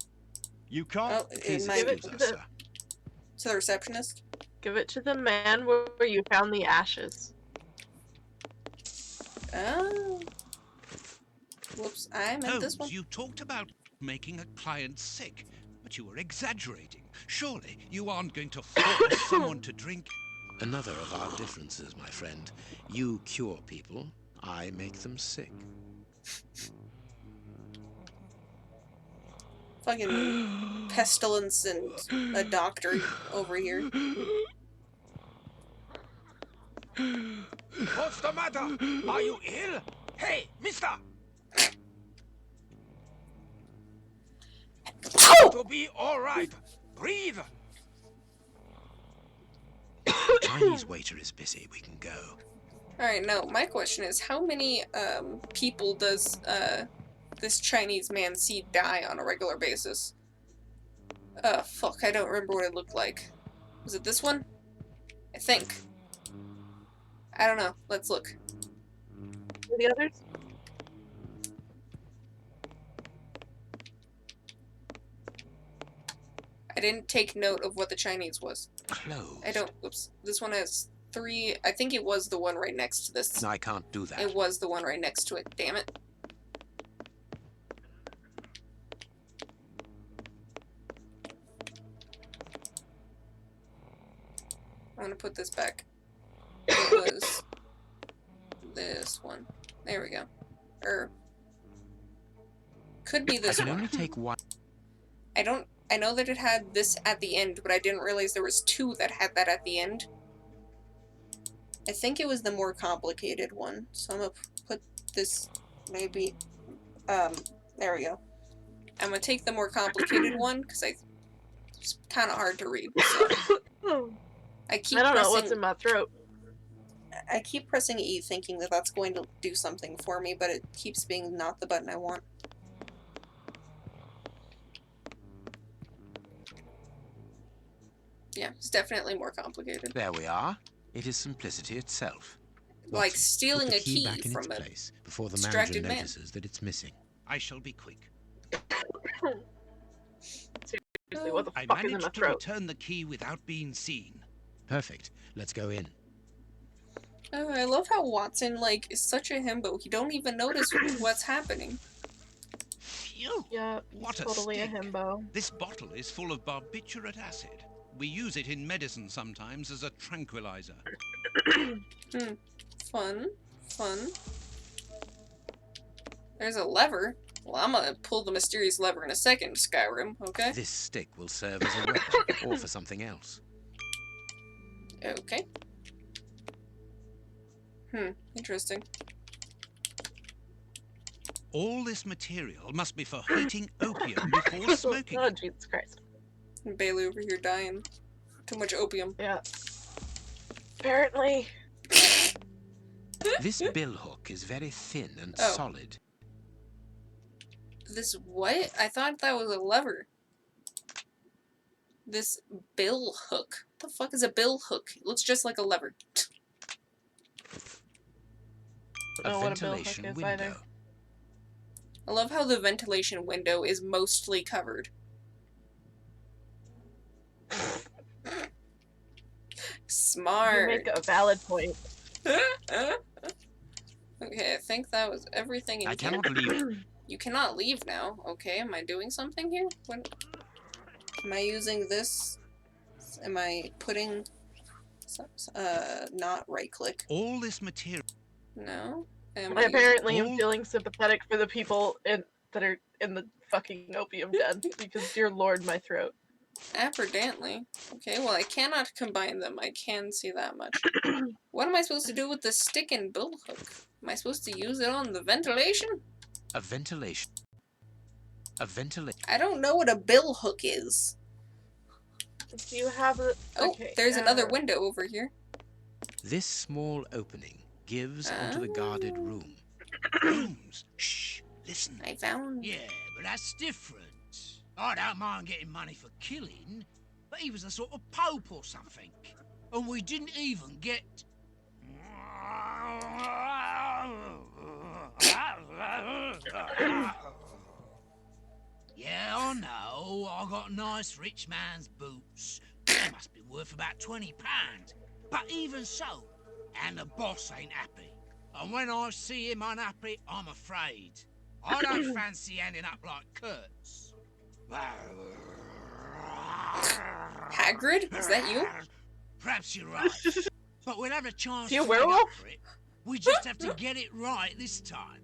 You can't... Oh, please give excuse us, sir. To the receptionist? Give it to the man where you found the ashes. Oh. Whoops, I meant this one. You talked about making a client sick, but you were exaggerating. Surely you aren't going to force someone to drink... Another of our differences, my friend. You cure people, I make them sick. Fucking pestilence and a doctor over here. What's the matter? Are you ill? Hey, mister! To be all right. Breathe. The Chinese waiter is busy. We can go. Alright, now, my question is, how many, people does, this Chinese man see die on a regular basis? Fuck, I don't remember what it looked like. Was it this one? I think. I don't know. Let's look. The others? I didn't take note of what the Chinese was. Closed. I don't. Oops. This one has 3. I think it was the one right next to this. I can't do that. It was the one right next to it. Damn it. I'm gonna put this back. It was this one. There we go. Could be this I can one. only take one. I know that it had this at the end, but I didn't realize there was 2 that had that at the end. I think it was the more complicated one. So I'm gonna put this maybe there we go. I'm gonna take the more complicated one because it's kind of hard to read. So. I don't know what's in my throat. I keep pressing E thinking that that's going to do something for me, but it keeps being not the button I want. Yeah, it's definitely more complicated. There we are. It is simplicity itself. Like Watson, stealing put a the key key back in from its a place before the manager distracted man. notices that it's missing. I shall be quick. Seriously, what the I fuck is in my managed to throat? return the key without being seen. Perfect. Let's go in. Oh, I love how Watson, like, is such a himbo. He don't even notice what's happening. Phew! Yeah, What totally a stink. himbo. This bottle is full of barbiturate acid. We use it in medicine sometimes as a tranquilizer. Fun. There's a lever. Well, I'm gonna pull the mysterious lever in a second, Skyrim, okay? This stick will serve as a weapon, or for something else. Okay. Interesting. All this material must be for heating opium before smoking. Oh, Jesus Christ. Bailey over here dying. Too much opium. Yeah. Apparently. This bill hook is very thin and Oh. solid. This what? I thought that was a lever. This bill hook. What the fuck is a bill hook? It looks just like a lever. A ventilation window. Either. I love how the ventilation window is mostly covered. Smart. You make a valid point. Okay, I think that was everything in I here. cannot leave. You cannot leave now. Okay, am I doing something here? What? Am I using this? Am I putting... not right click. All this material... No? Apparently I'm feeling sympathetic for the people that are in the fucking opium den, because dear lord, my throat. Apparently. Okay, well I cannot combine them. I can see that much. What am I supposed to do with the stick and bill hook? Am I supposed to use it on the ventilation? A ventilation. I don't know what a bill hook is. Do you have a... Oh, okay, there's another window over here. This small opening gives onto the guarded room. Holmes, shh, listen. I found... Yeah, but that's different. I don't mind getting money for killing, but he was a sort of pope or something. And we didn't even get... Yeah, I know. I got nice rich man's boots. They must be worth about £20. But even so, and the boss ain't happy. And when I see him unhappy, I'm afraid. I don't fancy ending up like Kurtz. Hagrid? Is that you? Perhaps you're right. But we'll have a chance You a to make up werewolf? for it. We just have to get it right this time.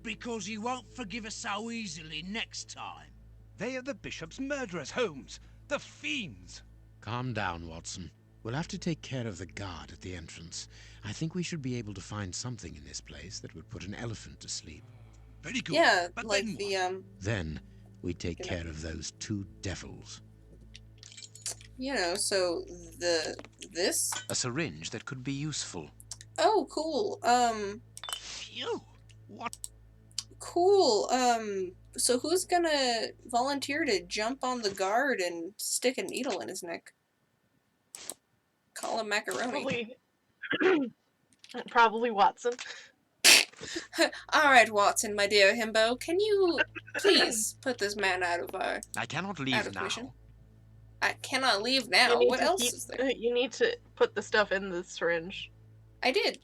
Because he won't forgive us so easily next time. They are the bishop's murderers, Holmes. The fiends. Calm down, Watson. We'll have to take care of the guard at the entrance. I think we should be able to find something in this place that would put an elephant to sleep. Very good. Yeah, But like then the, Then we take care of those 2 devils. you know, so this? A syringe that could be useful. Oh, cool. Phew. What? Cool. So who's gonna volunteer to jump on the guard and stick a needle in his neck? Call him Macaroni. Probably... Probably Watson. Alright, Watson, my dear himbo, can you please put this man out of our... I cannot out leave of now. commission? I cannot leave now. You need What to else heat, is there? You need to put the stuff in the syringe. I did.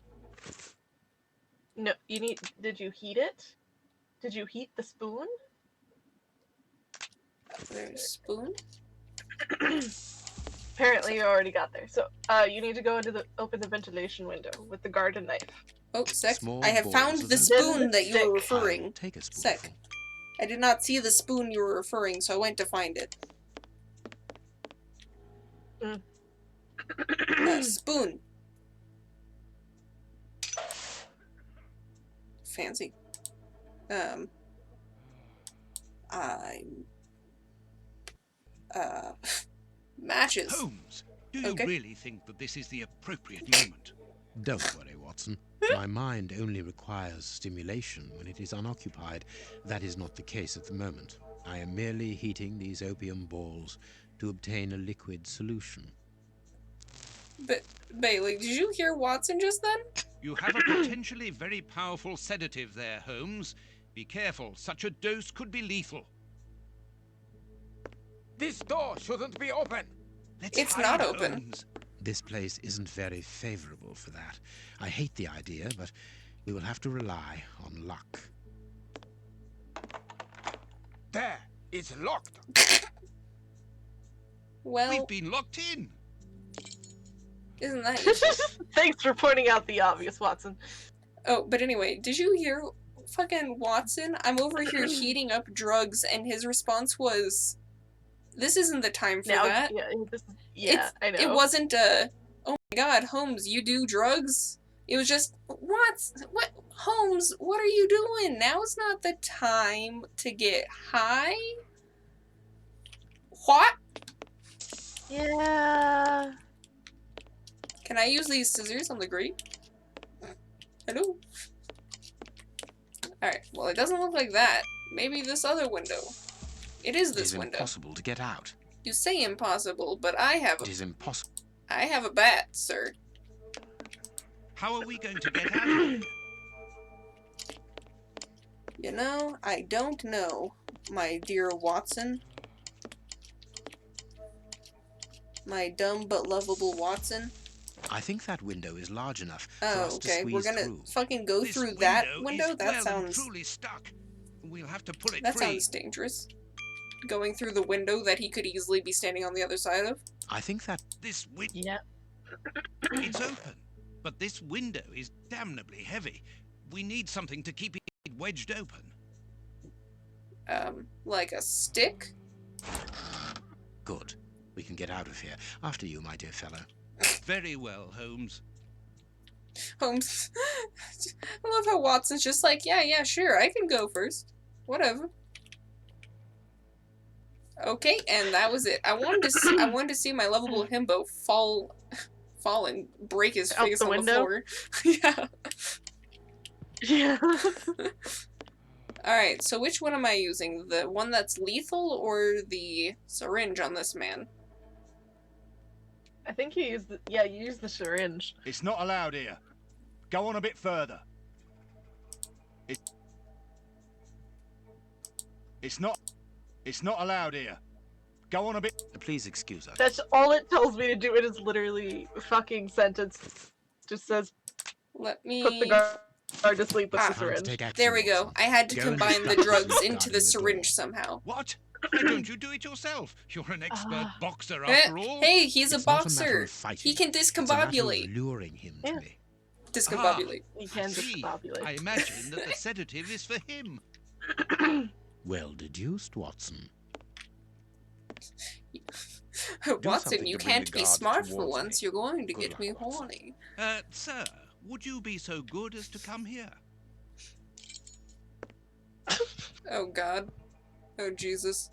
No, you need. Did you heat it? Did you heat the spoon? There's a spoon? Apparently you already got there. So, you need to go into open the ventilation window with the garden knife. Oh, sec. Small I have found balls the of spoon that you stick. were I'll referring. take a spoonful. Sec. I did not see the spoon you were referring, so I went to find it. Spoon. Fancy. Matches. Holmes, do you Okay. really think that this is the appropriate moment? Don't worry, Watson. My mind only requires stimulation when it is unoccupied. That is not the case at the moment. I am merely heating these opium balls to obtain a liquid solution. But, Bailey, did you hear Watson just then? You have a potentially very powerful sedative there, Holmes. Be careful, such a dose could be lethal. This door shouldn't be open. It's hide, not open. Holmes. This place isn't very favorable for that. I hate the idea, but we will have to rely on luck. There, it's locked. Well, We've been locked in. isn't that useful? Thanks for pointing out the obvious, Watson. Oh, but anyway, did you hear fucking Watson? I'm over here heating up drugs, and his response was, "This isn't the time for that." Yeah, I know. It wasn't a, "Oh my god, Holmes, you do drugs?" It was just, what, Holmes, what are you doing? Now is not the time to get high? What? Yeah. Can I use these scissors on the grate? Hello? Alright, well, it doesn't look like that. Maybe this other window. It is this window. It is impossible to get out. You say impossible, but I have It is impossible. I have a bat, sir. How are we going to get out of here? You know, I don't know, my dear Watson. My dumb but lovable Watson. I think that window is large enough for Oh, us to okay. squeeze We're gonna through. fucking go This through that is window? That well sounds... and truly stuck. We'll have to pull it That free. sounds dangerous. Going through the window that he could easily be standing on the other side of? I think that... This window... Yeah. It's open, but this window is damnably heavy. We need something to keep it wedged open. Like a stick? Good. We can get out of here. After you, my dear fellow. Very well, Holmes. Holmes. I love how Watson's just like, yeah, sure, I can go first. Whatever. Okay, and that was it. I wanted to see my lovable himbo fall and break his Out face the on window? the floor. Yeah. Yeah. Alright, so which one am I using? The one that's lethal or the syringe on this man? I think you used you used the syringe. It's not allowed here. Go on a bit further. It's not allowed here. Go on a bit. Please excuse us. That's all it tells me to do. It is literally a fucking sentence. Just says, Let me... put the guard to sleep with the Time to syringe. take action, There we go. Watson. I had to Go and combine the distract drugs us into guarding the the syringe door. somehow. What? Why don't you do it yourself? You're an expert boxer Eh, after all. hey, he's It's a not a matter boxer. of fighting. He can It's a matter of discombobulate. luring him to me. Discombobulate. You can See, discombobulate. I imagine that the sedative is for him. Well deduced, Watson. Watson, something you to bring can't the be guards smart for towards once. me. You're going to Good get luck, me Watson. horny. Sir, would you be so good as to come here? Oh god. Oh Jesus.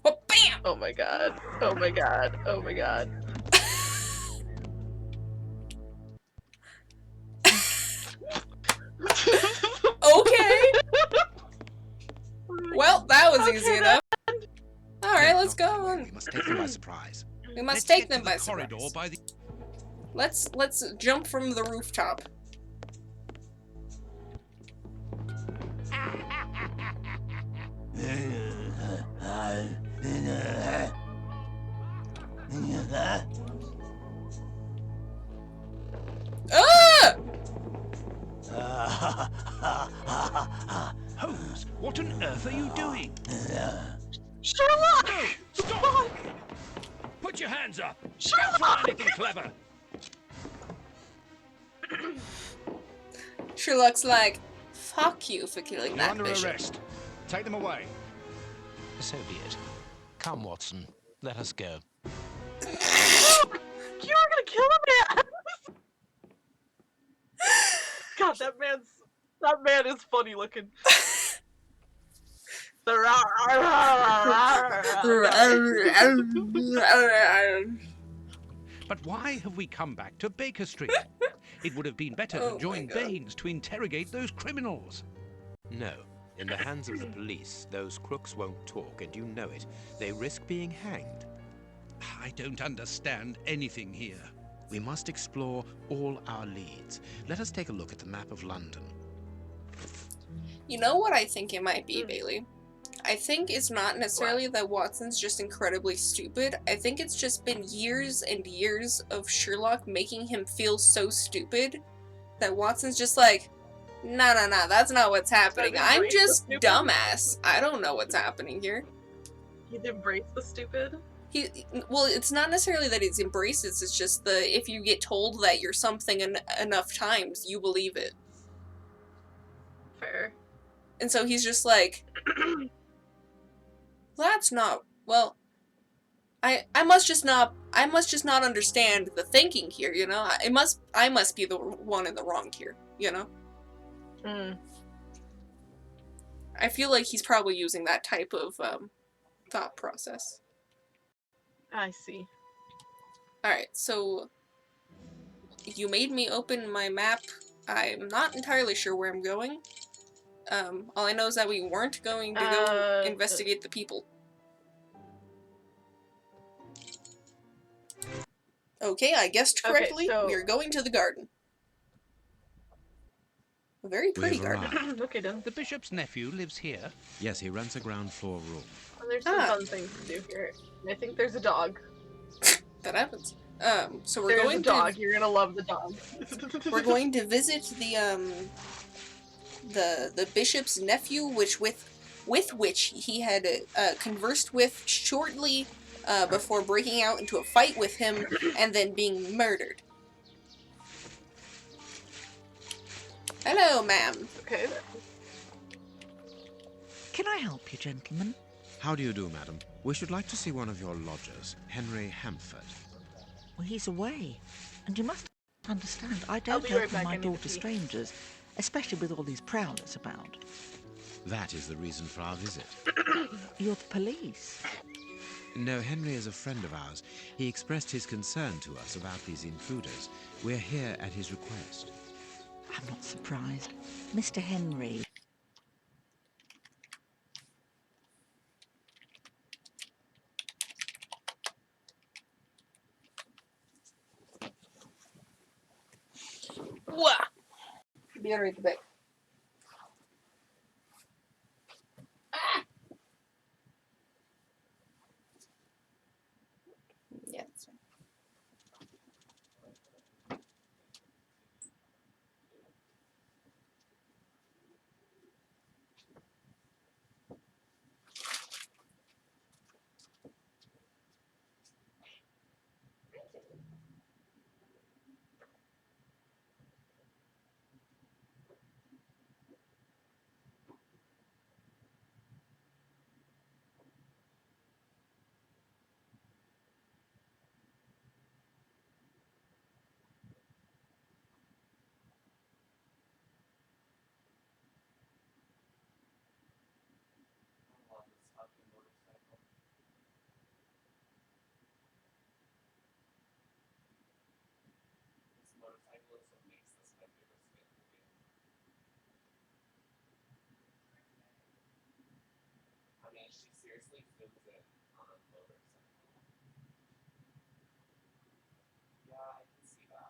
Oh, bam! Oh my god. Oh my god. Oh my god. Okay! Well, that was easy enough. Alright, let's go on. We must take them by surprise. We must Let's take get them to by the corridor surprise. by the... Let's jump from the rooftop. Ah! Holmes, what on earth are you doing? Sherlock! No! Stop! Put your hands up! Don't try anything clever! Sherlock's like, fuck you for killing You're that under bishop. arrest. Take them away. So be it. Come, Watson. Let us go. You are gonna kill a man! God, that man is funny looking. But why have we come back to Baker Street? It would have been better Oh to my join God. Baines to interrogate those criminals. No. In the hands of the police, those crooks won't talk, and you know it. They risk being hanged. I don't understand anything here. We must explore all our leads. Let us take a look at the map of London. You know what I think it might be, Bailey? I think it's not necessarily that Watson's just incredibly stupid. I think it's just been years and years of Sherlock making him feel so stupid that Watson's just like, nah, that's not what's happening. I'm just dumbass. I don't know what's happening here. He's embraced the stupid. Well, it's not necessarily that he's embraced it, it's just if you get told that you're something enough times, you believe it. Fair. And so he's just like, that's not, well, I must just not understand the thinking here, you know? I must be the one in the wrong here, you know? I feel like he's probably using that type of thought process. I see. Alright, so you made me open my map. I'm not entirely sure where I'm going. All I know is that we weren't going to go investigate the people. Okay, I guessed correctly. Okay, so we are going to the garden. A very pretty We've garden. arrived. Okay, then. The bishop's nephew lives here. Yes, he rents a ground floor room. And there's some fun things to do here. I think there's a dog. That happens. So we're There's going a dog. You're gonna love the dog. We're going to visit the bishop's nephew, with which he had conversed with shortly before breaking out into a fight with him and then being murdered. Hello, ma'am. Okay. Can I help you, gentlemen? How do you do, madam? We should like to see one of your lodgers, Henry Hampford. Well, he's away. And you must understand, I don't be right open back, my I need door to to pee. strangers, especially with all these prowlers about. That is the reason for our visit. You're the police. No, Henry is a friend of ours. He expressed his concern to us about these intruders. We're here at his request. I'm not surprised. Mr. Henry. Wah! Be right back. Ah! Yeah, that's fine. Yeah, I can see that.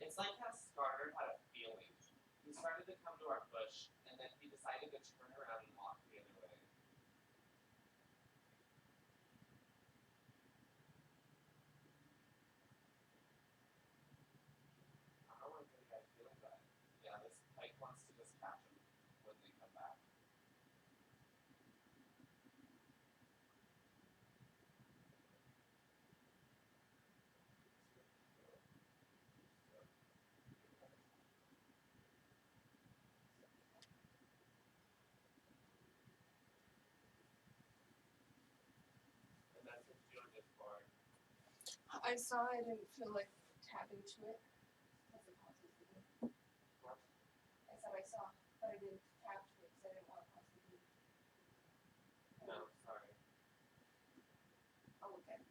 It's like how Scarter had a feeling. He started to come to our bush, and then he decided to turn around and walk the other way. I don't want to get a guy feeling bad. Yeah, this Pike wants to just catch him when they come back. And that's what you're doing it for. I saw I didn't feel like tapping to it. That's a positive thing. What? I said I saw, but I didn't tap to it because I didn't want to pause the video. No, sorry. I'll look at it.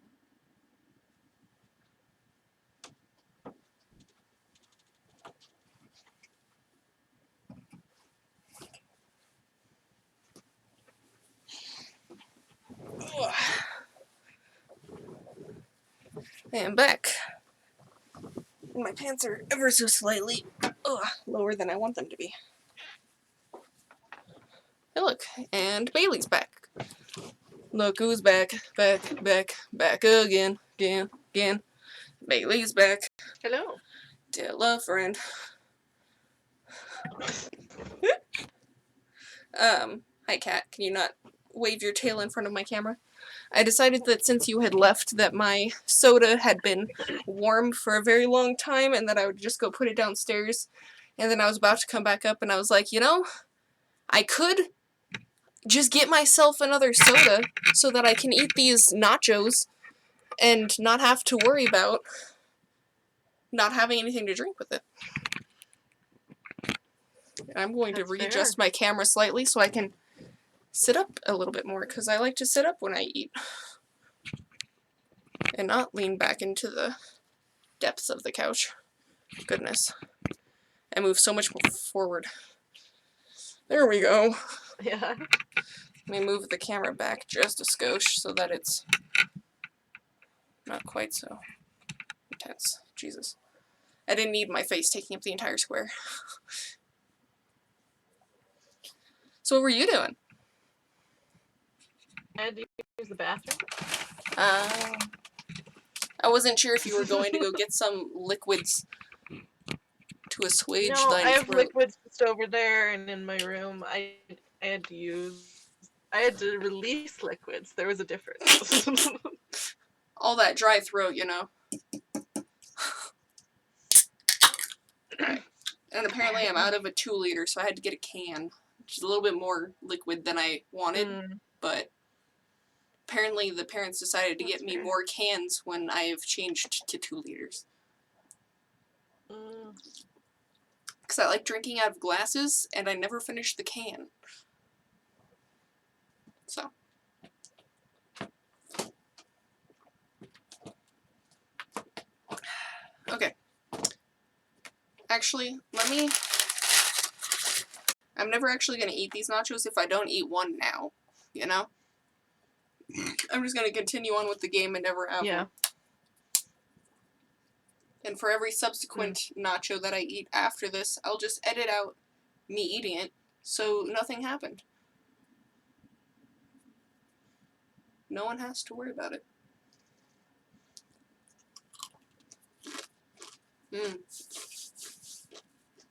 I am back. My pants are ever so slightly lower than I want them to be. Hey, look, and Bailey's back. Look who's back, back again. Bailey's back. Hello. Tell a friend. Hi Kat, can you not wave your tail in front of my camera? I decided that since you had left that my soda had been warm for a very long time and that I would just go put it downstairs, and then I was about to come back up and I was like, you know, I could just get myself another soda so that I can eat these nachos and not have to worry about not having anything to drink with it. I'm going to readjust my camera slightly so I can sit up a little bit more, because I like to sit up when I eat and not lean back into the depths of the couch. Goodness. I move so much more forward. There we go. Yeah. Let me move the camera back just a skosh so that it's not quite so intense. Jesus. I didn't need my face taking up the entire square. So what were you doing? I had to use the bathroom. I wasn't sure if you were going to go get some liquids to assuage No, thine I have throat. liquids just over there and in my room. I had to release liquids. There was a difference. All that dry throat, you know. Alright. And apparently I'm out of a 2-liter, so I had to get a can, which is a little bit more liquid than I wanted, but apparently the parents decided to get me more cans when I've changed to 2 liters. Because I like drinking out of glasses, and I never finished the can. So. Okay. Actually, I'm never actually going to eat these nachos if I don't eat one now, you know? I'm just going to continue on with the game and never have one. And for every subsequent nacho that I eat after this, I'll just edit out me eating it, so nothing happened. No one has to worry about it.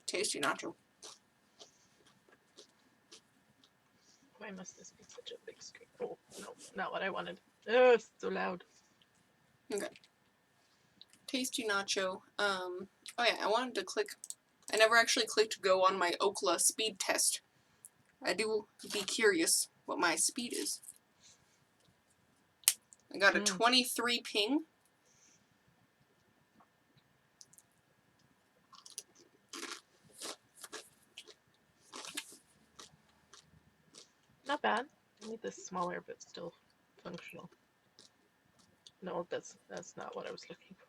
Tasty nacho. Why must this be such a big screen? Oh, no, not what I wanted. Oh, it's so loud. Okay. Tasty nacho. Oh yeah, I wanted to click. I never actually clicked go on my Okla speed test. I do be curious what my speed is. I got a 23 ping. Not bad. I need this smaller, but still functional. No, that's not what I was looking for.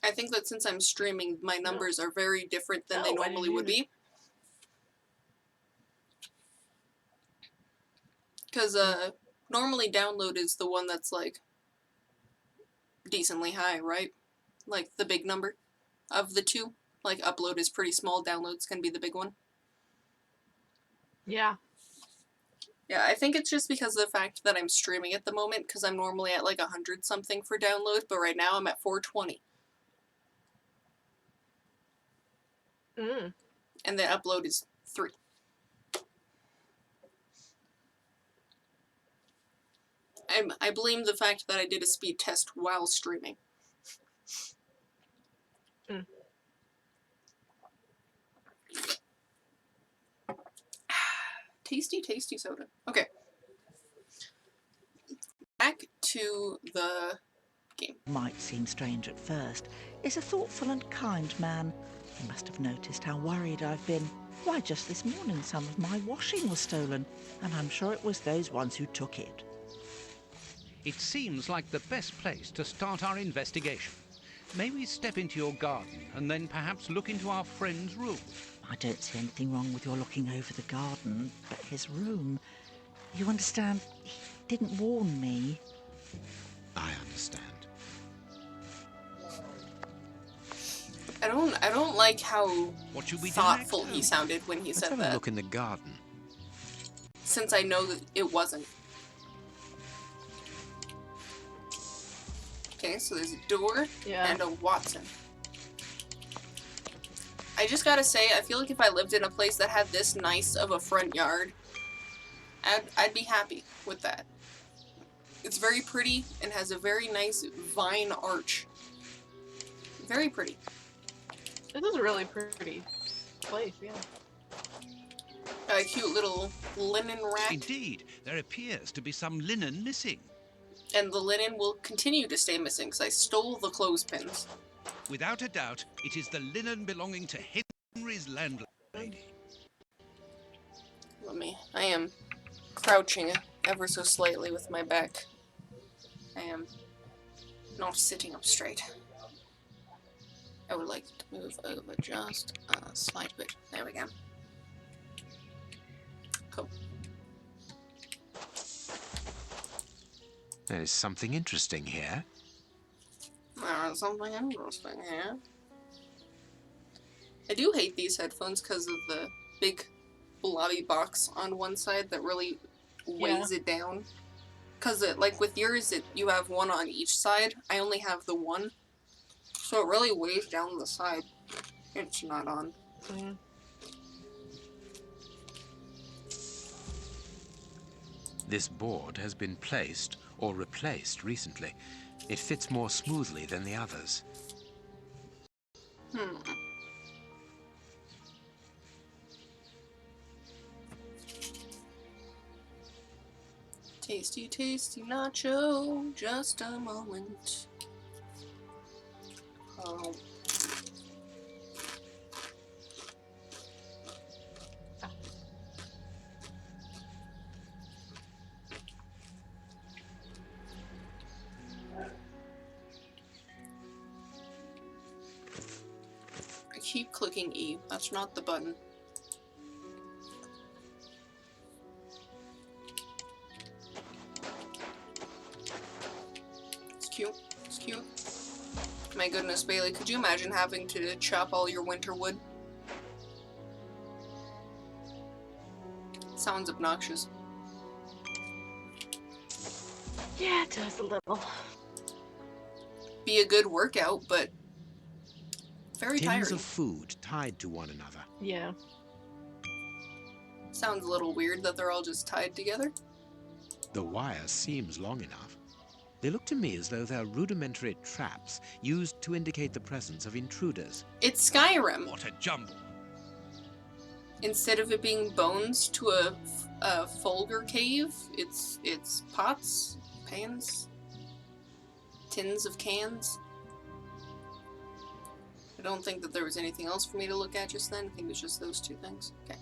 I think that since I'm streaming, my numbers are very different than they normally would be. Because normally download is the one that's like decently high, right? Like the big number of the two. Like upload is pretty small, download's gonna be the big one. Yeah. Yeah, I think it's just because of the fact that I'm streaming at the moment, because I'm normally at like 100 something for download, but right now I'm at 420. And the upload is 3. I blame the fact that I did a speed test while streaming. Tasty, tasty soda. Okay. Back to the game. Might seem strange at first, is a thoughtful and kind man. He must have noticed how worried I've been. Why, just this morning some of my washing was stolen, and I'm sure it was those ones who took it. It seems like the best place to start our investigation. May we step into your garden and then perhaps look into our friend's room? I don't see anything wrong with your looking over the garden, but his room... You understand, he didn't warn me. I understand. I don't like how What should we do thoughtful next? he sounded when he Let's said have that. a look in the garden. Since I know that it wasn't. Okay, so there's a door and a Watson. I just gotta say, I feel like if I lived in a place that had this nice of a front yard, I'd be happy with that. It's very pretty and has a very nice vine arch. Very pretty. This is a really pretty place, yeah. A cute little linen rack. Indeed, there appears to be some linen missing. And the linen will continue to stay missing because I stole the clothespins. Without a doubt, it is the linen belonging to Henry's landlady. I am crouching ever so slightly with my back. I am not sitting up straight. I would like to move over just a slight bit. There we go. Cool. There is something interesting here. There's something interesting here. I do hate these headphones because of the big blobby box on one side that really weighs it down. Because like with yours, you have one on each side. I only have the one. So it really weighs down the side. It's not on. This board has been placed or replaced recently. It fits more smoothly than the others. Tasty, tasty nacho. Just a moment. Oh. I keep clicking E. That's not the button. It's cute. It's cute. My goodness, Bailey, could you imagine having to chop all your winter wood? Sounds obnoxious. Yeah, it does a little. Be a good workout, but very Tins tiring. of food tied to one another. Yeah. Sounds a little weird that they're all just tied together. The wire seems long enough. They look to me as though they're rudimentary traps used to indicate the presence of intruders. It's Skyrim. What a jumble. Instead of it being bones to a Folger cave, it's pots, pans, tins of cans. I don't think that there was anything else for me to look at just then. I think it was just those two things. Okay.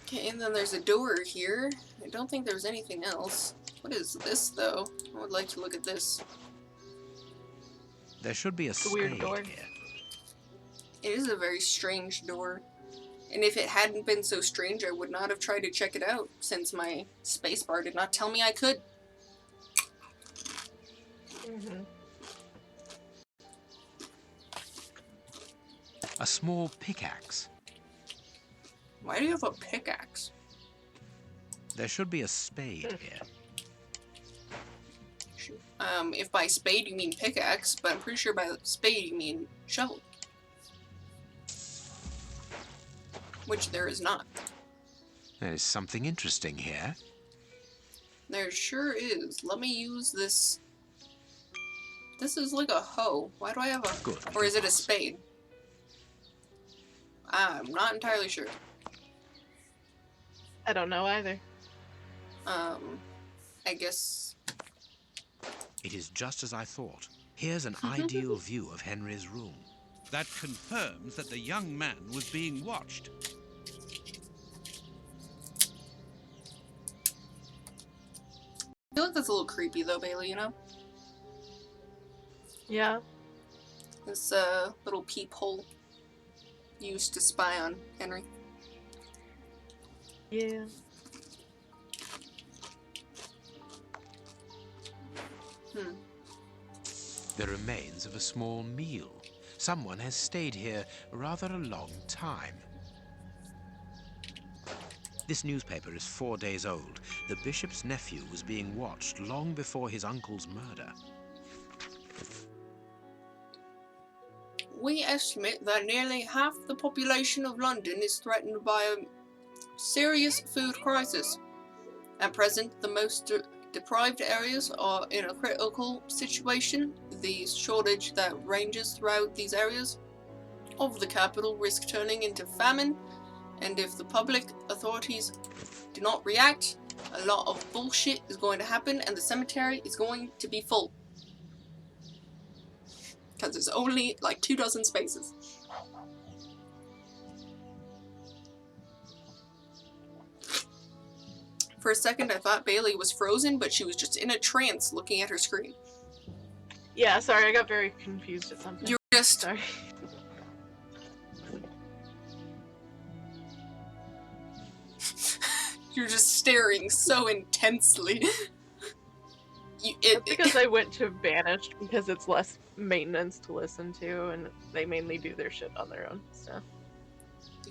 Okay, and then there's a door here. I don't think there's anything else. What is this, though? I would like to look at this. There should be a It's a weird door. here. It is a very strange door. And if it hadn't been so strange, I would not have tried to check it out, since my spacebar did not tell me I could. Mm-hmm. A small pickaxe. Why do you have a pickaxe? There should be a spade here. If by spade you mean pickaxe, but I'm pretty sure by spade you mean shovel. Which there is not. There is something interesting here. There sure is. Let me use this. This is like a hoe. Why do I have a... Good. Or is it a spade? I'm not entirely sure. I don't know either. I guess... It is just as I thought. Here's an ideal view of Henry's room. That confirms that the young man was being watched. I feel like that's a little creepy though, Bailey, you know? Yeah. This, little peephole used to spy on Henry. Yeah. The remains of a small meal. Someone has stayed here rather a long time. This newspaper is 4 days old. The bishop's nephew was being watched long before his uncle's murder. We estimate that nearly half the population of London is threatened by a serious food crisis. At present, the most deprived areas are in a critical situation. The shortage that ranges throughout these areas of the capital risk turning into famine, and if the public authorities do not react, a lot of bullshit is going to happen and the cemetery is going to be full. Because there's only like 24 spaces. For a second I thought Bailey was frozen, but she was just in a trance looking at her screen. Yeah, sorry, I got very confused at something. You're just... Sorry. You're just staring so intensely. That's because I went to Banished because it's less maintenance to listen to, and they mainly do their shit on their own, so.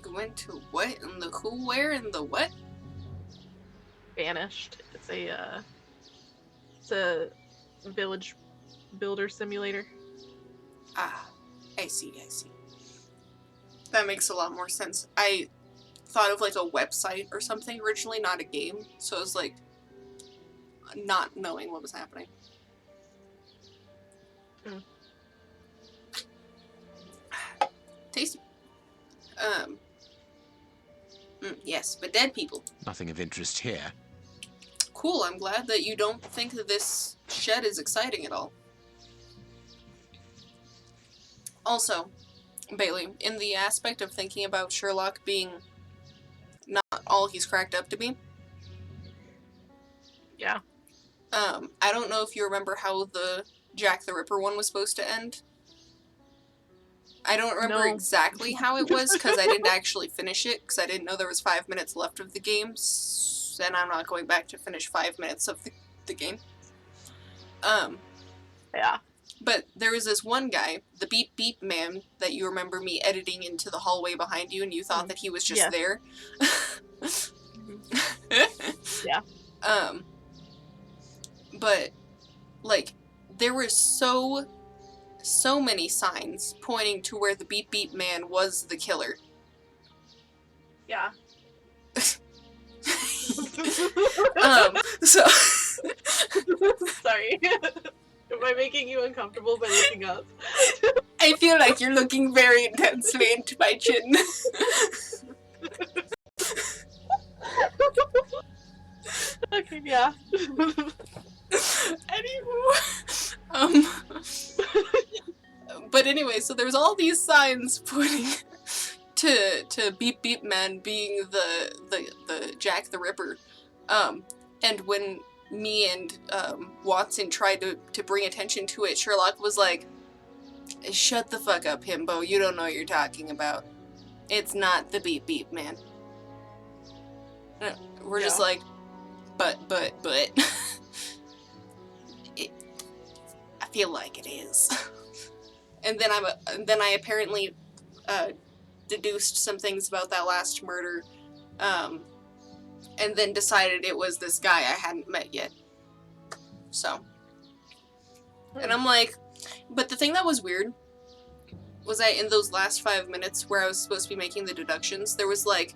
You went to what? And the who, where, and the what? Banished. It's a village builder simulator. Ah, I see. That makes a lot more sense. I thought of like a website or something originally, not a game, so it was like not knowing what was happening. Tasty. Yes, but dead people. Nothing of interest here. Cool, I'm glad that you don't think that this shed is exciting at all. Also, Bailey, in the aspect of thinking about Sherlock being not all he's cracked up to be. Yeah. I don't know if you remember how the Jack the Ripper one was supposed to end. I don't remember exactly how it was, because I didn't actually finish it, because I didn't know there was 5 minutes left of the game, and I'm not going back to finish 5 minutes of the game. Yeah. But there was this one guy, the Beep Beep Man, that you remember me editing into the hallway behind you, and you thought that he was just there. Yeah. But, like, there were so many signs pointing to where the Beep Beep Man was the killer. Yeah. So... Sorry. Am I making you uncomfortable by looking up? I feel like you're looking very intensely into my chin. Okay, yeah. But anyway, so there's all these signs pointing to Beep Beep Man being the Jack the Ripper. And when me and Watson tried to bring attention to it, Sherlock was like, "Shut the fuck up, himbo, you don't know what you're talking about." it's not the beep beep man. We're just like, but. I feel like it is. And then I apparently deduced some things about that last murder, and then decided it was this guy I hadn't met yet. So, and I'm like, but the thing that was weird was that in those last 5 minutes where I was supposed to be making the deductions, there was like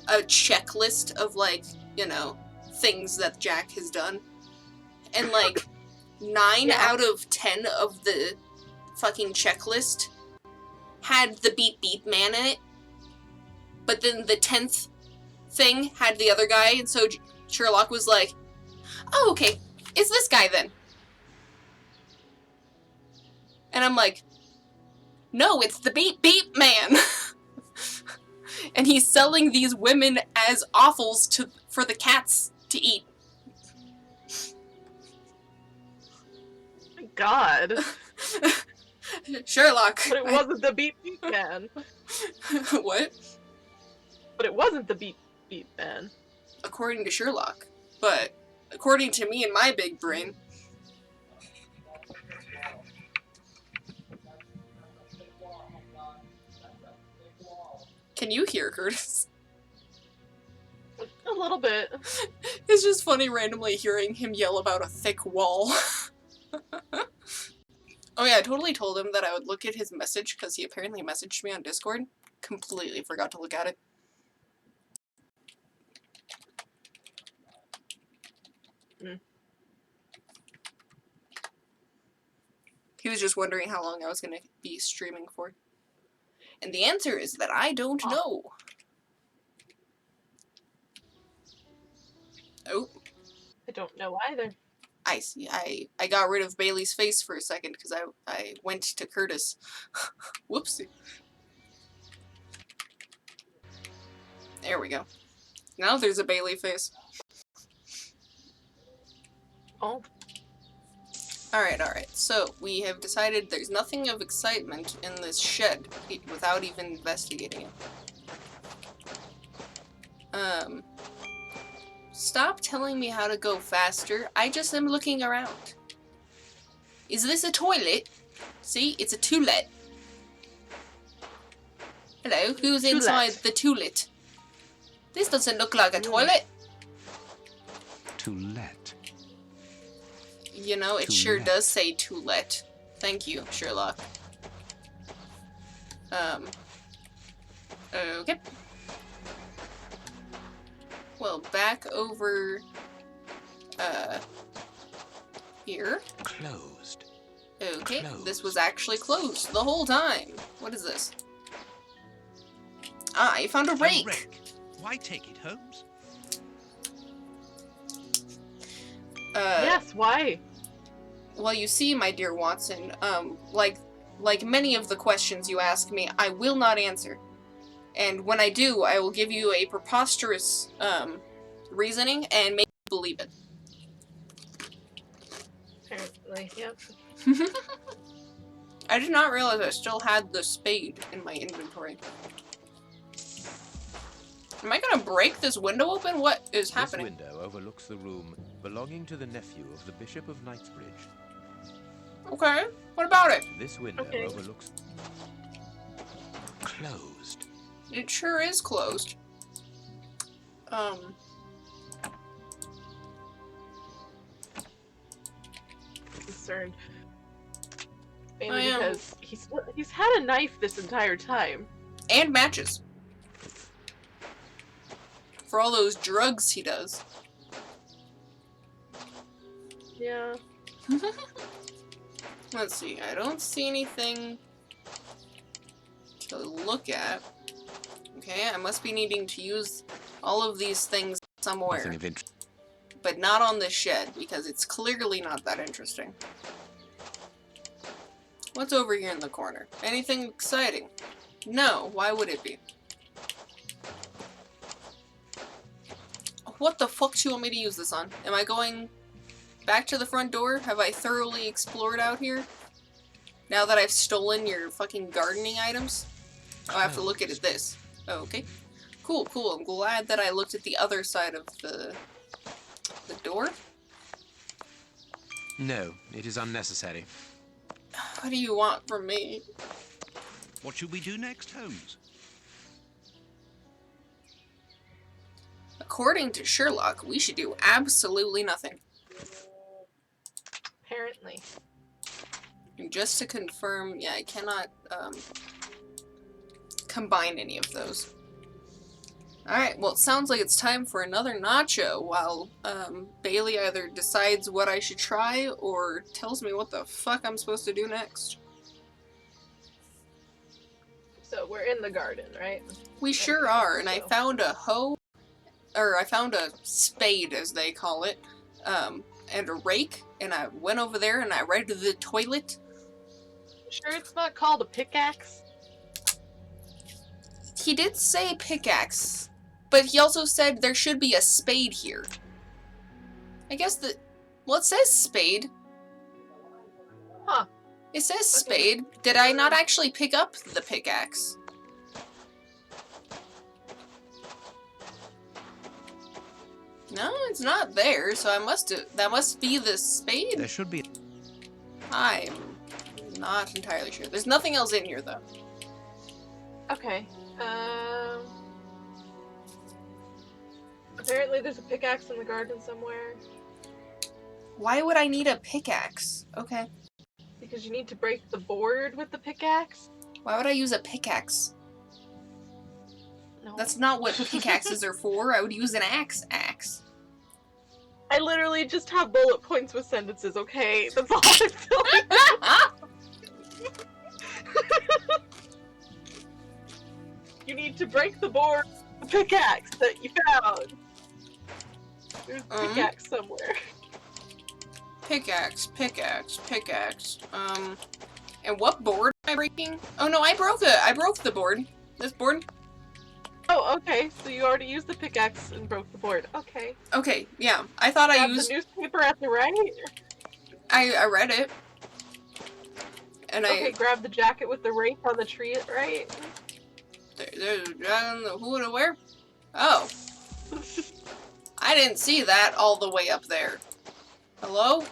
a checklist of like, you know, things that Jack has done, and like 9 out of 10 of the fucking checklist had the beep beep man in it, but then the 10th thing had the other guy, and so Sherlock was like, oh, okay, it's this guy then. And I'm like, no, it's the beep beep man. And he's selling these women as offals for the cats to eat. My God. Sherlock. But it wasn't the beep beep man. What? But it wasn't the beep beep man. According to Sherlock. But according to me and my big brain. Can you hear Curtis? A little bit. It's just funny randomly hearing him yell about a thick wall. Oh yeah, I totally told him that I would look at his message because he apparently messaged me on Discord. Completely forgot to look at it. He was just wondering how long I was going to be streaming for. And the answer is that I don't know. Oh. I don't know either. I see. I got rid of Bailey's face for a second because I went to Curtis. Whoopsie. There we go. Now there's a Bailey face. Oh. Alright. So, we have decided there's nothing of excitement in this shed without even investigating it. Stop telling me how to go faster. I just am looking around. Is this a toilet? See, it's a toilet. Hello, who's inside the toilet? This doesn't look like a toilet. Toilet. You know, it sure does say to let. Thank you, Sherlock. Okay. Well, back over, here. Closed. Okay, Closed. This was actually closed the whole time. What is this? Ah, you found a rake. A rake. Why take it, Holmes? Yes, why? Well, you see, my dear Watson, like many of the questions you ask me, I will not answer. And when I do, I will give you a preposterous, reasoning and make you believe it. Apparently, yep. I did not realize I still had the spade in my inventory. Am I gonna break this window open? What is happening? This window overlooks the room belonging to the nephew of the Bishop of Knightsbridge. Okay, what about it? This window overlooks... Closed. It sure is closed. Concerned. Mainly because he's had a knife this entire time. And matches. For all those drugs he does. Yeah. Let's see, I don't see anything to look at. Okay, I must be needing to use all of these things somewhere. Nothing of interest. But not on this shed, because it's clearly not that interesting. What's over here in the corner? Anything exciting? No, why would it be? What the fuck do you want me to use this on? Am I going back to the front door? Have I thoroughly explored out here? Now that I've stolen your fucking gardening items? Oh, I have to look at this. Okay. Cool, cool. I'm glad that I looked at the other side of the door. No, it is unnecessary. What do you want from me? What should we do next, Holmes? According to Sherlock, we should do absolutely nothing. Apparently. And just to confirm, yeah, I cannot combine any of those. Alright, well, it sounds like it's time for another nacho while Bailey either decides what I should try or tells me what the fuck I'm supposed to do next. So we're in the garden, right? We sure are, and I so- found a hoe, or I found a spade, as they call it, and a rake, and I went over there and I righted the toilet. Sure it's not called a pickaxe? He did say pickaxe, but he also said there should be a spade here. I guess the... well, it says spade. Huh. It says spade. Did I not actually pick up the pickaxe? No, it's not there, so that must be the spade? There should be... I'm not entirely sure. There's nothing else in here, though. Okay. Apparently there's a pickaxe in the garden somewhere. Why would I need a pickaxe? Okay. Because you need to break the board with the pickaxe? Why would I use a pickaxe? No. That's not what pickaxes are for. I would use an axe. I literally just have bullet points with sentences, okay? That's all I'm telling you. You need to break the board with the pickaxe that you found. There's a pickaxe somewhere. Pickaxe. And what board am I breaking? Oh no, I broke the board. This board? Oh, okay. So you already used the pickaxe and broke the board. Okay. Okay, yeah. I thought I used the newspaper at the right. I read it. And okay, grab the jacket with the wraith on the tree at right. There's a dragon. Who would have where? Oh. I didn't see that all the way up there. Hello?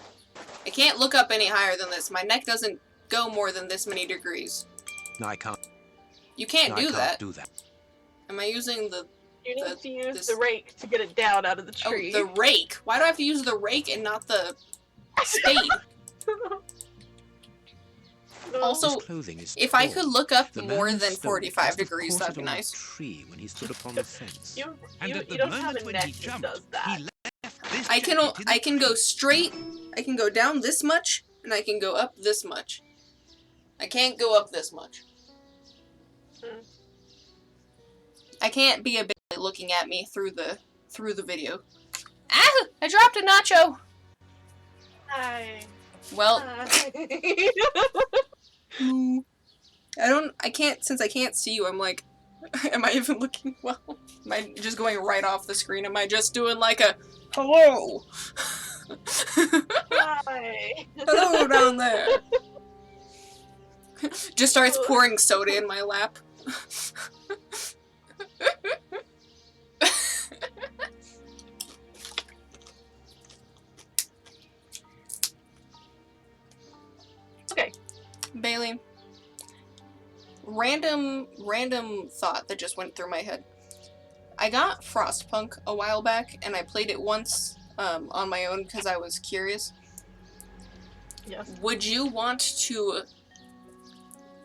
I can't look up any higher than this. My neck doesn't go more than this many degrees. No, I can't. You can't do that. do that. Am I using the... You need to use the rake to get it down out of the tree. Oh, the rake? Why do I have to use the rake and not the spade? Also, if I could look up more than 45 degrees, that'd be nice. Tree when he stood upon the fence. You don't have a neck that does that. I can go straight, I can go down this much, and I can go up this much. I can't go up this much. I can't be a baby looking at me through the video. Ah! I dropped a nacho! Hi. Well... Hi. Since I can't see you, I'm like, am I even looking well? Am I just going right off the screen? Am I just doing like a, hello? Hi. Hello down there. Just starts pouring soda in my lap. Okay. Bailey. Random thought that just went through my head. I got Frostpunk a while back, and I played it once on my own because I was curious. Yes. Would you want to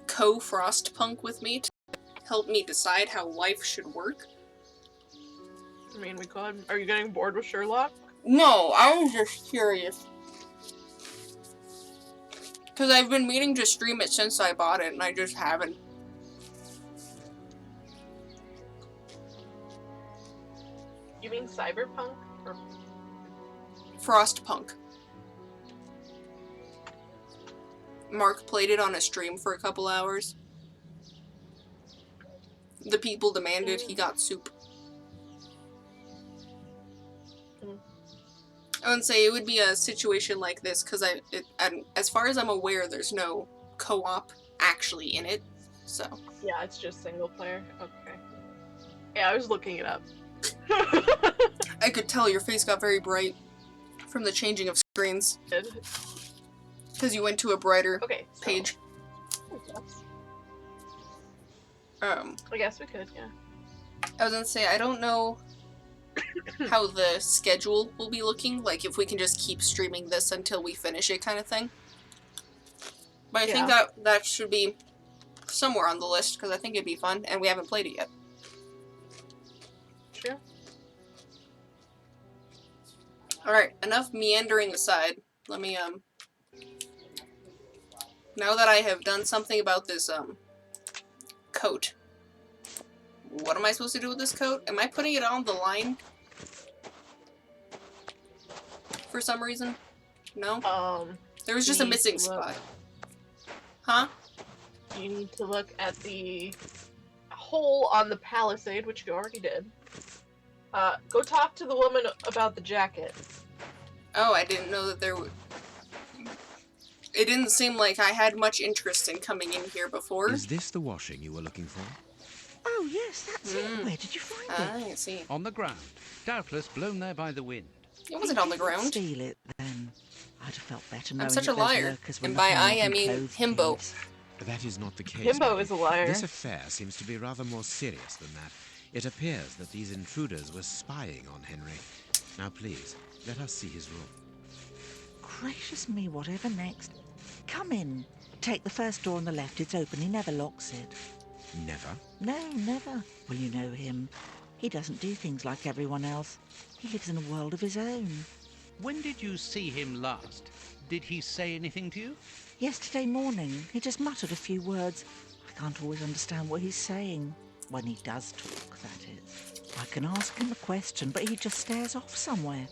co-Frostpunk with me to help me decide how life should work? I mean, we could. Are you getting bored with Sherlock? No, I was just curious. Because I've been meaning to stream it since I bought it, and I just haven't. You mean Cyberpunk? Or... Frostpunk. Mark played it on a stream for a couple hours. The people demanded he got soup. I wouldn't say it would be a situation like this, because as far as I'm aware, there's no co-op actually in it, so. Yeah, it's just single player. Okay. Yeah, I was looking it up. I could tell your face got very bright from the changing of screens. Because you went to a brighter page. I guess we could, yeah. I was gonna say, I don't know how the schedule will be looking, like if we can just keep streaming this until we finish it kind of thing. But I think that should be somewhere on the list, because I think it'd be fun, and we haven't played it yet. True. Alright, enough meandering aside. Let me, now that I have done something about this, coat. What am I supposed to do with this coat? Am I putting it on the line? For some reason? No? There was just a missing spot. Huh? You need to look at the hole on the palisade, which you already did. Go talk to the woman about the jacket. Oh, I didn't know that there would... It didn't seem like I had much interest in coming in here before. Is this the washing you were looking for? Oh, yes, that's it. Where did you find it? I see. On the ground, doubtless blown there by the wind. It wasn't on the ground. Steal it, then. I'd have felt better knowing I'm such a that those liar. lurkers were And by nothing I more than mean clothes himbo. thieves. That is not the case. Himbo Mary. is a liar. This affair seems to be rather more serious than that. It appears that these intruders were spying on Henry. Now, please, let us see his room. Gracious me, whatever next? Come in. Take the first door on the left. It's open. He never locks it. Never? No, never. Well, you know him. He doesn't do things like everyone else. He lives in a world of his own. When did you see him last? Did he say anything to you? Yesterday morning, he just muttered a few words. I can't always understand what he's saying. When he does talk, that is. I can ask him a question, but he just stares off somewhere.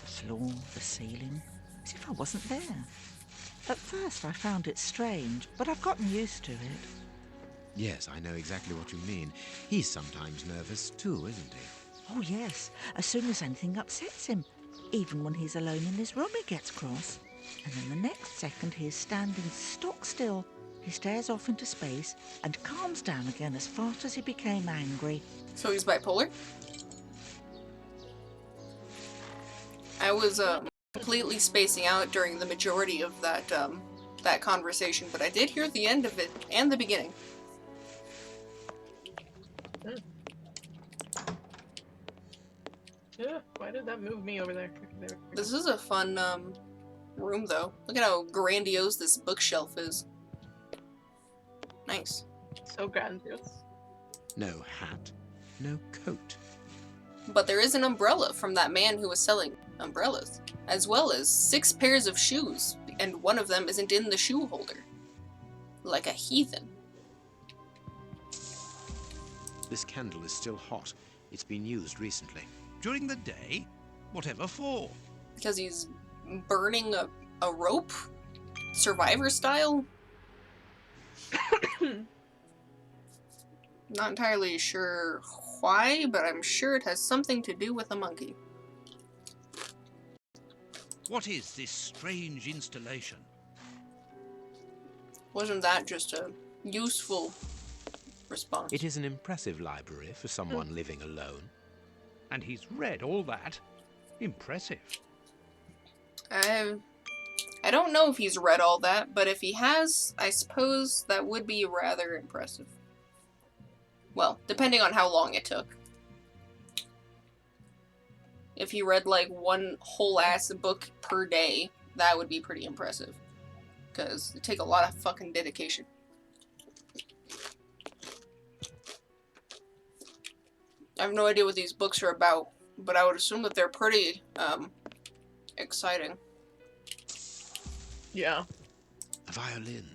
The floor, the ceiling, as if I wasn't there. At first I found it strange, but I've gotten used to it. Yes, I know exactly what you mean. He's sometimes nervous too, isn't he? Oh, yes. As soon as anything upsets him. Even when he's alone in his room, he gets cross. And then the next second he is standing stock still. He stares off into space and calms down again as fast as he became angry. So he's bipolar? I was completely spacing out during the majority of that conversation, but I did hear the end of it and the beginning. Yeah, why did that move me over there? This is a fun room, though. Look at how grandiose this bookshelf is. Nice. So grandiose. No hat, no coat. But there is an umbrella from that man who was selling umbrellas, as well as 6 pairs of shoes, and one of them isn't in the shoe holder. Like a heathen. This candle is still hot. It's been used recently. During the day? Whatever for? Because he's burning a rope? Survivor style? Not entirely sure why, but I'm sure it has something to do with a monkey. What is this strange installation? Wasn't that just a useful response? It is an impressive library for someone living alone. And he's read all that? Impressive. I don't know if he's read all that, but if he has, I suppose that would be rather impressive. Well, depending on how long it took. If he read like one whole ass book per day, that would be pretty impressive. Because it take a lot of fucking dedication. I have no idea what these books are about, but I would assume that they're pretty, exciting. Yeah. A violin.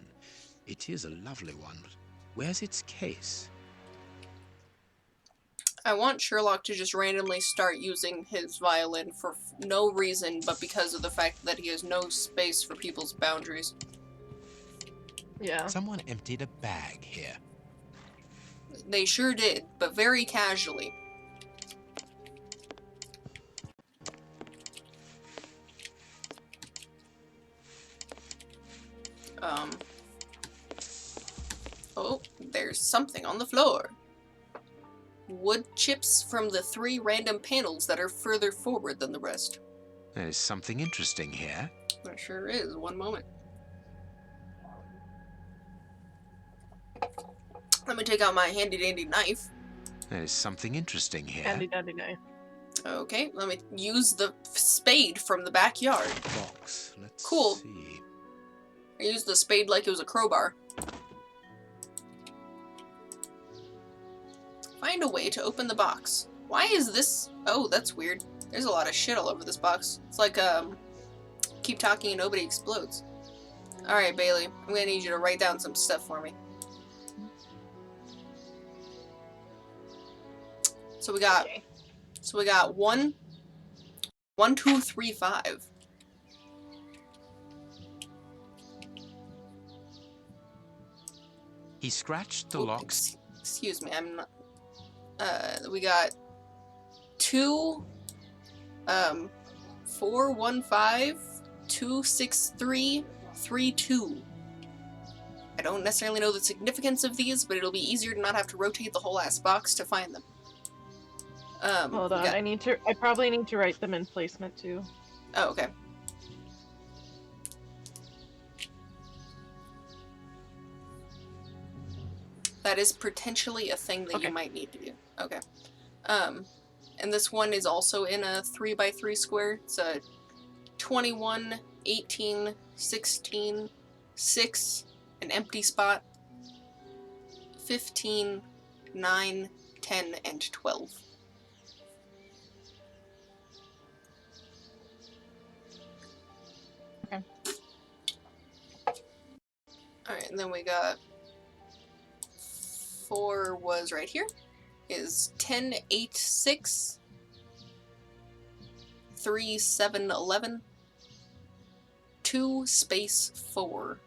It is a lovely one. Where's its case? I want Sherlock to just randomly start using his violin for no reason but because of the fact that he has no space for people's boundaries. Yeah. Someone emptied a bag here. They sure did, but very casually. Oh, there's something on the floor. wood chips from the 3 random panels that are further forward than the rest. There is something interesting here. There sure is. One moment. Let me take out my handy-dandy knife. There is something interesting here. Handy-dandy knife. Okay, let me use the spade from the backyard. Box. Let's Cool. see. I used the spade like it was a crowbar. Find a way to open the box. Why is this? Oh, that's weird. There's a lot of shit all over this box. It's like, keep talking and nobody explodes. Alright, Bailey. I'm gonna need you to write down some stuff for me. So we got... Okay. So we got 1, 2, 3, 5. He scratched the Ooh, locks. Excuse me, I'm not... we got 2, 4, 1, 5, 2, 6, 3, 3, 2. I don't necessarily know the significance of these, but it'll be easier to not have to rotate the whole ass box to find them. Hold on, I probably need to write them in placement too. Oh, okay. That is potentially a thing that you might need to do. Okay. And this one is also in a 3x3 square. It's a 21, 18, 16, 6, an empty spot, 15, 9, 10, and 12. Okay. Alright, and then we got 4 was right here. Is 10, 8, 6, 3, 7, 11, 2, space 4.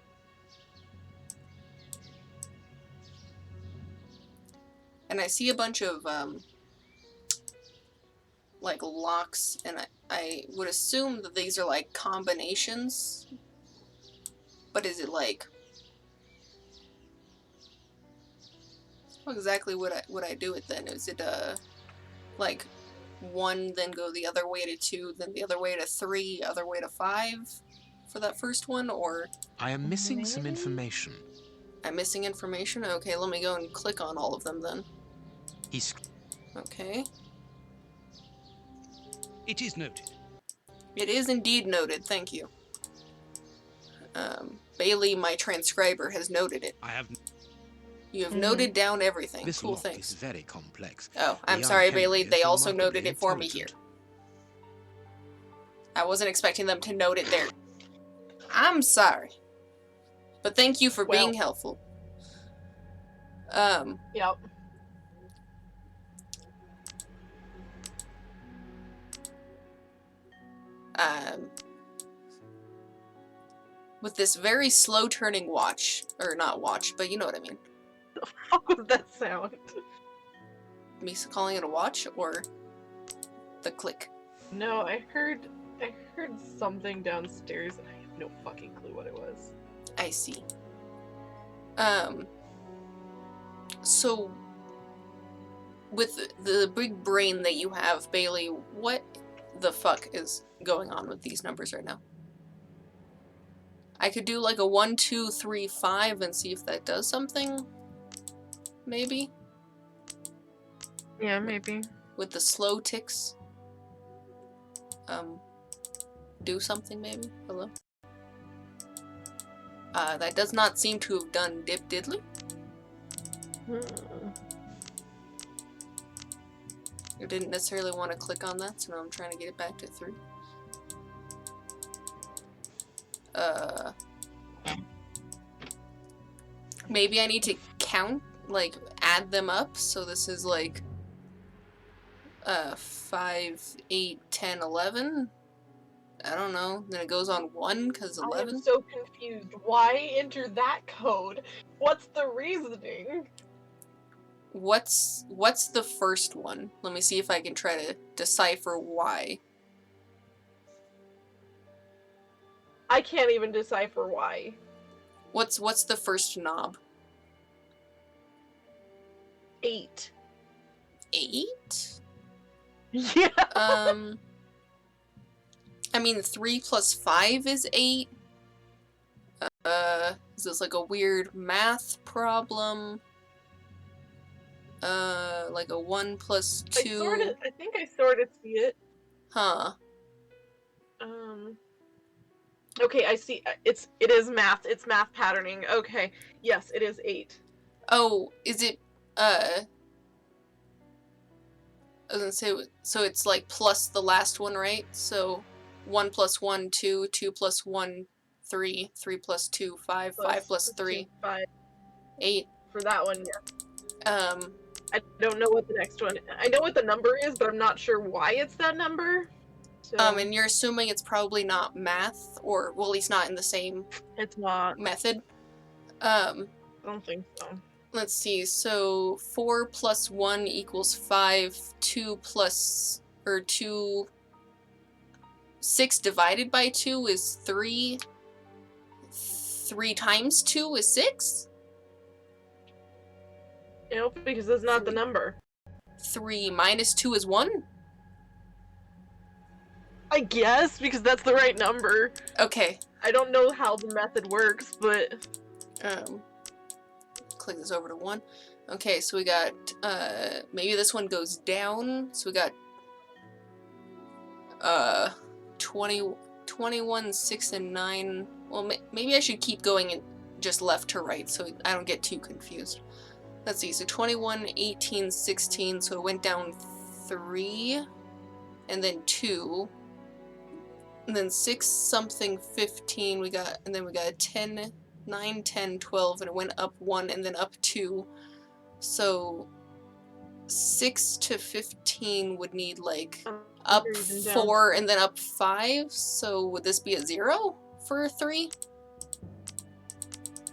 And I see a bunch of, like, locks, and I would assume that these are, like, combinations. But is it, like... What exactly would I do it then? Is it, like, 1, then go the other way to 2, then the other way to 3, other way to 5 for that first one, or... I am missing some information. I'm missing information? Okay, let me go and click on all of them then. Okay. It is noted. It is indeed noted, thank you. Bailey, my transcriber, has noted it. I have... You have noted down everything. This cool, lock thanks. is very complex. Oh, I'm The sorry, young Bailey. Henry They is also remarkably noted it for me here. intelligent. I wasn't expecting them to note it there. I'm sorry. But thank you for being helpful. Yep. With this very slow turning watch, or not watch, but you know what I mean. The fuck was that sound? Me calling it a watch, or the click? No, I heard something downstairs and I have no fucking clue what it was. I see. So with the big brain that you have, Bailey, what the fuck is going on with these numbers right now? I could do like a 1, 2, 3, 5 and see if that does something. Maybe? Yeah, maybe. With the slow ticks. Do something maybe? Hello? That does not seem to have done dip diddly. I didn't necessarily want to click on that, so now I'm trying to get it back to 3. Maybe I need to count, like, add them up, so this is like 5, 8, 10, 11. I don't know. Then it goes on 1 because 11. I'm so confused. Why enter that code? What's the reasoning? What's the first one? Let me see if I can try to decipher why. I can't even decipher why. What's the first knob? 8. 8? Yeah. I mean, 3 plus 5 is 8. Is this like a weird math problem? Like a 1 plus 2. I think I sort of see it. Huh. Okay, I see. It is math. It's math patterning. Okay. Yes, it is 8. Oh, is it, I was gonna say, so it's like plus the last one, right? So 1 plus 1, 2, 2 plus 1, 3, 3 plus 2, 5, 5 plus 3, 2, 5. 8. For that one, yeah. I don't know what the next one. I know what the number is, but I'm not sure why it's that number. So, And you're assuming it's probably not math, or well, at least not in the same it's not method. I don't think so. Let's see. So 4 plus 1 equals 5. 2 plus 6 divided by 2 is 3. 3 times 2 is 6. Nope, because that's not the number. 3 minus 2 is 1? I guess, because that's the right number. Okay. I don't know how the method works, but... Click this over to 1. Okay, so we got, maybe this one goes down. So we got, 21, 6, and 9. Well, maybe I should keep going and just left to right so I don't get too confused. Let's see, so 21, 18, 16, so it went down 3, and then 2, and then 6 something, 15, and then we got 10, 9, 10, 12, and it went up 1, and then up 2, so 6 to 15 would need, like, up 4, and then up 5, so would this be a 0 for 3?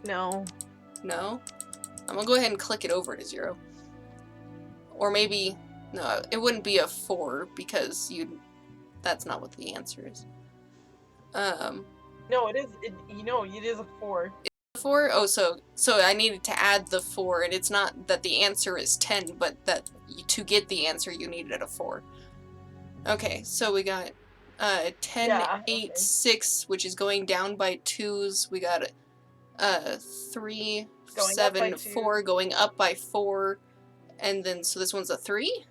No. No? I'm gonna go ahead and click it over to 0. Or maybe, no, it wouldn't be a 4 because that's not what the answer is. No, it is, it is a 4. It's a 4? Oh, so I needed to add the 4, and it's not that the answer is 10, but that to get the answer you needed a 4. Okay, so we got 10, Yeah, 8, okay. 6, which is going down by 2s. We got 3, Going 7, up by 4, going up by 4, and then, so this one's a 3?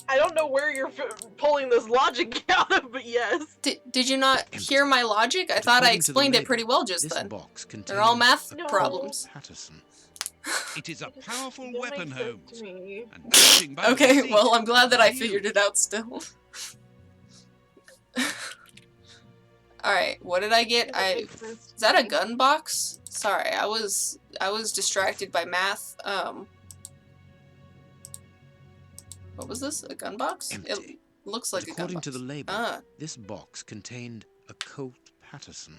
I don't know where you're pulling this logic out of, but yes. Did you not hear my logic? I thought I explained it pretty well just then. They're all math problems. Patterson. It is a powerful weapon, Holmes. And judging by the Okay, receipt, well, I'm glad that I you- figured it out still. Alright, what did I get? Is that a gun box? Sorry, I was distracted by math. What was this? A gun box? Empty. It looks like a gun According box. to the label, Ah. this box contained a Colt Patterson.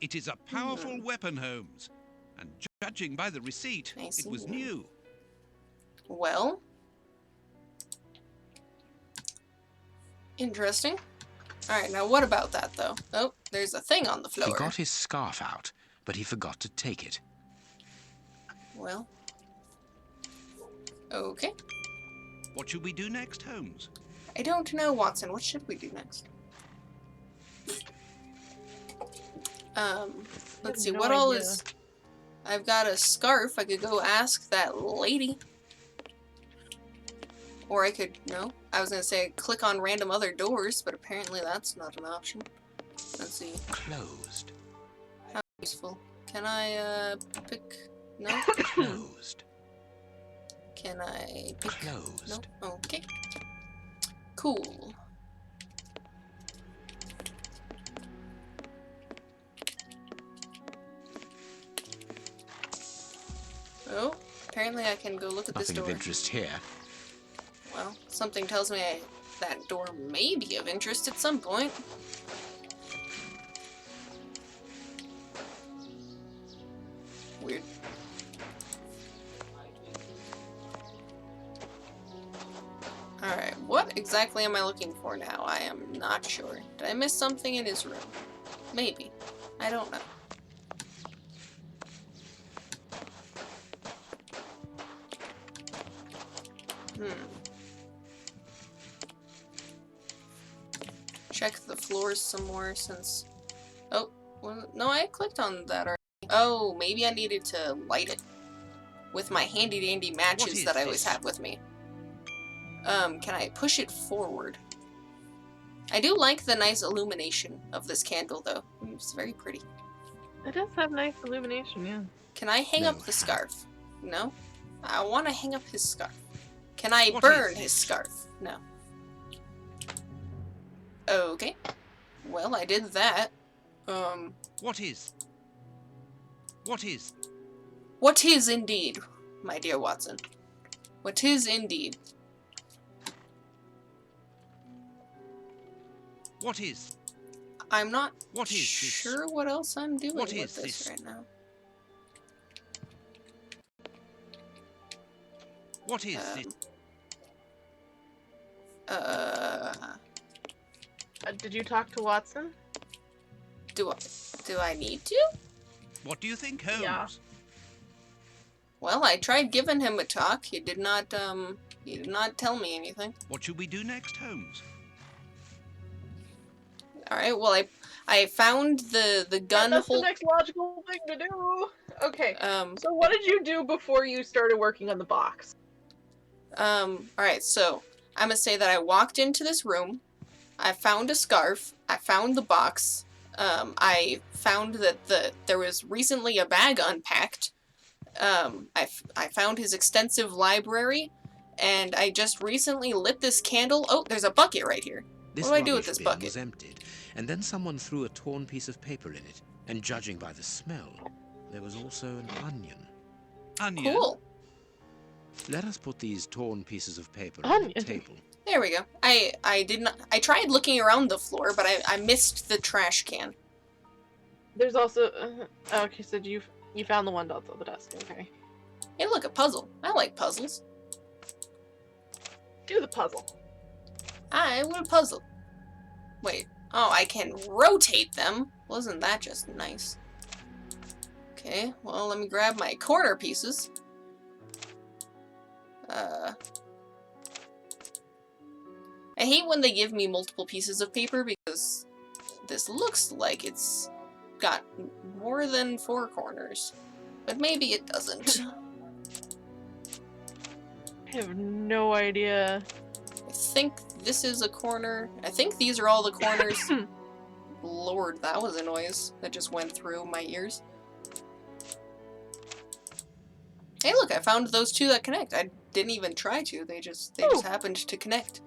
It is a powerful weapon, Holmes. And judging by the receipt, it was new. Well. Interesting. Alright, now what about that, though? Oh, there's a thing on the floor. He got his scarf out, but he forgot to take it. Well. Okay. What should we do next, Holmes? I don't know, Watson. What should we do next? Let's see, no what all idea. is... I've got a scarf. I could go ask that lady. Or I could, no. I was gonna say click on random other doors, but apparently that's not an option. Let's see. Closed. How useful. Can I, pick... No? Closed. Can I pick... Closed. No? Okay. Cool. Oh, apparently I can go look at this Nothing door. of interest here. Well, something tells me that door may be of interest at some point. Weird. Alright, what exactly am I looking for now? I am not sure. Did I miss something in his room? Maybe. I don't know. Check the floors some more since... Oh, well, no, I clicked on that already. Oh, maybe I needed to light it with my handy-dandy matches that I always have with me. Can I push it forward? I do like the nice illumination of this candle, though. It's very pretty. It does have nice illumination, yeah. Can I hang up the scarf? No? I want to hang up his scarf. Can I burn his scarf? No. Okay. Well, I did that. What is? What is? What is indeed, my dear Watson? What is indeed? What is? I'm not What is sure what else I'm doing What with is this right now. What is this? Did you talk to Watson? Do I need to? What do you think, Holmes? Yeah. Well, I tried giving him a talk. He did not tell me anything. What should we do next, Holmes? Alright, well, I found the gun That's hold... the next logical thing to do! Okay, so what did you do before you started working on the box? Alright, so, I'm gonna say that I walked into this room, I found a scarf, I found the box, I found that there was recently a bag unpacked, I found his extensive library, and I just recently lit this candle. Oh, there's a bucket right here. This What do I do with rubbish this bin bucket? was emptied, and then someone threw a torn piece of paper in it, and judging by the smell, there was also an onion. Onion? Cool. Let us put these torn pieces of paper on Onion. the table. There we go. I did not. I tried looking around the floor, but I missed the trash can. There's also... okay, so you found the one that's on the desk, okay. Hey, look, a puzzle. I like puzzles. Do the puzzle. I will puzzle. Wait. Oh, I can rotate them. Wasn't that just nice? Okay, well, let me grab my corner pieces. I hate when they give me multiple pieces of paper because this looks like it's got more than 4 corners. But maybe it doesn't. I have no idea. I think this is a corner. I think these are all the corners. Lord, that was a noise that just went through my ears. Hey, look, I found those 2 that connect. I didn't even try to. They just happened to connect.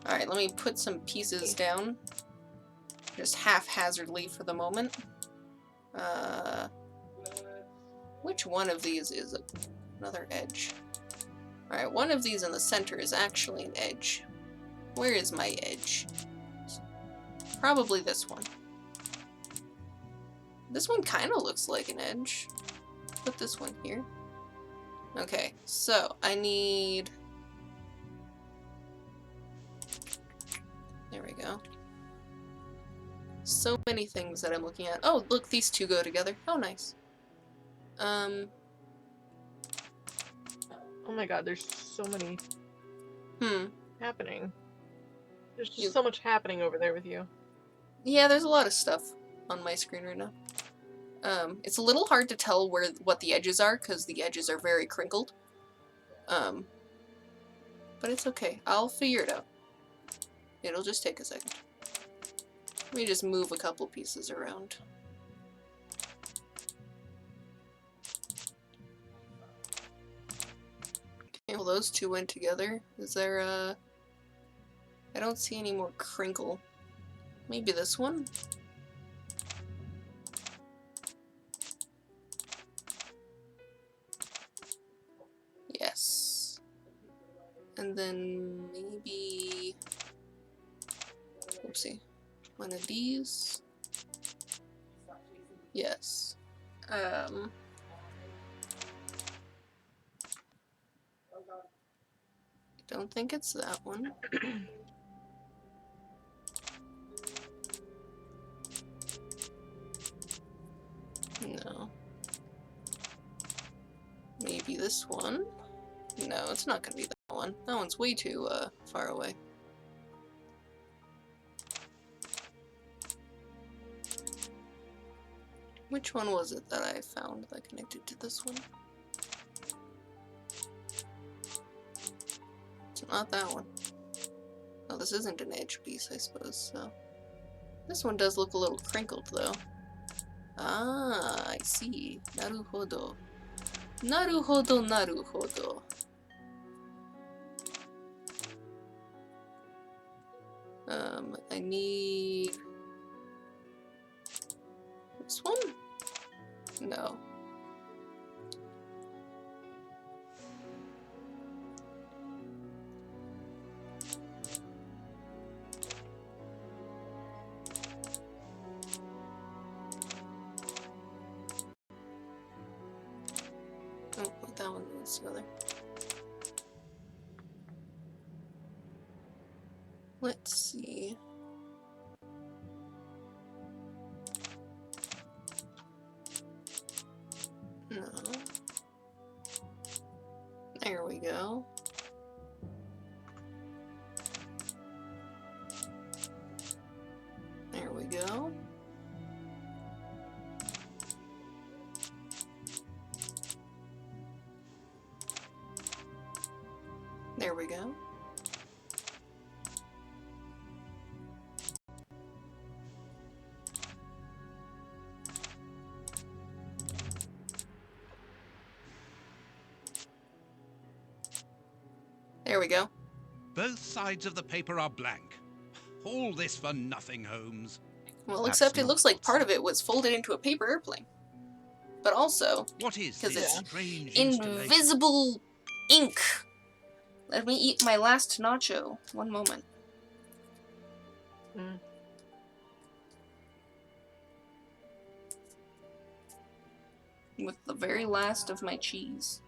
All right, let me put some pieces down. Just haphazardly for the moment. Which one of these is another edge? Alright, one of these in the center is actually an edge. Where is my edge? Probably this one. This one kind of looks like an edge. Put this one here. Okay, so I need... There we go. So many things that I'm looking at. Oh, look, these 2 go together. Oh, nice. Oh my god, there's so many happening. There's just so much happening over there with you. Yeah, there's a lot of stuff on my screen right now. It's a little hard to tell what the edges are, because the edges are very crinkled. But it's okay. I'll figure it out. It'll just take a second. Let me just move a couple pieces around. Okay, well those 2 went together. Is there a... I don't see any more crinkle. Maybe this one? Yes. And then maybe... Oopsie. One of these? Yes. Don't think it's that one. No. Maybe this one? No, it's not gonna be that one. That one's way too, far away. Which one was it that I found that connected to this one? It's not that one. Oh, this isn't an edge piece, I suppose, so... This one does look a little crinkled, though. Ah, I see. Naruhodo. Naruhodo, naruhodo. I need... This one? No. Oh, wait, that one needs together. Let's see. No. There we go. There we go. There we go. There we go. Both sides of the paper are blank. All this for nothing, Holmes. Well, except it looks like part of it was folded into a paper airplane. But also, what is because this it's strange invisible ink. Let me eat my last nacho. One moment. With the very last of my cheese.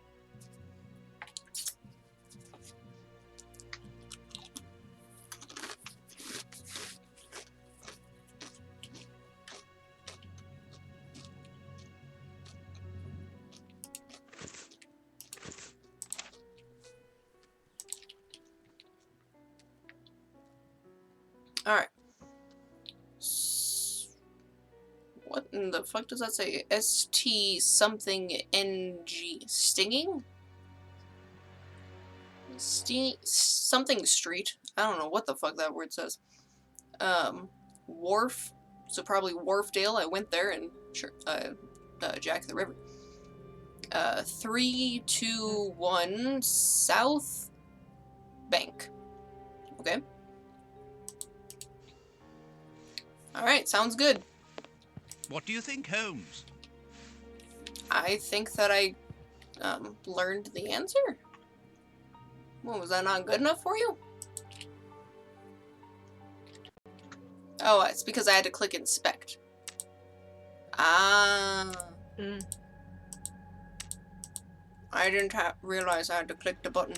Alright. What in the fuck does that say? ST something NG. Stinging? Something street. I don't know what the fuck that word says. Wharf. So probably Wharfdale. I went there and Jack the River. 321 South Bank. Okay. Alright, sounds good. What do you think, Holmes? I think that I learned the answer. Well, was that not good enough for you? Oh, it's because I had to click inspect. Ah. I didn't realize I had to click the button.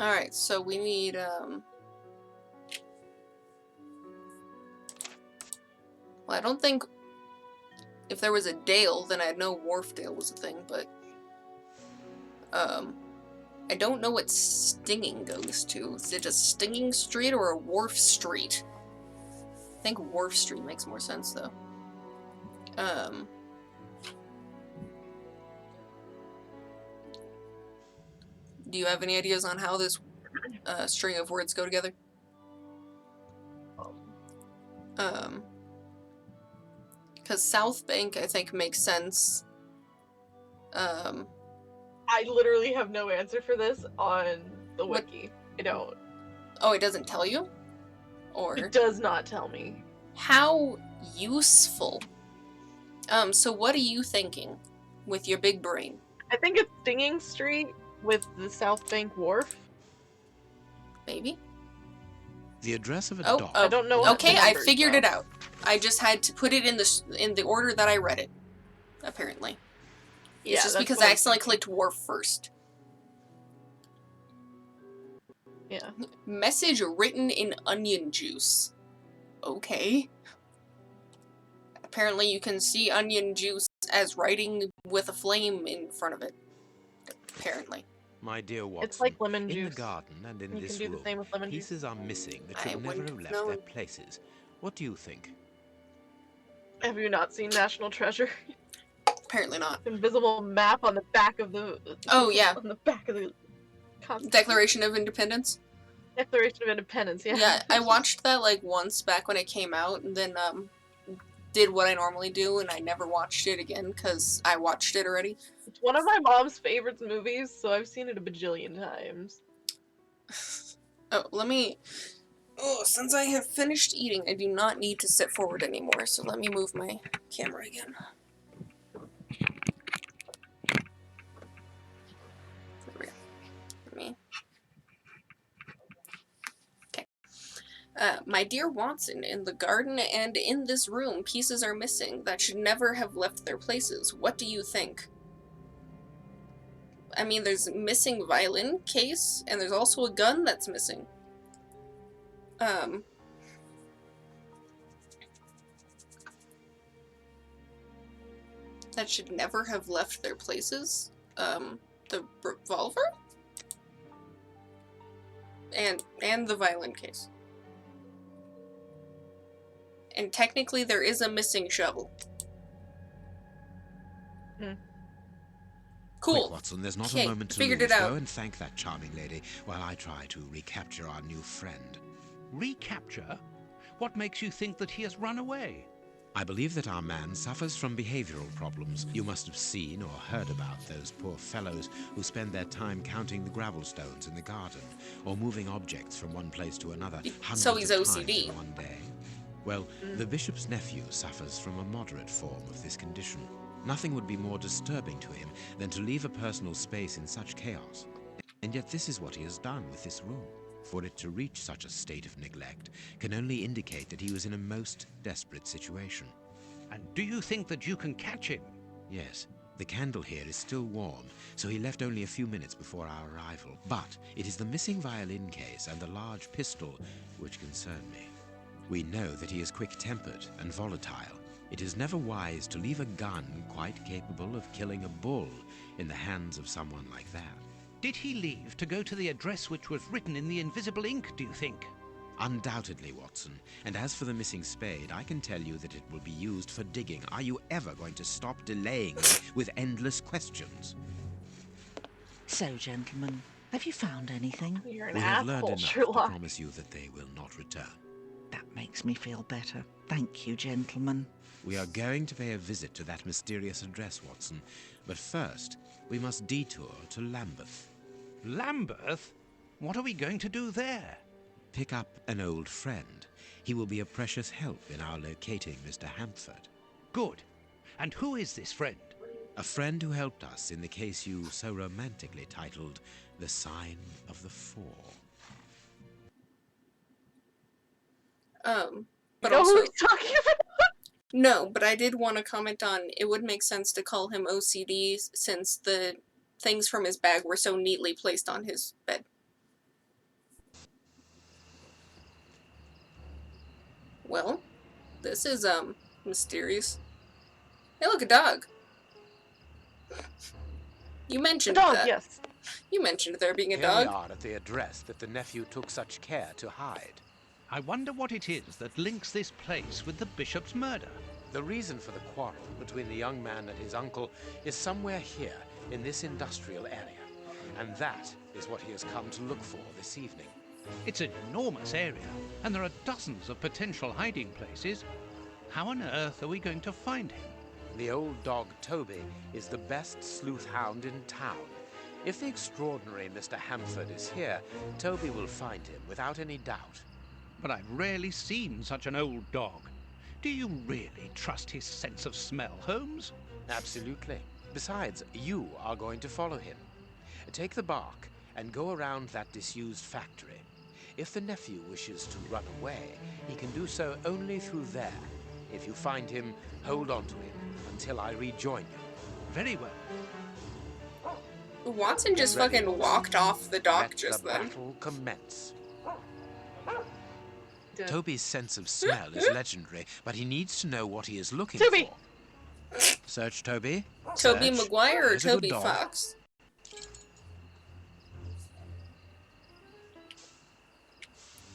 Alright, so we need, well, I don't think if there was a Dale, then I'd know Wharfdale was a thing, but, I don't know what Stinging goes to. Is it a Stinging Street or a Wharf Street? I think Wharf Street makes more sense, though. Do you have any ideas on how this string of words go together? Because South Bank, I think, makes sense. I literally have no answer for this on the wiki. I don't. Oh, it doesn't tell you? Or it does not tell me. How useful. So what are you thinking with your big brain? I think it's Stinging Street with the South Bank Wharf. Maybe. The address of a dog. I don't know. Okay, I figured it out. I just had to put it in the order that I read it. Apparently. It's Yeah, just because I accidentally clicked Wharf first. Yeah. Message written in onion juice. Okay. Apparently you can see onion juice as writing with a flame in front of it, apparently. My dear Watson, It's like lemon in juice. the garden and in You this can do the room, same with lemon juice. pieces are missing that I should never wouldn't have have left their known. places. What do you think? Have you not seen National Treasure? Apparently not. Invisible map on the back of the. Oh, yeah. On the back of the. Declaration of Independence? Declaration of Independence, yeah. Yeah, I watched that like once back when it came out, and then did what I normally do, and I never watched it again because I watched it already. It's one of my mom's favorite movies, so I've seen it a bajillion times. Oh, let me... Oh, since I have finished eating, I do not need to sit forward anymore, so let me move my camera again. There we go. Let me... Okay. My dear Watson, in the garden and in this room, pieces are missing that should never have left their places. What do you think? I mean, there's a missing violin case, and there's also a gun that's missing. That should never have left their places. The revolver? And the violin case. And technically there is a missing shovel. Cool. Quick, Watson, there's not Okay, a moment to figured lose. it out. Go and thank that charming lady while I try to recapture our new friend. Recapture? What makes you think that he has run away? I believe that our man suffers from behavioral problems. You must have seen or heard about those poor fellows who spend their time counting the gravel stones in the garden or moving objects from one place to another So hundreds he's of OCD. times in one day. Well, the bishop's nephew suffers from a moderate form of this condition. Nothing would be more disturbing to him than to leave a personal space in such chaos. And yet this is what he has done with this room. For it to reach such a state of neglect can only indicate that he was in a most desperate situation. And do you think that you can catch him? Yes. The candle here is still warm, so he left only a few minutes before our arrival. But it is the missing violin case and the large pistol which concern me. We know that he is quick-tempered and volatile. It is never wise to leave a gun quite capable of killing a bull in the hands of someone like that. Did he leave to go to the address which was written in the invisible ink, do you think? Undoubtedly, Watson. And as for the missing spade, I can tell you that it will be used for digging. Are you ever going to stop delaying me with endless questions? So, gentlemen, have you found anything? You're an We have learned asshole, enough to Sherlock. promise you that they will not return. That makes me feel better. Thank you, gentlemen. We are going to pay a visit to that mysterious address, Watson. But first, we must detour to Lambeth. Lambeth? What are we going to do there? Pick up an old friend. He will be a precious help in our locating Mr. Hampford. Good. And who is this friend? A friend who helped us in the case you so romantically titled The Sign of the Four. But You know also... who he's talking about? No, but I did want to comment on, it would make sense to call him OCD since the things from his bag were so neatly placed on his bed. Well, this is, mysterious. Hey, look, a dog. You mentioned A dog, that. yes. You mentioned there being a Here dog. we are at the address that the nephew took such care to hide. I wonder what it is that links this place with the bishop's murder. The reason for the quarrel between the young man and his uncle is somewhere here in this industrial area. And that is what he has come to look for this evening. It's an enormous area, and there are dozens of potential hiding places. How on earth are we going to find him? The old dog Toby is the best sleuth hound in town. If the extraordinary Mr. Hampford is here, Toby will find him without any doubt. But I've rarely seen such an old dog. Do you really trust his sense of smell, Holmes? Absolutely. Besides, you are going to follow him. Take the bark and go around that disused factory. If the nephew wishes to run away, he can do so only through there. If you find him, hold on to him until I rejoin you. Very well. Watson just Ready, fucking Watson. walked off the dock Let just the then. battle commence. Dude. Toby's sense of smell is legendary, but he needs to know what he is looking Toby! for. Search Toby. Toby Search. Maguire or There's a good Toby dog. Fox?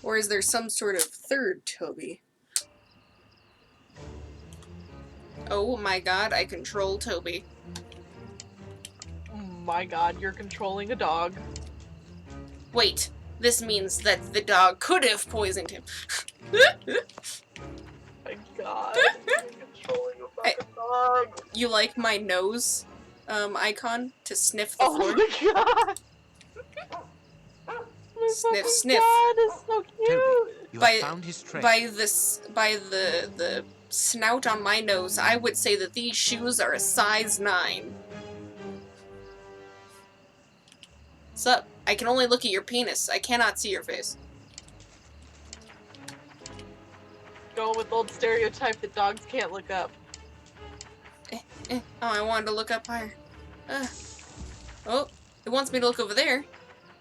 Or is there some sort of third Toby? Oh my god, I control Toby. Oh my god, you're controlling a dog. Wait, this means that the dog could have poisoned him. My god, you're controlling a fucking dog. You like my nose icon to sniff the Oh floor? my god! Sniff, sniff. God, it's so cute. Toby, you have found his trail. By the snout on my nose, I would say that these shoes are a size 9. Sup? I can only look at your penis. I cannot see your face. Going with old stereotype that dogs can't look up. Oh, I wanted to look up higher. Oh, it wants me to look over there.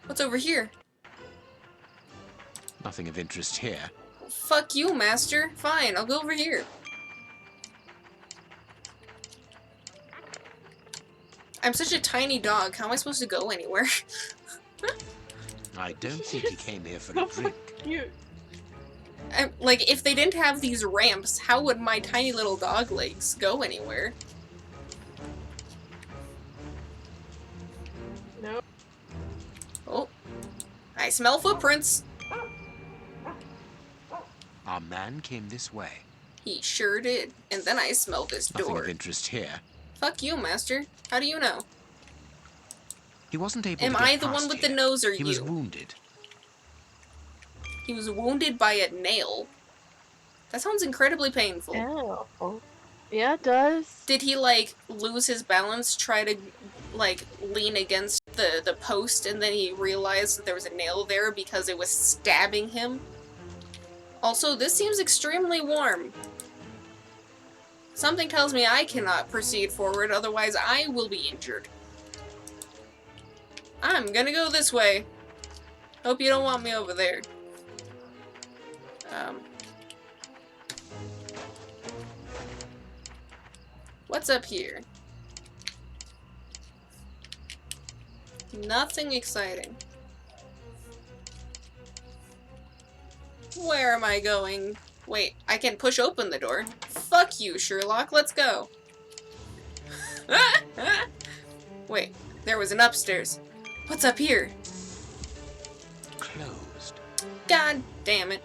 What's over here? Nothing of interest here. Fuck you, master. Fine, I'll go over here. I'm such a tiny dog. How am I supposed to go anywhere? I don't think he came here for a drink. Cute. Like, if they didn't have these ramps, how would my tiny little dog legs go anywhere? No. Oh. I smell footprints. Our man came this way. He sure did. And then I smelled this Nothing door. of interest here. Fuck you, master. How do you know? He wasn't able Am to get I the one past with here. the nose or He you? was wounded. He was wounded by a nail. That sounds incredibly painful. Oh. Yeah, it does. Did he, like, lose his balance, try to, like, lean against the post, and then he realized that there was a nail there because it was stabbing him? Also, this seems extremely warm. Something tells me I cannot proceed forward, otherwise I will be injured. I'm gonna go this way. Hope you don't want me over there. What's up here? Nothing exciting. Where am I going? Wait, I can push open the door. Fuck you, Sherlock. Let's go. Wait, there was an upstairs. What's up here? Closed. God damn it.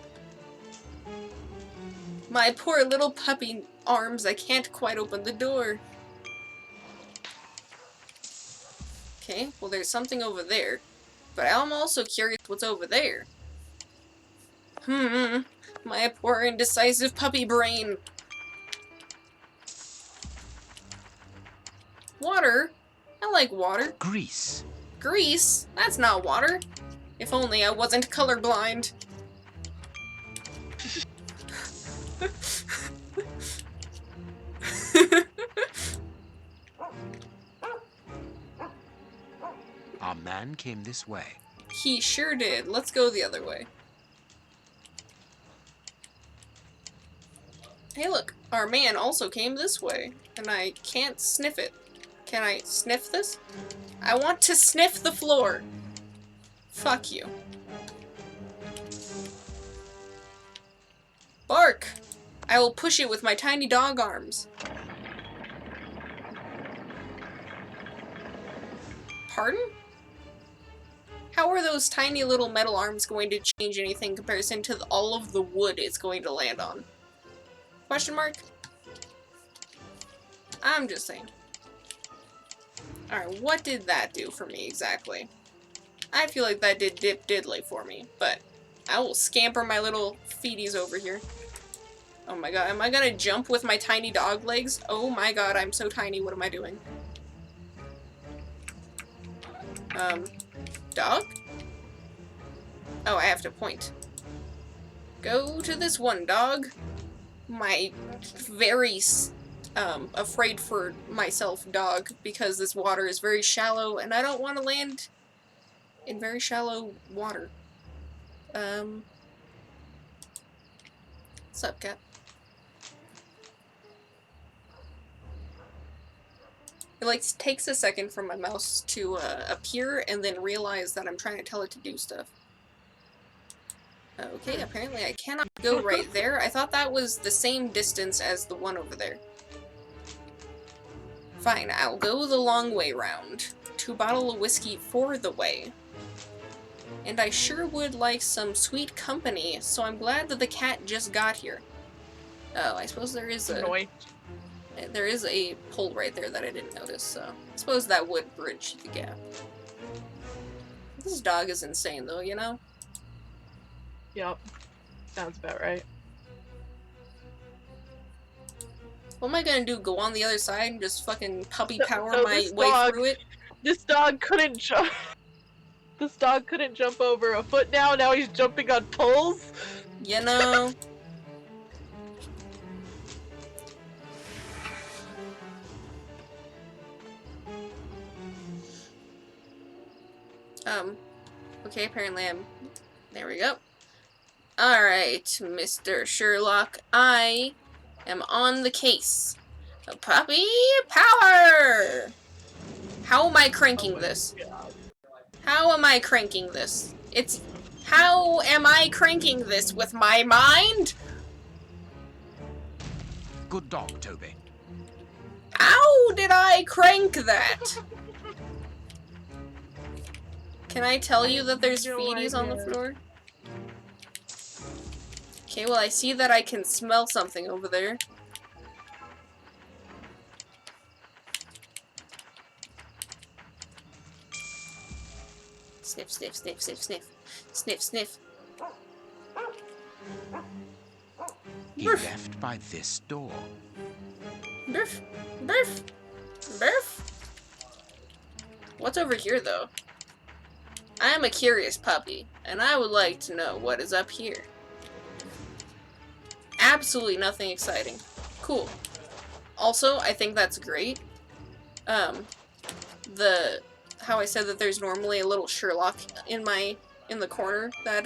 My poor little puppy arms, I can't quite open the door. Okay, well there's something over there. But I'm also curious what's over there. My poor indecisive puppy brain. Water? I like water. Grease. Grease? That's not water. If only I wasn't colorblind. Our man came this way. He sure did. Let's go the other way. Hey look, our man also came this way, and I can't sniff it. Can I sniff this? I want to sniff the floor. Fuck you. Bark! I will push it with my tiny dog arms. Pardon? How are those tiny little metal arms going to change anything in comparison to all of the wood it's going to land on? Question mark? I'm just saying. Alright, what did that do for me exactly? I feel like that did diddly for me, but I will scamper my little feeties over here. Oh my god, am I gonna jump with my tiny dog legs? Oh my god, I'm so tiny, what am I doing? Dog? Oh, I have to point. Go to this one, dog. My very, afraid for myself dog, because this water is very shallow, and I don't want to land in very shallow water. What's up, cat? It like takes a second for my mouse to appear and then realize that I'm trying to tell it to do stuff. Okay, apparently I cannot go right there. I thought that was the same distance as the one over there. Fine, I'll go the long way round. 2 bottles of whiskey for the way. And I sure would like some sweet company, so I'm glad that the cat just got here. Oh, I suppose there is a pole right there that I didn't notice, so I suppose that would bridge the gap. This dog is insane though, you know? Yep. Sounds about right. What am I gonna do? Go on the other side and just fucking puppy power No, my way through it? This dog couldn't jump. This dog couldn't jump over a foot now. Now he's jumping on poles. You know. Okay, apparently there we go. Alright, Mr. Sherlock, I am on the case. Puppy power! How am I cranking this? How am I cranking this? How am I cranking this with my mind? Good dog, Toby. How did I crank that? Can I tell you that there's feeties on the floor? Okay, well I see that I can smell something over there. Sniff, sniff, sniff, sniff, sniff. Sniff, sniff. He left by this door. Burf, burf, burf. What's over here, though? I am a curious puppy, and I would like to know what is up here. Absolutely nothing exciting. Cool. Also, I think that's great. How I said that there's normally a little Sherlock in the corner that,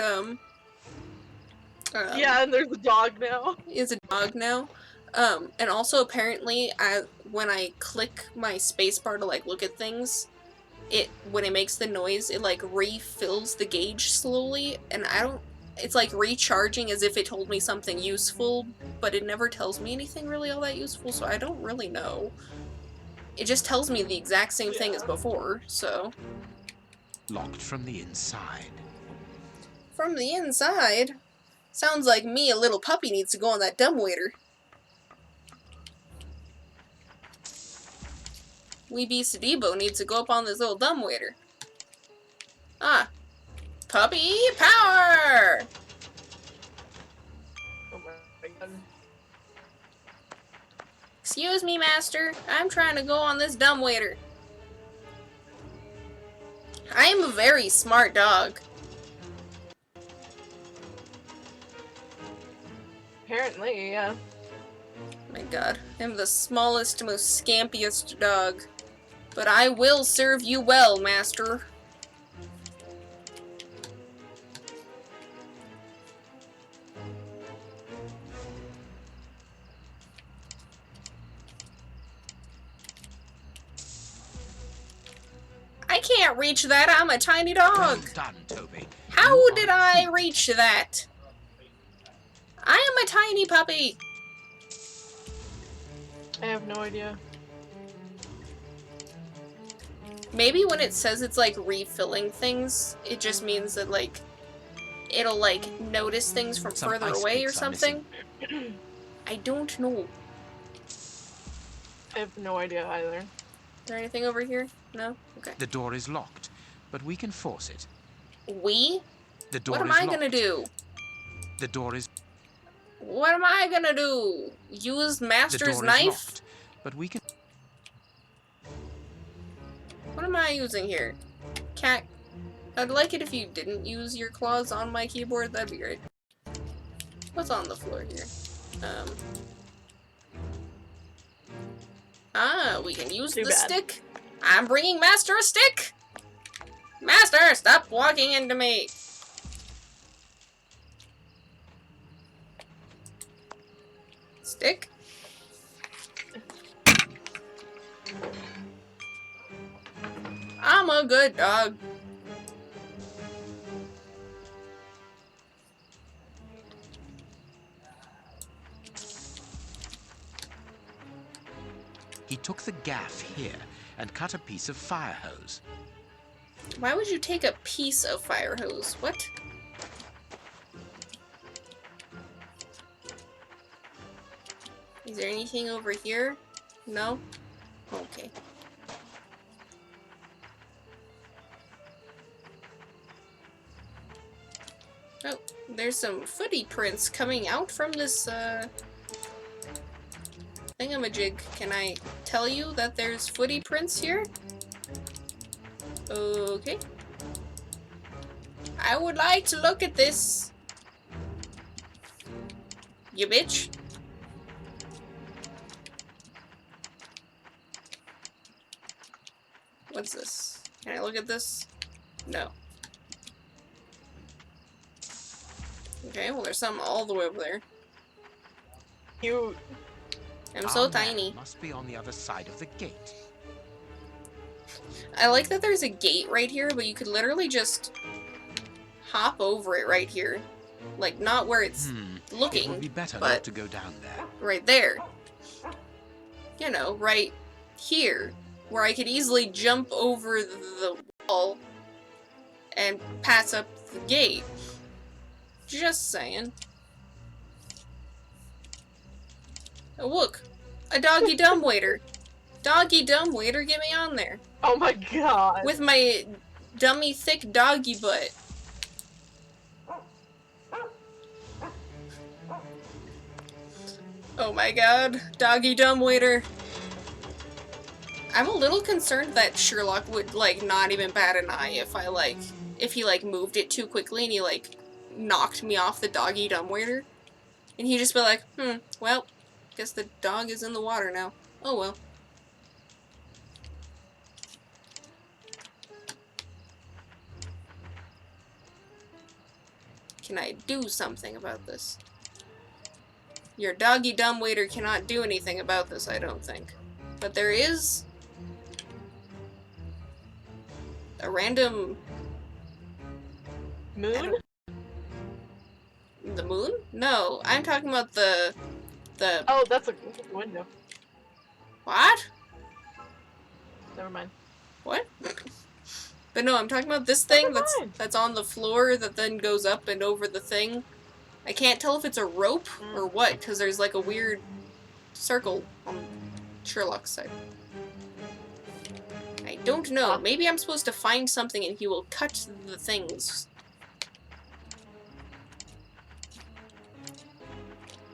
yeah, and there's a dog now. Is a dog now. And also apparently, when I click my spacebar to, like, look at things, when it makes the noise, it, like, refills the gauge slowly, and it's, like, recharging as if it told me something useful, but it never tells me anything really all that useful, so I don't really know. It just tells me the exact same thing as before, so... Locked from the inside. From the inside? Sounds like me, a little puppy, needs to go on that dumbwaiter. Wee Beast Debo needs to go up on this little dumbwaiter. Ah. Puppy power! Oh my god. Excuse me, master. I'm trying to go on this dumbwaiter. I am a very smart dog. Apparently, yeah. My god. I'm the smallest, most scampiest dog. But I will serve you well, master. I can't reach that. I'm a tiny dog. Well done, Toby. How did I reach that? I am a tiny puppy. I have no idea. Maybe when it says it's, like, refilling things, it just means that, like, it'll, like, notice things from further away or something. I don't know. I have no idea either. Is there anything over here? No? Okay. The door is locked, but we can force it. We? The door What am is I locked. gonna do? The door is... What am I gonna do? Use Master's the door knife? Is locked, but we can... What am I using here? Cat. I'd like it if you didn't use your claws on my keyboard. That'd be great. What's on the floor here? We can use the stick. I'm bringing Master a stick! Master, stop walking into me! Stick? I'm a good dog. He took the gaff here and cut a piece of fire hose. Why would you take a piece of fire hose? What? Is there anything over here? No? Okay. Oh, there's some footy prints coming out from this, thingamajig. Can I tell you that there's footy prints here? Okay. I would like to look at this. You bitch. What's this? Can I look at this? No. Okay, well there's something all the way over there. You... I'm so Our man tiny. Must be on the other side of the gate. I like that there's a gate right here, but you could literally just hop over it right here. Like, not where it's looking, It would be better but not to go down there. right there. You know, right here. Where I could easily jump over the wall and pass up the gate. Just saying. Oh, look! A doggy dumbwaiter! Doggy dumbwaiter, get me on there! Oh my god! With my dummy thick doggy butt. Oh my god, doggy dumbwaiter. I'm a little concerned that Sherlock would, like, not even bat an eye if he, like, moved it too quickly and he, like, knocked me off the doggy dumbwaiter. And he'd just be like, well, guess the dog is in the water now. Oh well. Can I do something about this? Your doggy dumbwaiter cannot do anything about this, I don't think. But there is a random moon? The moon? No, I'm talking about the Oh, that's a window. What? Never mind. What? But no, I'm talking about this thing that's on the floor that then goes up and over the thing. I can't tell if it's a rope or what, because there's like a weird circle on Sherlock's side. I don't know. Maybe I'm supposed to find something and he will cut the things.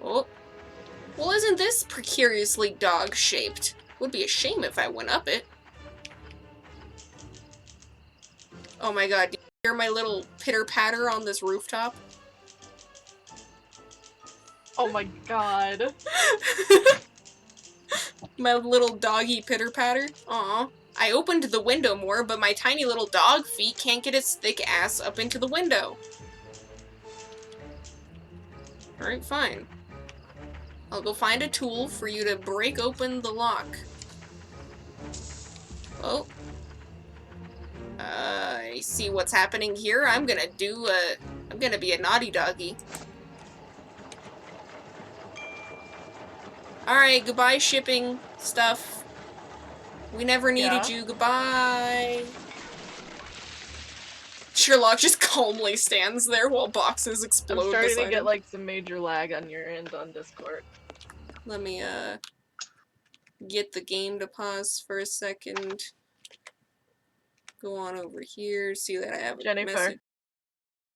Oh. Well, isn't this precariously dog-shaped? Would be a shame if I went up it. Oh my god, do you hear my little pitter-patter on this rooftop? Oh my god. My little doggy pitter-patter? Aw. I opened the window more, but my tiny little dog feet can't get its thick ass up into the window. Alright, fine. I'll go find a tool for you to break open the lock. Oh. I see what's happening here. I'm gonna be a naughty doggy. Alright, goodbye shipping stuff. We never needed you. Goodbye. Sherlock just calmly stands there while boxes explode. I'm starting to beside get him. like some major lag on your end on Discord. Let me get the game to pause for a second. Go on over here, see that I have a Jennifer. message.